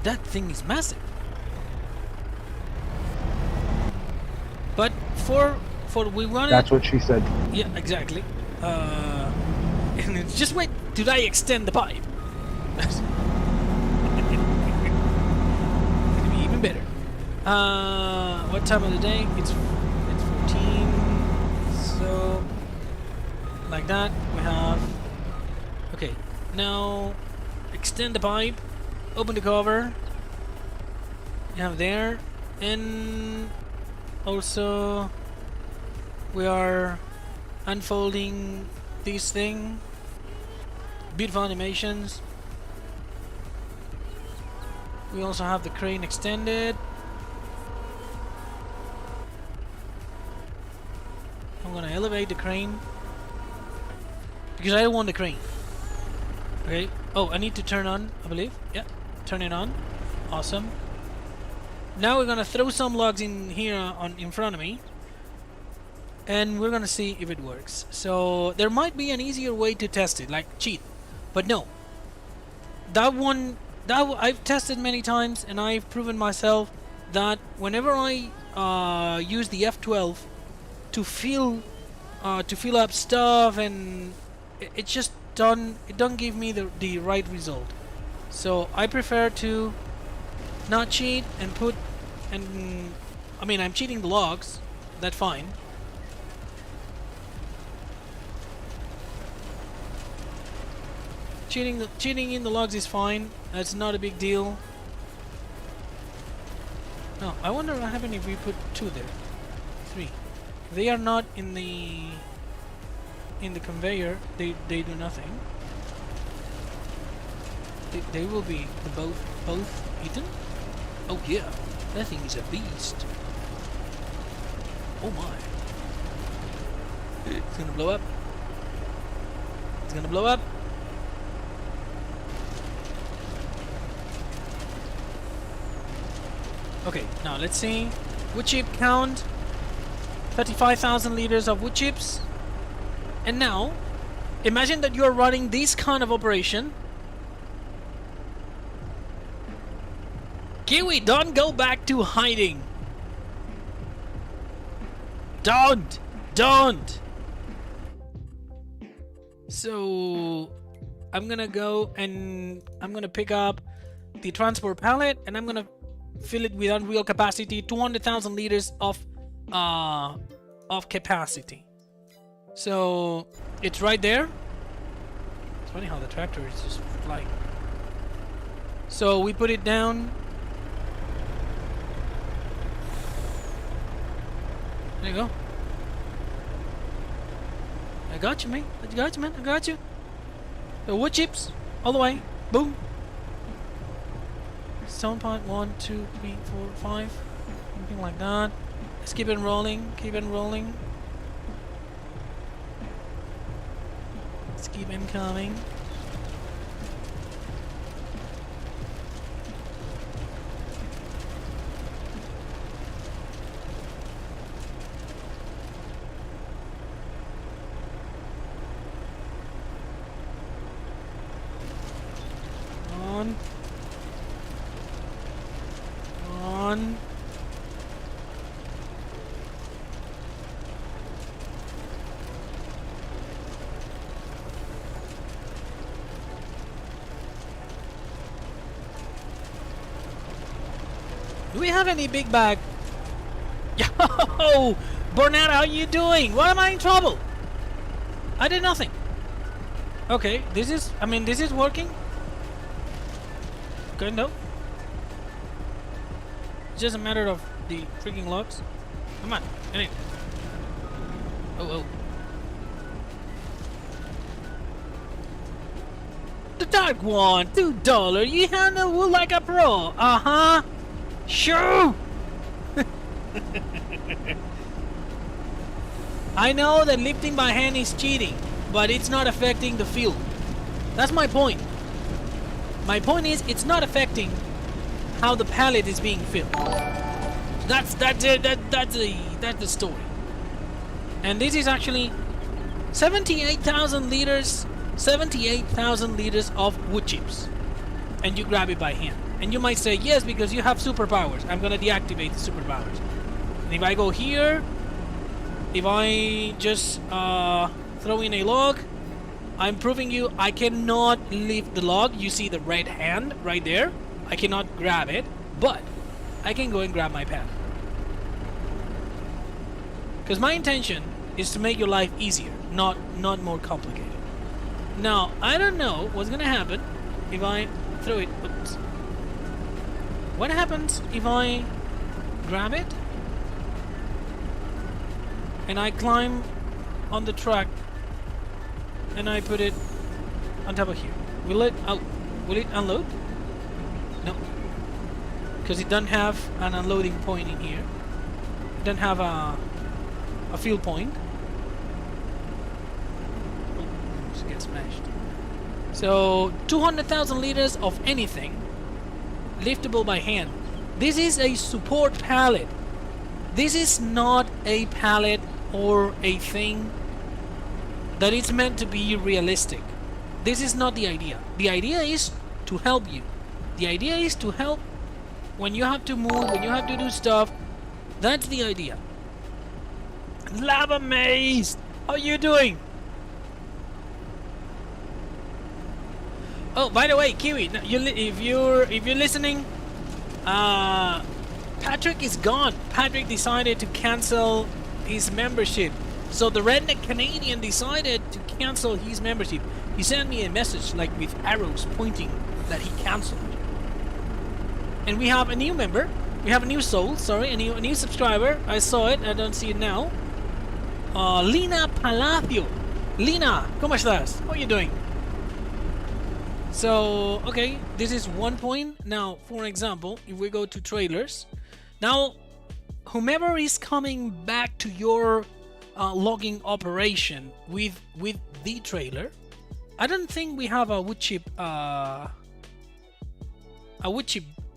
That thing is massive. But for we wanted. That's what she said. Yeah, exactly. And it's just wait till I extend the pipe. It's gonna be even better. What time of the day? It's 14. So like that we have. Okay, now extend the pipe. Open the cover. You have there, and also we are unfolding this thing. Beautiful animations. We also have the crane extended. I'm gonna elevate the crane because I don't want the crane. Okay. Oh, I need to turn on, I believe. Yeah. Turn it on. Awesome. Now we're gonna throw some logs in here in front of me, and we're gonna see if it works. So there might be an easier way to test it, like cheat, but no. That one I've tested many times, and I've proven myself that whenever I use the F12 to fill up stuff, and it just don't give me the right result. So I prefer to not cheat and put, and I mean, I'm cheating the logs, that's fine. Cheating in the logs is fine. That's not a big deal. No, I wonder what happened if we put 2 there. 3. They are not in the conveyor. They do nothing. They will be both eaten. Oh yeah, that thing is a beast. Oh my! It's gonna blow up. It's gonna blow up. Okay, now let's see. Wood chip count. 35,000 liters of wood chips. And now, imagine that you're running this kind of operation. Kiwi, don't go back to hiding. Don't! So, I'm gonna go and I'm gonna pick up the transport pallet, and I'm gonna fill it with unreal capacity, 200,000 liters of capacity. So it's right there. It's funny how the tractor is just flying. So we put it down. There you go. I got you, man. I got you, man. I got you. The wood chips all the way. Boom. Stone pot 1, 2, 3, 4, 5, something like that. Let's keep it rolling. Keep it rolling. Let's keep him coming. On. On. Do we have any big bag? Yo! Bernard, how you doing? Why am I in trouble? I did nothing. Okay, this is working. Kind of. It's just a matter of the freaking logs. Come on, get in. Oh. The dark one, $2. You handle wood like a pro. Uh-huh. Sure. I know that lifting by hand is cheating, but it's not affecting the field. That's my point. My point is, it's not affecting how the pallet is being filled. That's the story. And this is actually 78,000 liters of wood chips, and you grab it by hand. And you might say, yes, because you have superpowers. I'm gonna deactivate the superpowers. And if I go here, if I just throw in a log, I'm proving you I cannot lift the log. You see the red hand right there? I cannot grab it, but I can go and grab my pad. Because my intention is to make your life easier, not more complicated. Now, I don't know what's gonna happen if I throw it. Oops. What happens if I grab it and I climb on the truck and I put it on top of here? Will it unload? No, because it doesn't have an unloading point in here. It doesn't have a field point. Just get smashed. So 200,000 liters of anything liftable by hand. This is a support pallet. This is not a pallet or a thing that is meant to be realistic. This is not the idea. The idea is to help you. The idea is to help when you have to move, when you have to do stuff. That's the idea. Lava Maze, how you doing? Oh, by the way, Kiwi, if you're listening, Patrick is gone. Patrick decided to cancel his membership. So the redneck Canadian decided to cancel his membership. He sent me a message like with arrows pointing that he cancelled. And we have a new member. We have a new soul. Sorry, a new subscriber. I saw it. I don't see it now. Lina Palacio. Lina, ¿cómo estás? How are you doing? So, okay, this is one point. Now, for example, if we go to trailers, now, whomever is coming back to your logging operation with the trailer, I don't think we have a wood chip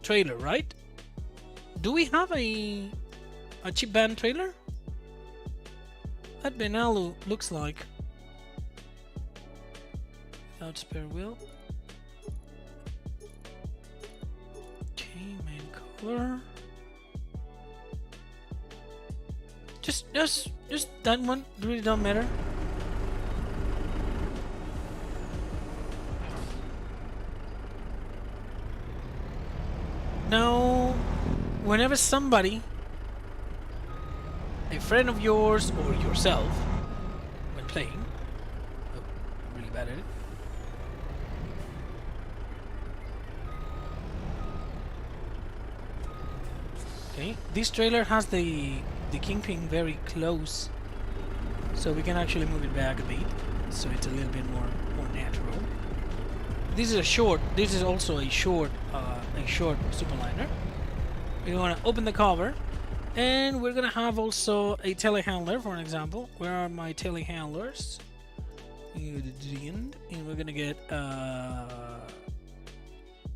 trailer, right? Do we have a chip band trailer? That Benalu looks like. Without spare wheel. Okay, main color. Just that one. Really don't matter. Now, whenever somebody, a friend of yours or yourself, when playing, oh, I'm really bad at it. Okay, this trailer has the kingpin very close, so we can actually move it back a bit, so it's a little bit more natural. This is a short. This is also a short superliner. We're gonna open the cover, and we're gonna have also a telehandler, for an example. Where are my telehandlers? And we're gonna get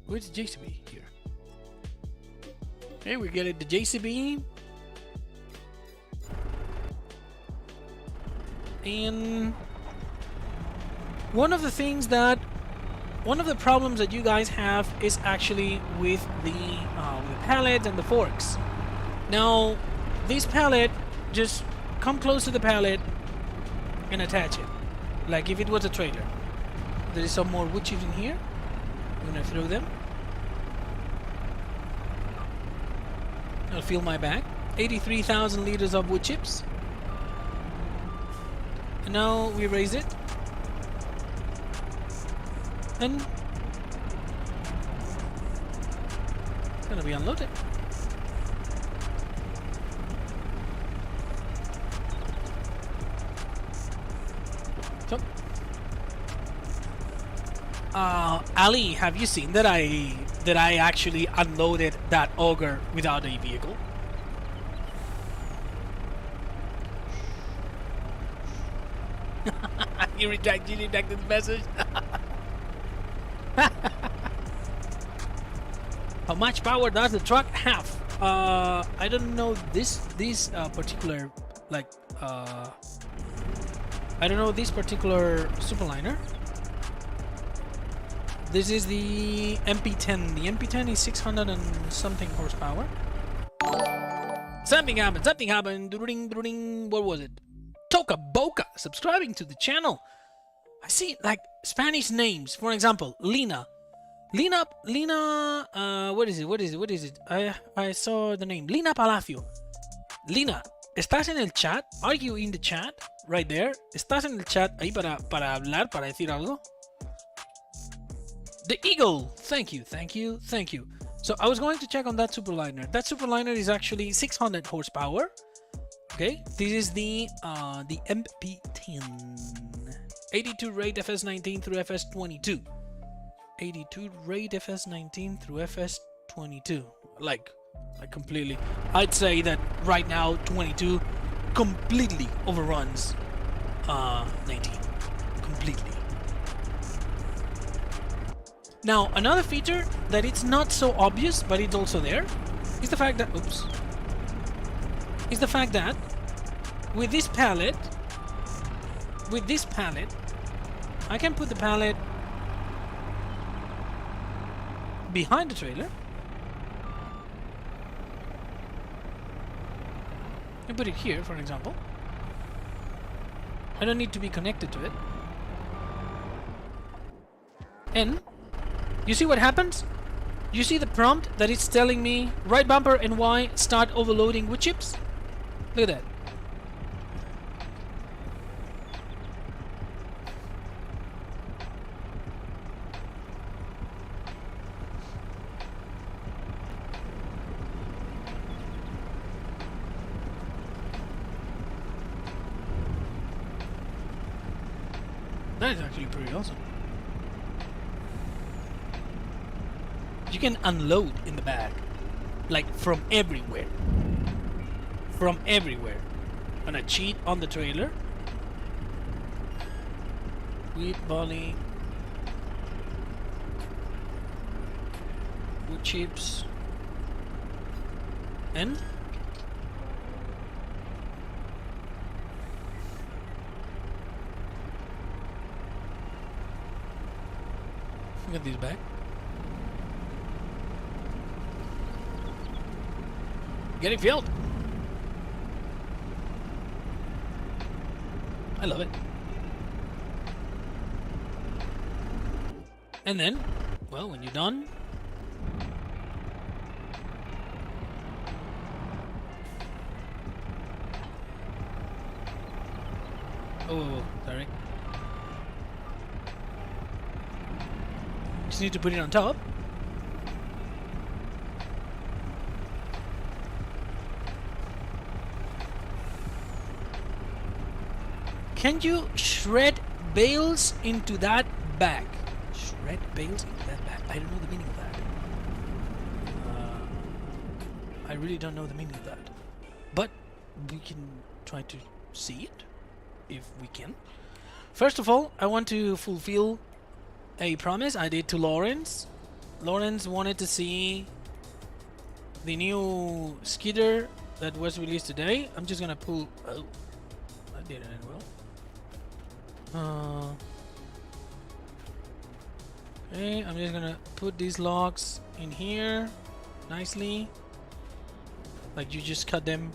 where's the JCB here? Okay, we get it, the JCB. And one of the problems that you guys have is actually with the pallet and the forks. Now, this pallet, just come close to the pallet and attach it, like if it was a trailer. There is some more wood chips in here. I'm gonna throw them. I'll fill my bag. 83,000 liters of wood chips. And now we raise it. And it's gonna be unloaded. So, Ali, have you seen that I actually unloaded that ogre without a vehicle? You redacted the message. How much power does the truck have? I don't know this particular, like, I don't know this particular superliner. This is the MP10. The MP10 is 600 and something horsepower. Something happened. What was it? Toca Boca subscribing to the channel. I see like Spanish names. For example, Lina. What is it? I saw the name. Lina Palacio. Lina, ¿estás en el chat? Are you in the chat? Right there. ¿Estás en el chat ahí para hablar, para decir algo? The Eagle. Thank you. So I was going to check on that superliner. That superliner is actually 600 horsepower. Okay, this is the MP10. 82 rate FS19 through FS22. 82 rate FS19 through FS22. Like completely. I'd say that right now 22 completely overruns 19. Completely. Now, another feature that it's not so obvious, but it's also there, is the fact that with this pallet, I can put the pallet behind the trailer. I put it here, for example. I don't need to be connected to it. And you see what happens? You see the prompt that it's telling me right bumper and Y start overloading wood chips? Look at that. That is actually pretty awesome. You can unload in the bag, like from everywhere. From everywhere. I'm gonna cheat on the trailer. Wheat, barley, wood chips, and get these back. Getting filled. I love it. And then, well, when you're done, oh, sorry. Just need to put it on top. Can you shred bales into that bag? Shred bales into that bag. I don't know the meaning of that. I really don't know the meaning of that. But we can try to see it if we can. First of all, I want to fulfill a promise I did to Lawrence. Lawrence wanted to see the new skidder that was released today. I'm just gonna pull. Oh, I did it well. Okay, I'm just gonna put these logs in here nicely. Like you just cut them.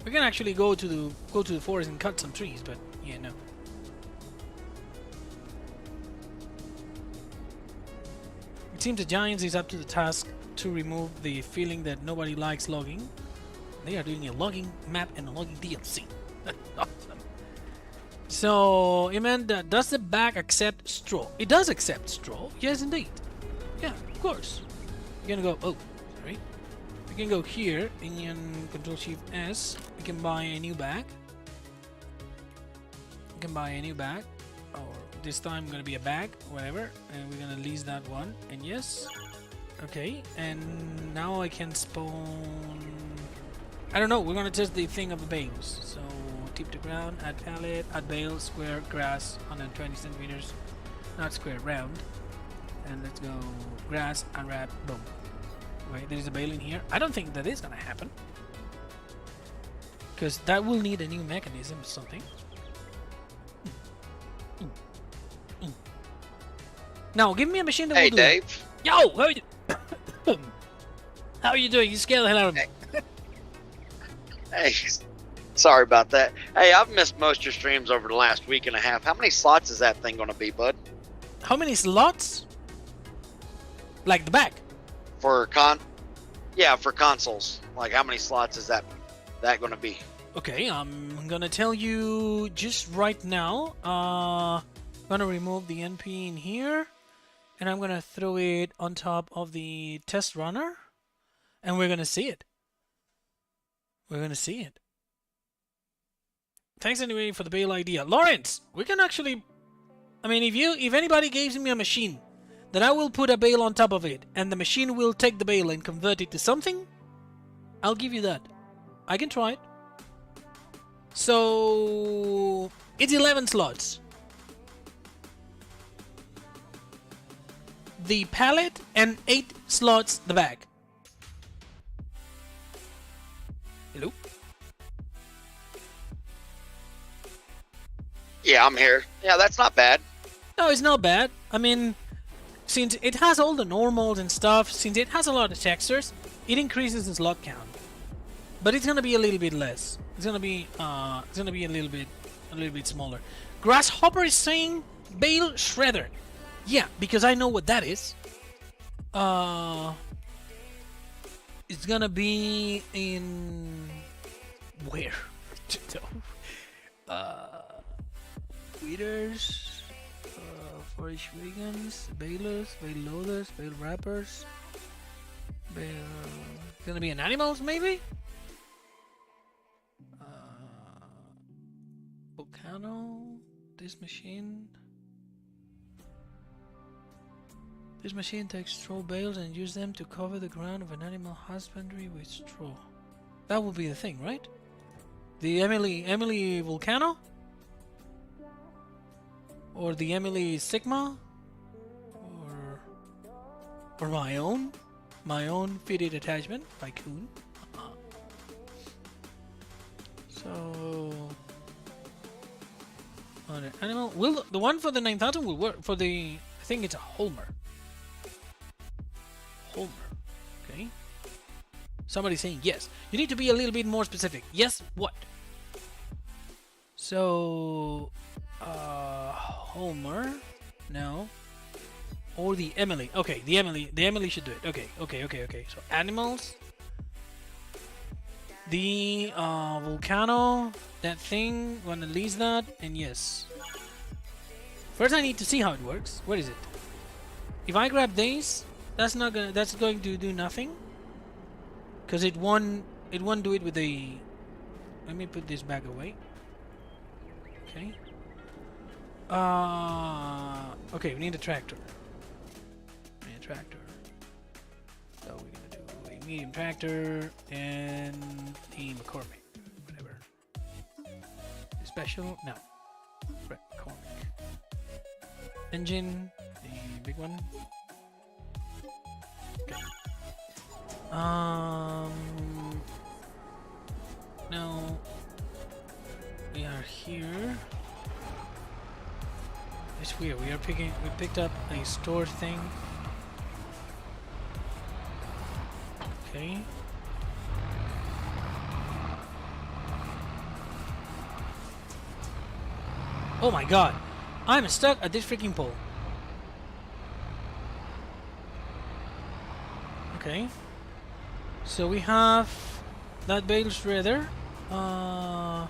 We can actually go to the forest and cut some trees, but yeah, no. It seems the Giants is up to the task to remove the feeling that nobody likes logging. They are doing a logging map and a logging DLC. Awesome. So, Amanda, does the bag accept straw? It does accept straw. Yes, indeed. Yeah, of course. You're gonna go. Oh, sorry. We can go here and then Control-Shift-S. We can buy a new bag. We can buy a new bag. Or this time gonna be a bag, whatever. And we're gonna lease that one. And yes. Okay. And now I can spawn. I don't know. We're gonna test the thing of the bales. So tip to ground, add pallet, add bale, square, grass, 120 centimeters. Not square, round. And let's go grass, unwrap, boom. Wait, there is a bale in here. I don't think that is gonna happen. Because that will need a new mechanism or something. Now, give me a machine that will do Dave. that. Yo, how are you? How are you doing? You scared the hell out of me. Hey, sorry about that. Hey, I've missed most of your streams over the last week and a half. How many slots is that thing going to be, bud? How many slots? Like the back? For for consoles. Like, how many slots is that going to be? Okay, I'm gonna tell you just right now. I'm gonna remove the NP in here, and I'm gonna throw it on top of the test runner, and we're gonna see it. We're gonna see it. Thanks anyway for the bale idea, Lawrence. We can actually, I mean, if anybody gives me a machine that I will put a bale on top of it, and the machine will take the bale and convert it to something, I'll give you that. I can try it. So it's 11 slots. The pallet and 8 slots the bag. Hello? Yeah, I'm here. Yeah, that's not bad. No, it's not bad. I mean, since it has all the normals and stuff, since it has a lot of textures, it increases the slot count. But it's gonna be a little bit less. It's gonna be a little bit smaller. Grasshopper is saying bale shredder. Yeah, because I know what that is. It's gonna be in where? Weeders, forage wagons, balers, bale loaders, bale wrappers. It's gonna be in animals, maybe? Volcano. This machine. This machine takes straw bales and uses them to cover the ground of an animal husbandry with straw. That would be the thing, right? The Emily Volcano? Or the Emily Sigma? Or my own fitted attachment by Kuhn. So on an animal, will the one for the 9000 will work for the? I think it's a Homer. Okay. Somebody's saying yes. You need to be a little bit more specific. Yes, what? So, Homer, no, or the Emily. Okay, the Emily should do it. Okay. So animals, the volcano, that thing. Wanna lease that, and yes. First, I need to see how it works. Where is it? If I grab these, that's going to do nothing, because it won't do it with the. Let me put this back away. Okay. Okay, we need a tractor. So we're gonna do a medium tractor and a McCormick, whatever. Special, no. McCormick. Engine, the big one. Okay. Now we are here. It's weird. We picked up a store thing. Okay. Oh my god! I'm stuck at this freaking pole. Okay. So we have that bale shredder. I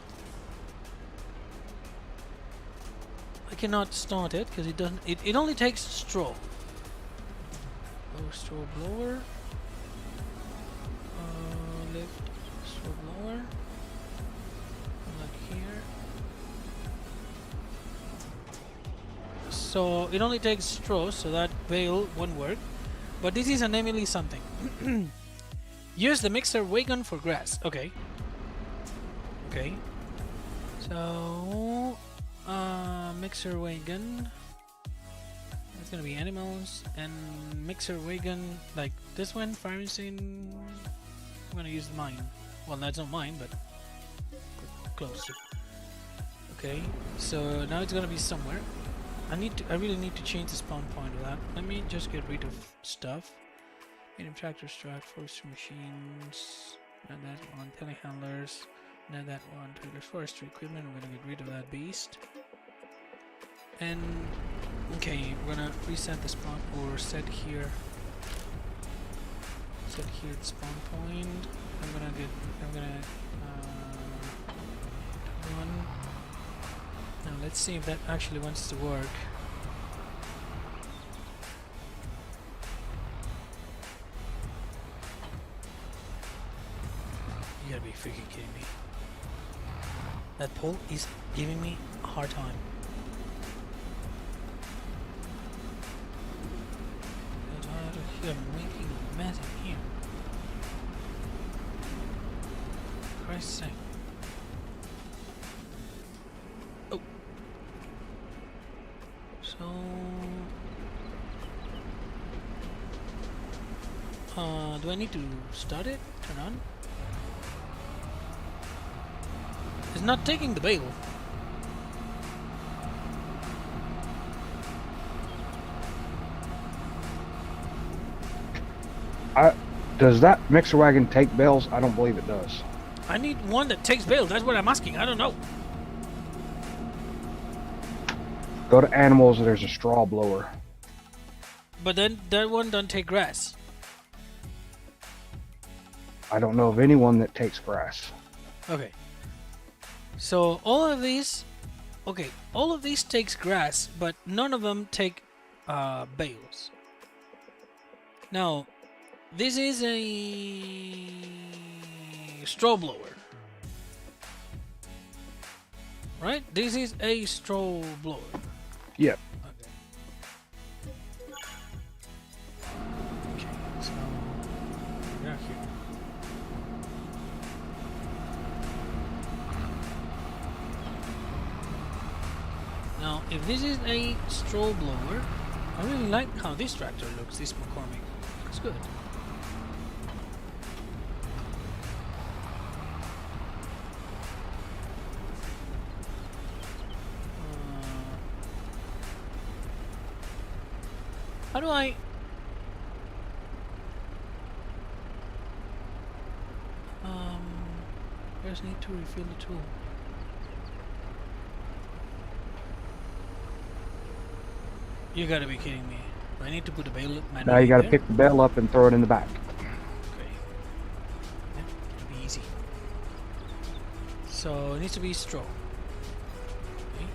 cannot start it because it doesn't. It only takes straw. Straw blower. Lift straw blower. Like here. So it only takes straw, so that bale won't work. But this is an Emily something. Use the mixer wagon for grass. Okay. Okay. So mixer wagon. It's gonna be animals and mixer wagon like this one. Farming. I'm gonna use mine. Well, that's not mine, but close to. Okay. So now it's gonna be somewhere. I really need to change the spawn point of that. Let me just get rid of stuff. Medium tractor strut, forestry machines, not that one, telehandlers, not that one, trailer forestry equipment. We're gonna get rid of that beast. And okay, we're gonna reset the spawn or set here the spawn point. I'm gonna one. Now let's see if that actually wants to work. You gotta be freaking kidding me. That pole is giving me a hard time. I'm making a mess in here. Christ's sake. Oh. So do I need to start it? Turn on? It's not taking the bale. Does that mixer wagon take bales? I don't believe it does. I need one that takes bales. That's what I'm asking. I don't know. Go to animals. There's a straw blower. But then that one don't take grass. I don't know of anyone that takes grass. Okay. So all of these, okay, all of these takes grass, but none of them take bales. Now, this is a straw blower, right? This is a straw blower. Yep. Okay, so yeah, here. Now, if this is a straw blower, I really like how this tractor looks, this McCormick. Looks good. How do I... I just need to refill the tool. You gotta be kidding me. I need to put a bale manually. Now you gotta there? pick the bale up and throw it in the back. Okay. Yeah, it'll be easy. So it needs to be straw. Okay.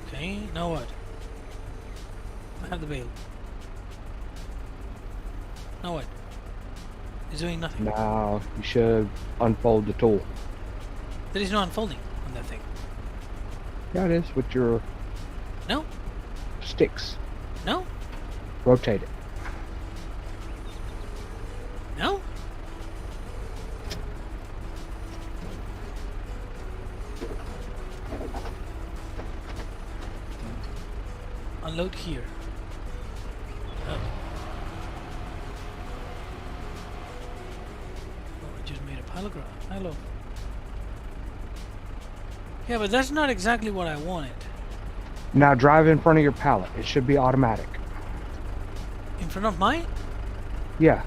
Okay, now what? I have the bale. Now what? It's doing nothing. Now you should unfold the tool. There is no unfolding on that thing. Yeah, it is with your No? sticks. No? Rotate it. No? Unload here. Oh. Oh, I just made a pallet graph. Hello. Yeah, but that's not exactly what I wanted. Now drive in front of your pallet. It should be automatic. In front of mine? Yeah.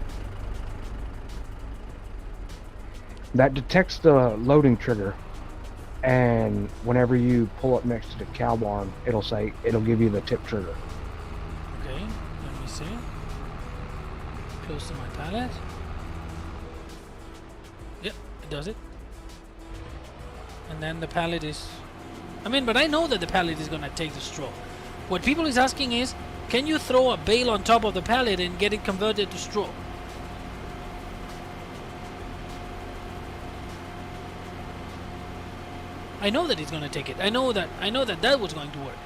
That detects the loading trigger, and whenever you pull up next to the cow barn, it'll give you the tip trigger. Okay, let me see. Close to my pallet. Yep, it does it. And then the pallet is... I mean, but I know that the pallet is gonna take the straw. What people is asking is, can you throw a bale on top of the pallet and get it converted to straw? I know that it's gonna take it. I know that that was going to work.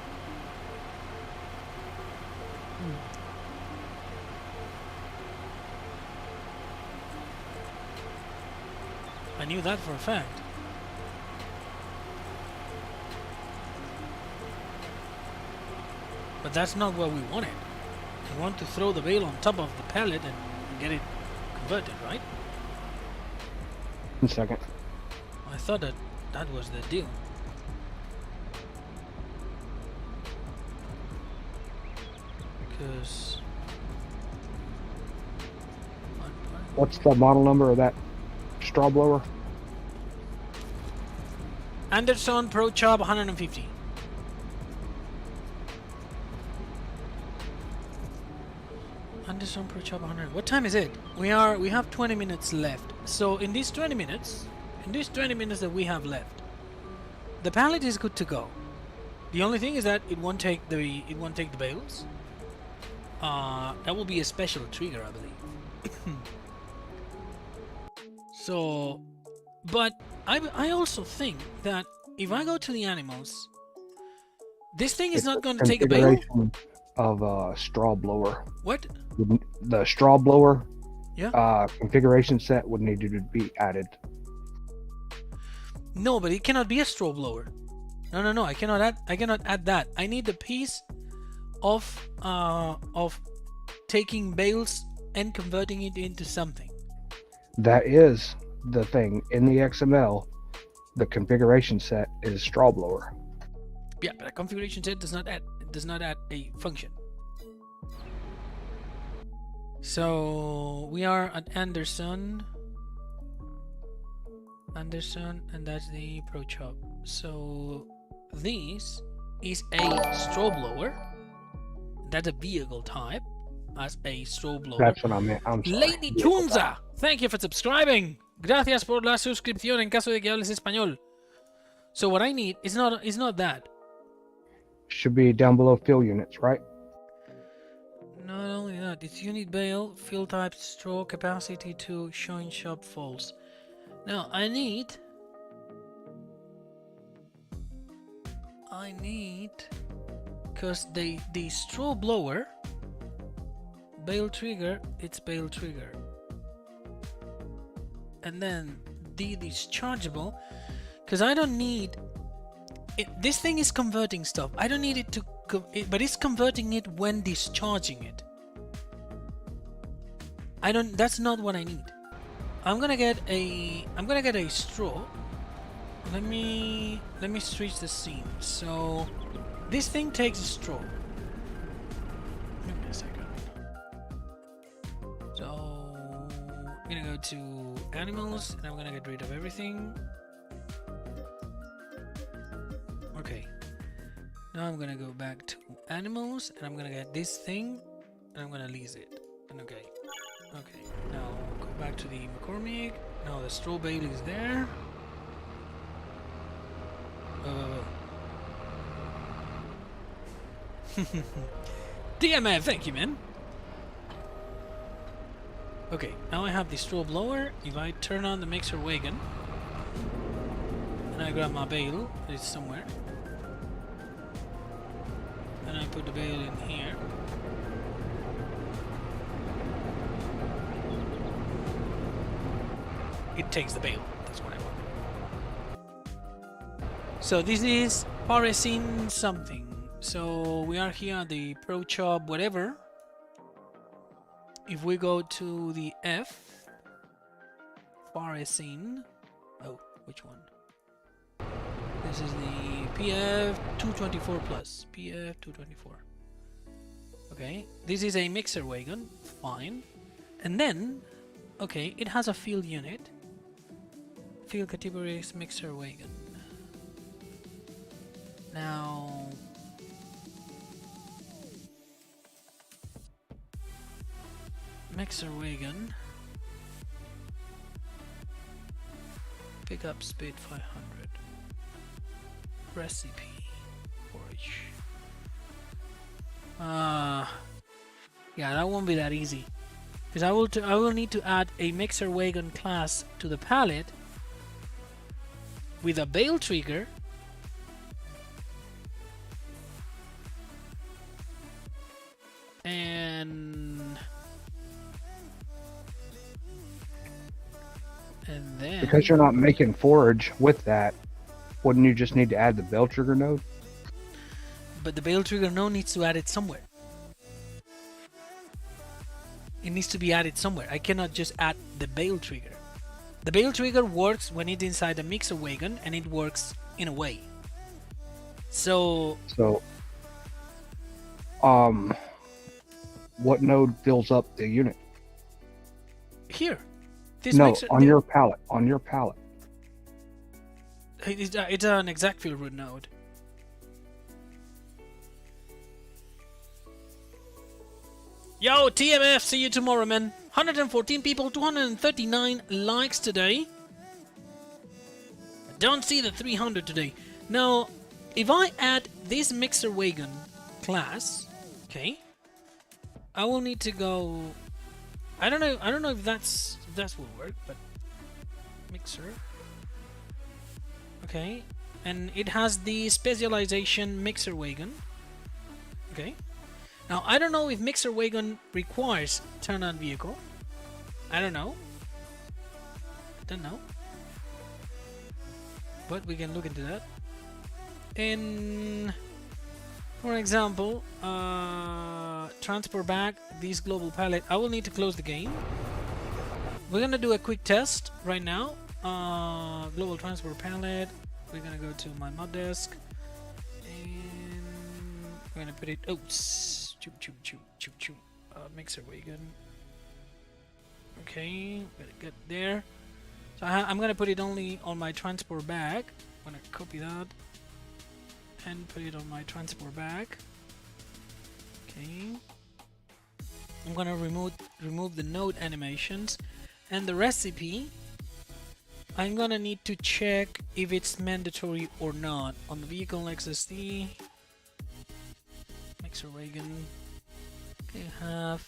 I knew that for a fact. But that's not what we wanted. We want to throw the bale on top of the pallet and get it converted, right? 1 second. I thought that was the deal. Because... What's the model number of that straw blower? Anderson Pro Chop 150. Anderson Pro Chop 100. What time is it? We have 20 minutes left. So in these 20 minutes that we have left, the pallet is good to go. The only thing is that it won't take the bales. That will be a special trigger, I believe. So, but I also think that if I go to the animals, this thing is not going to take a bale. Of a straw blower. What? The straw blower. Yeah. Configuration set would need to be added. No, but it cannot be a straw blower. No. I cannot add that. I need the piece of taking bales and converting it into something. That is the thing in the XML. the configuration set is straw blower. Yeah, but a configuration set does not add a function. So we are at Anderson, and that's the Pro Chop. So this is a straw blower. That's a vehicle type as a straw blower. That's what I meant. I'm sorry. Lady Chunza, thank you for subscribing. Gracias por la suscripción en caso de que hables español. So what I need is not that. Should be down below fill units, right? Not only that, it's unit bale, fill type, straw, capacity to showing shop false. Now I need, because the straw blower, bale trigger, it's bale trigger. And then the dischargeable, because I don't need it, this thing is converting stuff. I don't need it to but it's converting it when discharging it. That's not what I need. I'm gonna get a straw. Let me switch the scene. So this thing takes a straw. Give me a second. So I'm gonna go to animals and I'm gonna get rid of everything. Okay. Now I'm gonna go back to animals and I'm gonna get this thing and I'm gonna lease it. And okay. Now go back to the McCormick. Now the straw bale is there. DMF, thank you, man. Okay, now I have the straw blower. If I turn on the mixer wagon and I grab my bale, it's somewhere. And I put the bale in here. It takes the bale. That's what I want. So this is Paresin something. So we are here at the Pro Chop whatever. If we go to the F, Paresin. Oh, which one? This is the PF 224 plus. PF 224. Okay, this is a mixer wagon. Fine. And then, okay, it has a field unit. Field categories mixer wagon. Now, mixer wagon. Pickup speed 500. Recipe forage. Yeah, that won't be that easy, because I will need to add a mixer wagon class to the pallet with a bale trigger and then, because you're not making forage with that, wouldn't you just need to add the bale trigger node? But the bale trigger node needs to add it somewhere. It needs to be added somewhere. I cannot just add the bale trigger. The bale trigger works when it's inside the mixer wagon, and it works in a way. So what node fills up the unit? Here. This no, mixer, on your pallet. On your pallet. It's an exact field root node. Yo, TMF, see you tomorrow, man. 114 people, 239 likes today. I don't see the 300 today. Now, if I add this mixer wagon class, okay, I will need to go. I don't know if that will work, but mixer. Okay, and it has the specialization mixer wagon. Okay. Now, I don't know if mixer wagon requires turn on vehicle. I don't know. But we can look into that. And for example, transport back this global pallet. I will need to close the game. We're gonna do a quick test right now. Global transport pallet. We're gonna go to my mod desk, and we're gonna put it. Oh, choo. Mixer wagon. Okay, got it good there. So I'm gonna put it only on my transport bag. I'm gonna copy that and put it on my transport bag. Okay. I'm gonna remove the node animations and the recipe. I'm gonna need to check if it's mandatory or not on the vehicle XSD. Mixer wagon. Okay, have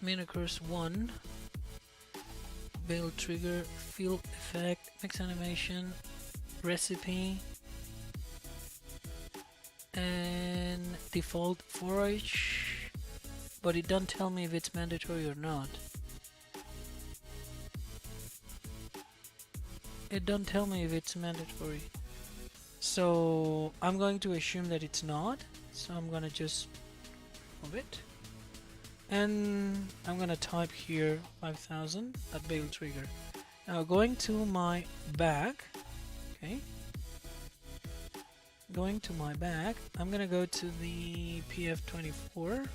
Minikurs 1. Bale trigger, field effect, mix animation, recipe, and default forage, but it don't tell me if it's mandatory or not. It don't tell me if it's mandatory, so I'm going to assume that it's not. So I'm gonna just move it. And I'm gonna type here 5000 at Bale trigger. Now going to my bag, okay. Going to my bag, I'm gonna go to the PF24.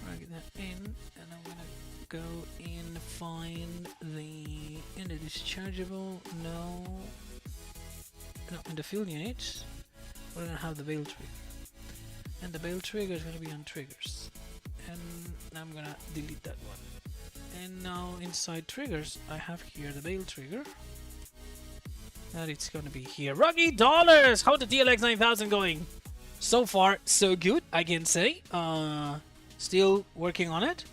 Drag that in, and I'm gonna go in find the in the dischargeable. No, in the field units. We're gonna have the Bale trigger, and the Bale trigger is gonna be on triggers. And I'm gonna delete that one. And now inside triggers, I have here the Bale trigger. And it's gonna be here. Rocky Dollars! How's the TLX 9000 going? So far, so good, I can say. Still working on it.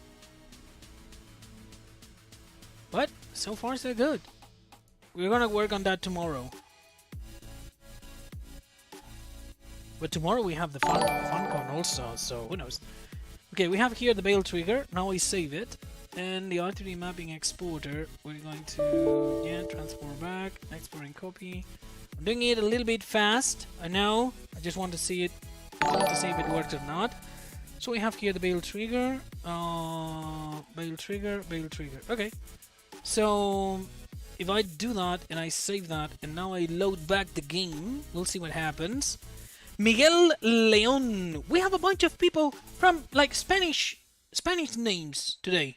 But so far, so good. We're gonna work on that tomorrow. But tomorrow we have the FARMCON also, so who knows. Okay, we have here the Bale trigger. Now we save it. And the R3D mapping exporter, we're going to transport back, export and copy. I'm doing it a little bit fast, I know. I just want to see it, if it works or not. So we have here the Bale trigger, Bale trigger. Okay. So if I do that and I save that and now I load back the game, we'll see what happens. Miguel Leon. We have a bunch of people from like Spanish names today.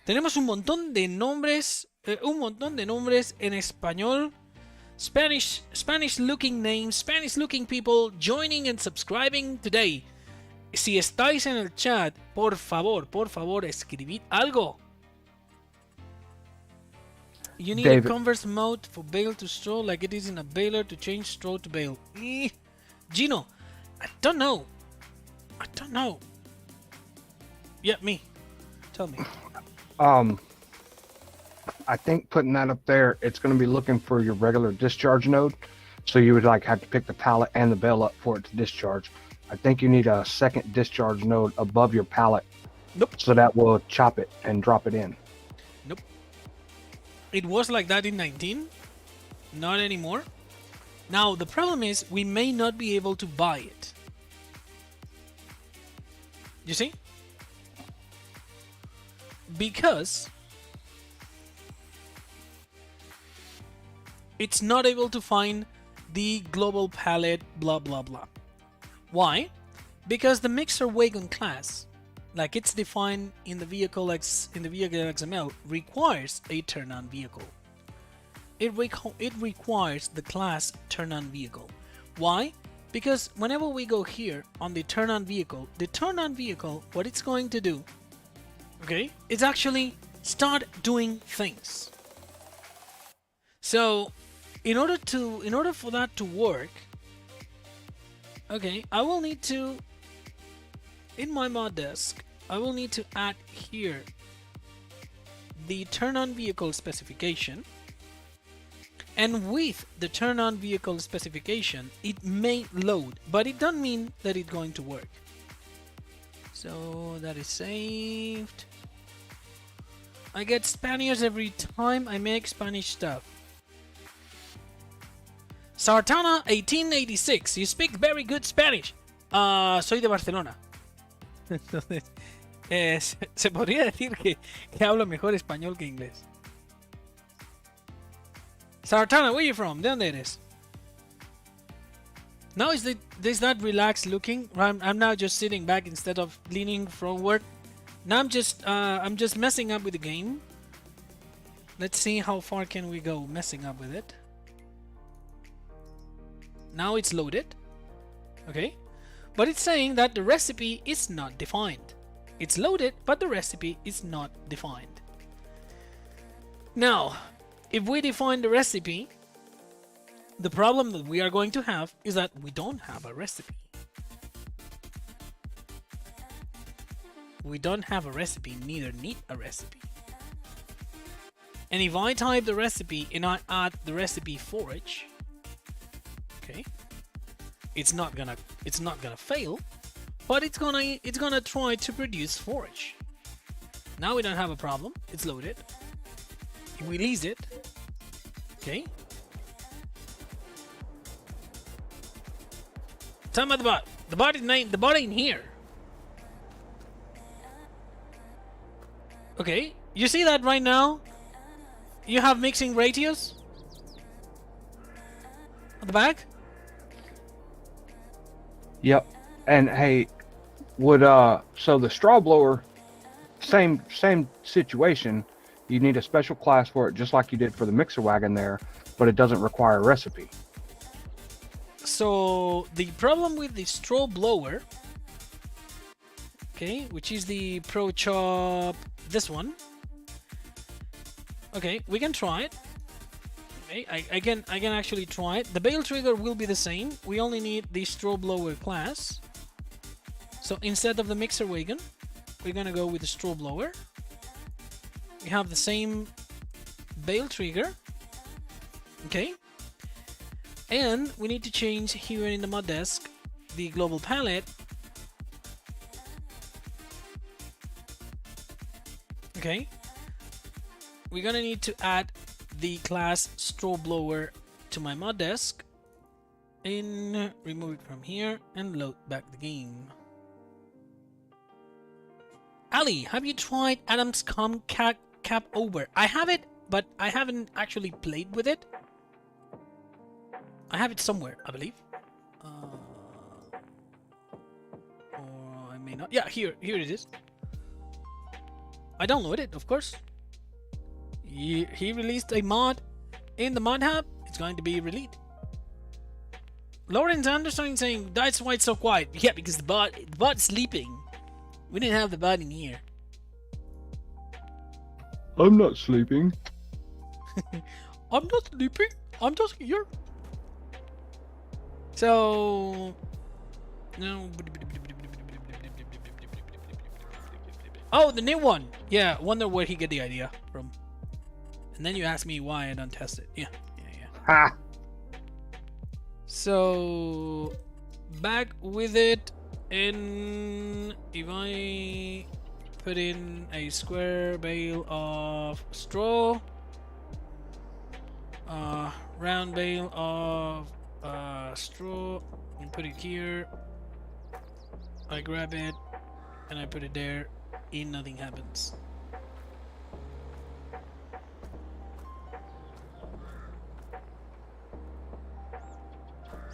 Tenemos un montón de nombres en español. Spanish looking names, Spanish looking people joining and subscribing today. Si estáis en el chat, por favor, escribid algo. You need David. a converse mode for bale to straw like it is in a baler to change straw to bale. Gino, I don't know. Yeah, me. Tell me. I think putting that up there, it's going to be looking for your regular discharge node. So you would like have to pick the pallet and the bale up for it to discharge. I think you need a second discharge node above your pallet. Nope. So that will chop it and drop it in. Nope. It was like that in 19. Not anymore. Now, the problem is we may not be able to buy it. You see? Because it's not able to find the global pallet blah blah blah. Why? Because the mixer wagon class, like it's defined in the vehicle XML, requires a turn-on vehicle. It requires the class turn-on vehicle. Why? Because whenever we go here on the turn-on vehicle, what it's going to do, okay, it's actually start doing things. So, in order for that to work, okay, I will need to, in my mod desk, I will need to add here the turn-on vehicle specification. And with the turn-on vehicle specification, it may load, but it doesn't mean that it's going to work. So that is saved. I get Spaniards every time I make Spanish stuff. Sartana 1886, you speak very good Spanish. Soy de Barcelona. Entonces, se podría decir que hablo mejor español que inglés. Sartana, where you from? Down there it is. Now is that relaxed looking? I'm now just sitting back instead of leaning forward. Now I'm just messing up with the game. Let's see how far can we go messing up with it. Now it's loaded. Okay. But it's saying that the recipe is not defined. It's loaded, but the recipe is not defined. Now, if we define the recipe, the problem that we are going to have is that we don't have a recipe. We don't have a recipe, neither need a recipe. And if I type the recipe and I add the recipe forage, okay, it's not gonna fail, but it's gonna try to produce forage. Now we don't have a problem. It's loaded. If we release it, okay. Tell me the bot. The bot is named. The bot ain't here. Okay, you see that right now? You have mixing ratios at the back. Yep. And hey, would so the straw blower, same situation. You need a special class for it, just like you did for the mixer wagon there, but it doesn't require a recipe. So the problem with the straw blower, okay, which is the Pro Chop, this one. Okay, we can try it. Okay, I can actually try it. The bale trigger will be the same. We only need the straw blower class. So instead of the mixer wagon, we're gonna go with the straw blower. We have the same bale trigger. Okay. And we need to change here in the mod desk the global pallet. Okay. We're gonna need to add the class straw blower to my mod desk and remove it from here and load back the game. Ali, have you tried Adam's Cap over? I have it, but I haven't actually played with it. I have it somewhere, I believe. Or I may not. Yeah, here it is. I downloaded it, of course. He released a mod in the mod hub. It's going to be released. Lawrence Anderson saying that's why it's so quiet. Yeah, because the bot's sleeping. We didn't have the bot in here. I'm not sleeping. I'm not sleeping. I'm just here. So no. Oh, the new one. Yeah, wonder where he get the idea from. And then you ask me why I don't test it. Yeah. Ha! So back with it, and if I put in a square bale of straw, round bale of straw, and put it here, I grab it and I put it there, and nothing happens.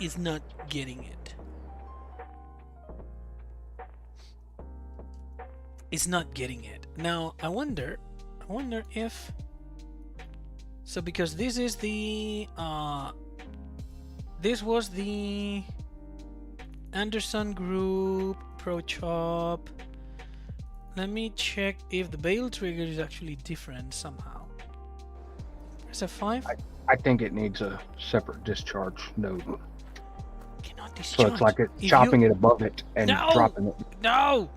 Is not getting it. It's not getting it. Now I wonder if so, because this is the this was the Anderson Group Pro Chop. Let me check if the bale trigger is actually different somehow. Press F5. I think it needs a separate discharge node. Cannot discharge. So it's like it's chopping it above it and dropping it. No!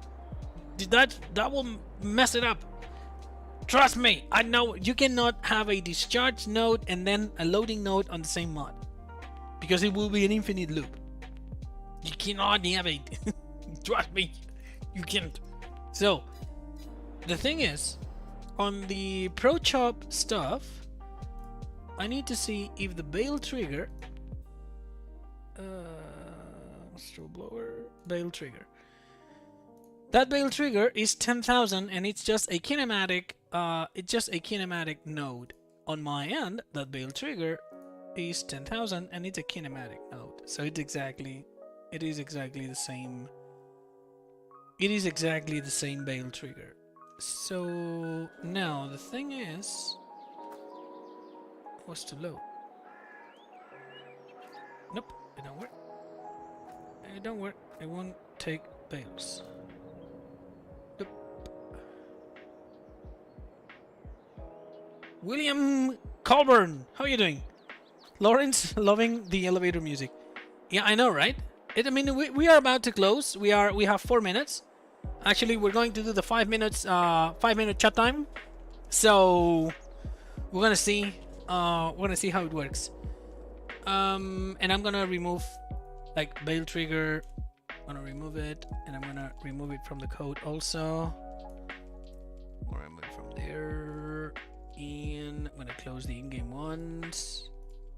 That will mess it up. Trust me, I know you cannot have a discharge node and then a loading node on the same mod, because it will be an infinite loop. You cannot have it. Trust me, you can't. So the thing is, on the Pro Chop stuff, I need to see if the bale trigger, straw blower, bale trigger. That bale trigger is 10,000, and it's just a kinematic. It's just a kinematic node on my end that bale trigger is 10,000 and it's a kinematic node. So it is exactly the same. It is exactly the same bale trigger. So now the thing is, what's too low? Nope, it don't work. It don't work. It won't take bales. Nope. William Colburn, how are you doing? Lawrence, loving the elevator music. Yeah, I know, right? I mean, we are about to close. We have 4 minutes. Actually, we're going to do the 5 minutes, 5-minute chat time. So we're gonna see how it works. And I'm gonna remove like bale trigger. I'm gonna remove it, and I'm gonna remove it from the code also. I'm gonna remove it from there, and I'm gonna close the in-game ones.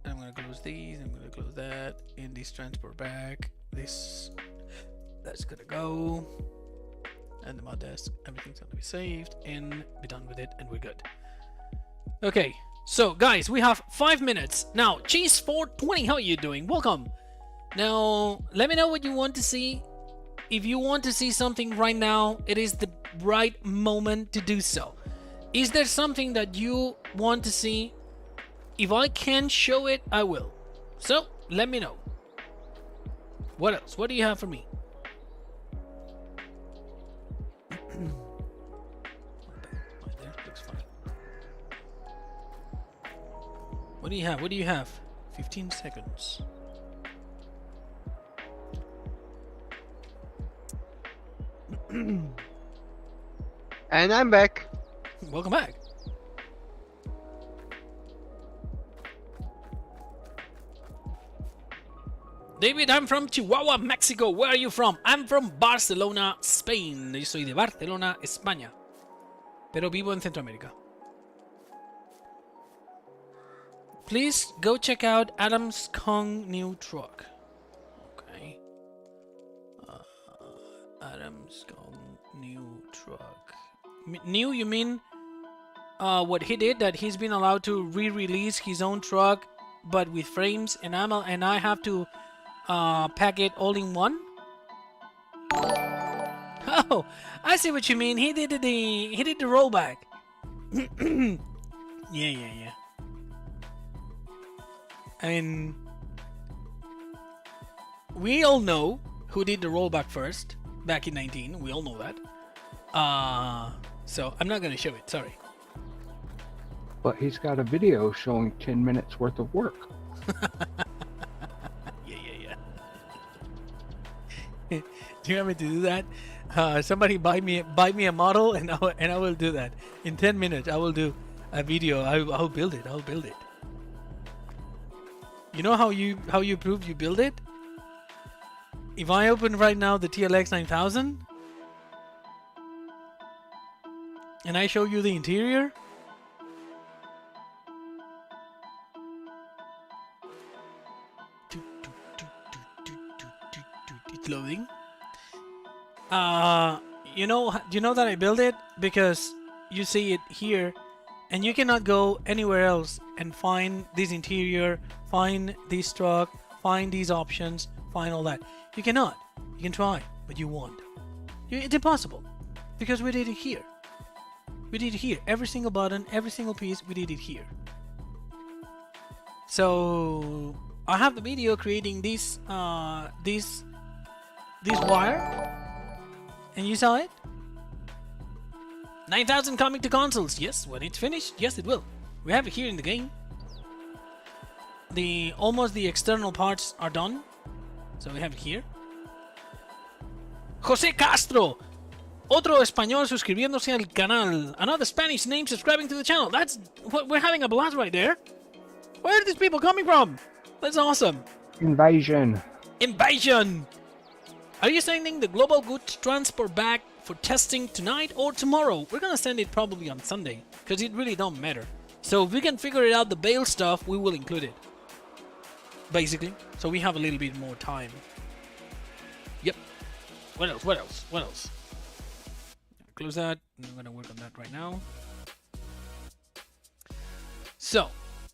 I'm gonna close these. I'm gonna close that. In this transport back. That's gonna go. And the mod desk, everything's gonna be saved and be done with it, and we're good. Okay, so guys, we have 5 minutes now. Cheese420, how are you doing? Welcome. Now, let me know what you want to see. If you want to see something right now, it is the right moment to do so. Is there something that you want to see? If I can show it, I will. So let me know. What else? What do you have for me? What do you have? What do you have? 15 seconds. And I'm back. Welcome back. David, I'm from Chihuahua, Mexico. Where are you from? I'm from Barcelona, Spain. Yo soy de Barcelona, España. Pero vivo en Centroamérica. Please go check out Adam's Kong new truck. Okay. Adam's Kong new truck. New, you mean what he did? That he's been allowed to re-release his own truck, but with frames, and I have to pack it all in one? Oh, I see what you mean. He did the rollback. Yeah. I mean, we all know who did the rollback first back in 19. We all know that. So I'm not gonna show it. Sorry. But he's got a video showing 10 minutes worth of work. Yeah. Do you want me to do that? Somebody buy me a model, and I will do that in 10 minutes. I will do a video. I'll build it. I'll build it. You know how you prove you build it? If I open right now the TLX 9000 and I show you the interior, it's loading. You know that I built it because you see it here, and you cannot go anywhere else and find this interior, find this truck, find these options, find all that. You cannot. You can try, but you won't. It's impossible because we did it here. We did it here. Every single button, every single piece, we did it here. So I have the video creating this wire, and you saw it. 9000 coming to consoles. Yes, when it's finished, yes, it will. We have it here in the game. Almost the external parts are done, so we have it here. José Castro, otro español suscribiéndose al canal. Another Spanish name subscribing to the channel. That's what we're having a blast right there. Where are these people coming from? That's awesome. Invasion. Are you sending the global goods transport back for testing tonight or tomorrow? We're gonna send it probably on Sunday because it really don't matter. So if we can figure it out, the bale stuff, we will include it. Basically, so we have a little bit more time. Yep. What else? Close that. I'm gonna work on that right now. So,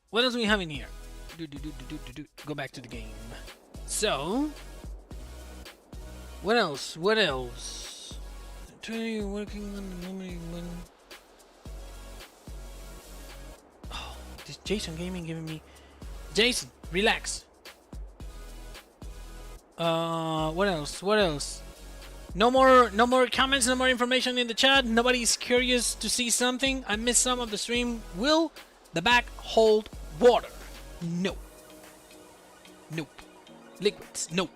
what else we have in here? Go back to the game. So, what else? What else? Working on the moment. Oh, this Jason Gaming giving me. Jason, relax. What else? What else? No more comments, no more information in the chat. Nobody's curious to see something. I missed some of the stream. Will the back hold water? No. Nope. Liquids? Nope.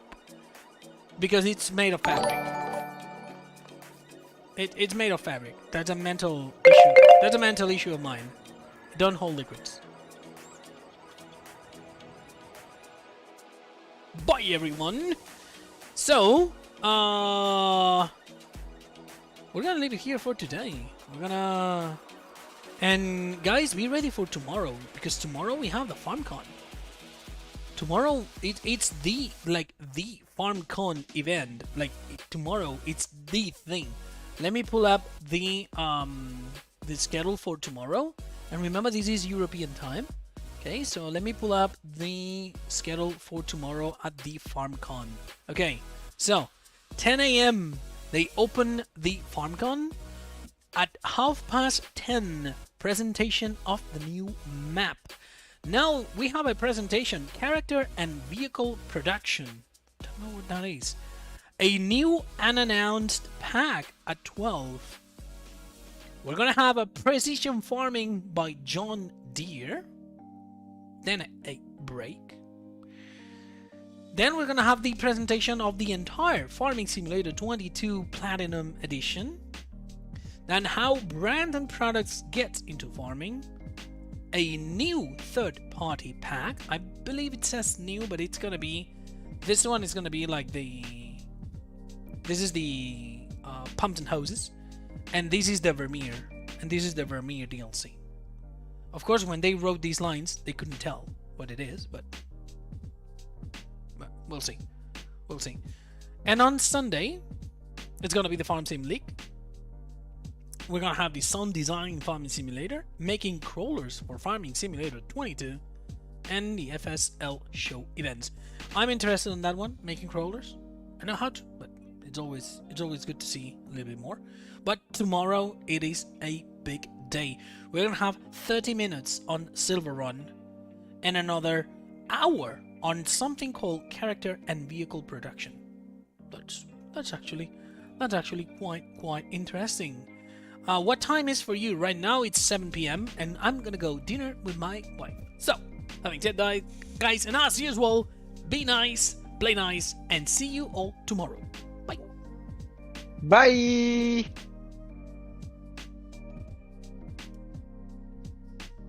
Because it's made of fabric. It's made of fabric. That's a mental issue. That's a mental issue of mine. Don't hold liquids. Bye, everyone. So, we're gonna leave it here for today. And guys, be ready for tomorrow, because tomorrow we have the FARMCon. Tomorrow it's the FARMCon event. Tomorrow it's the thing. Let me pull up the schedule for tomorrow. And remember, this is European time. Okay, so let me pull up the schedule for tomorrow at the FARMCon. Okay, so 10 a.m. they open the FARMCon. At 10:30, presentation of the new map. Now we have a presentation, character and vehicle production. Don't know what that is. A new unannounced pack at 12. We're gonna have a precision farming by John Deere. Then a break. Then we're gonna have the presentation of the entire Farming Simulator 22 Platinum Edition. Then how brand and products get into farming. A new third-party pack. I believe it says new, but it's gonna be... This one is gonna be like the... This is the pumps and hoses. And this is the Vermeer. And this is the Vermeer DLC. Of course, when they wrote these lines, they couldn't tell what it is, but we'll see. We'll see. And on Sunday, it's gonna be the Farm Sim League. We're gonna have the Sun Design Farming Simulator, making crawlers for Farming Simulator 22, and the FSL show events. I'm interested in that one, making crawlers. I know how to, but it's always good to see a little bit more. But tomorrow it is a big day. We're gonna have 30 minutes on Silver Run and another hour on something called character and vehicle production. That's actually quite interesting. What time is for you? Right now it's 7 p.m. and I'm gonna go dinner with my wife. So, having said that, guys, and as usual, be nice, play nice, and see you all tomorrow. Bye. Bye.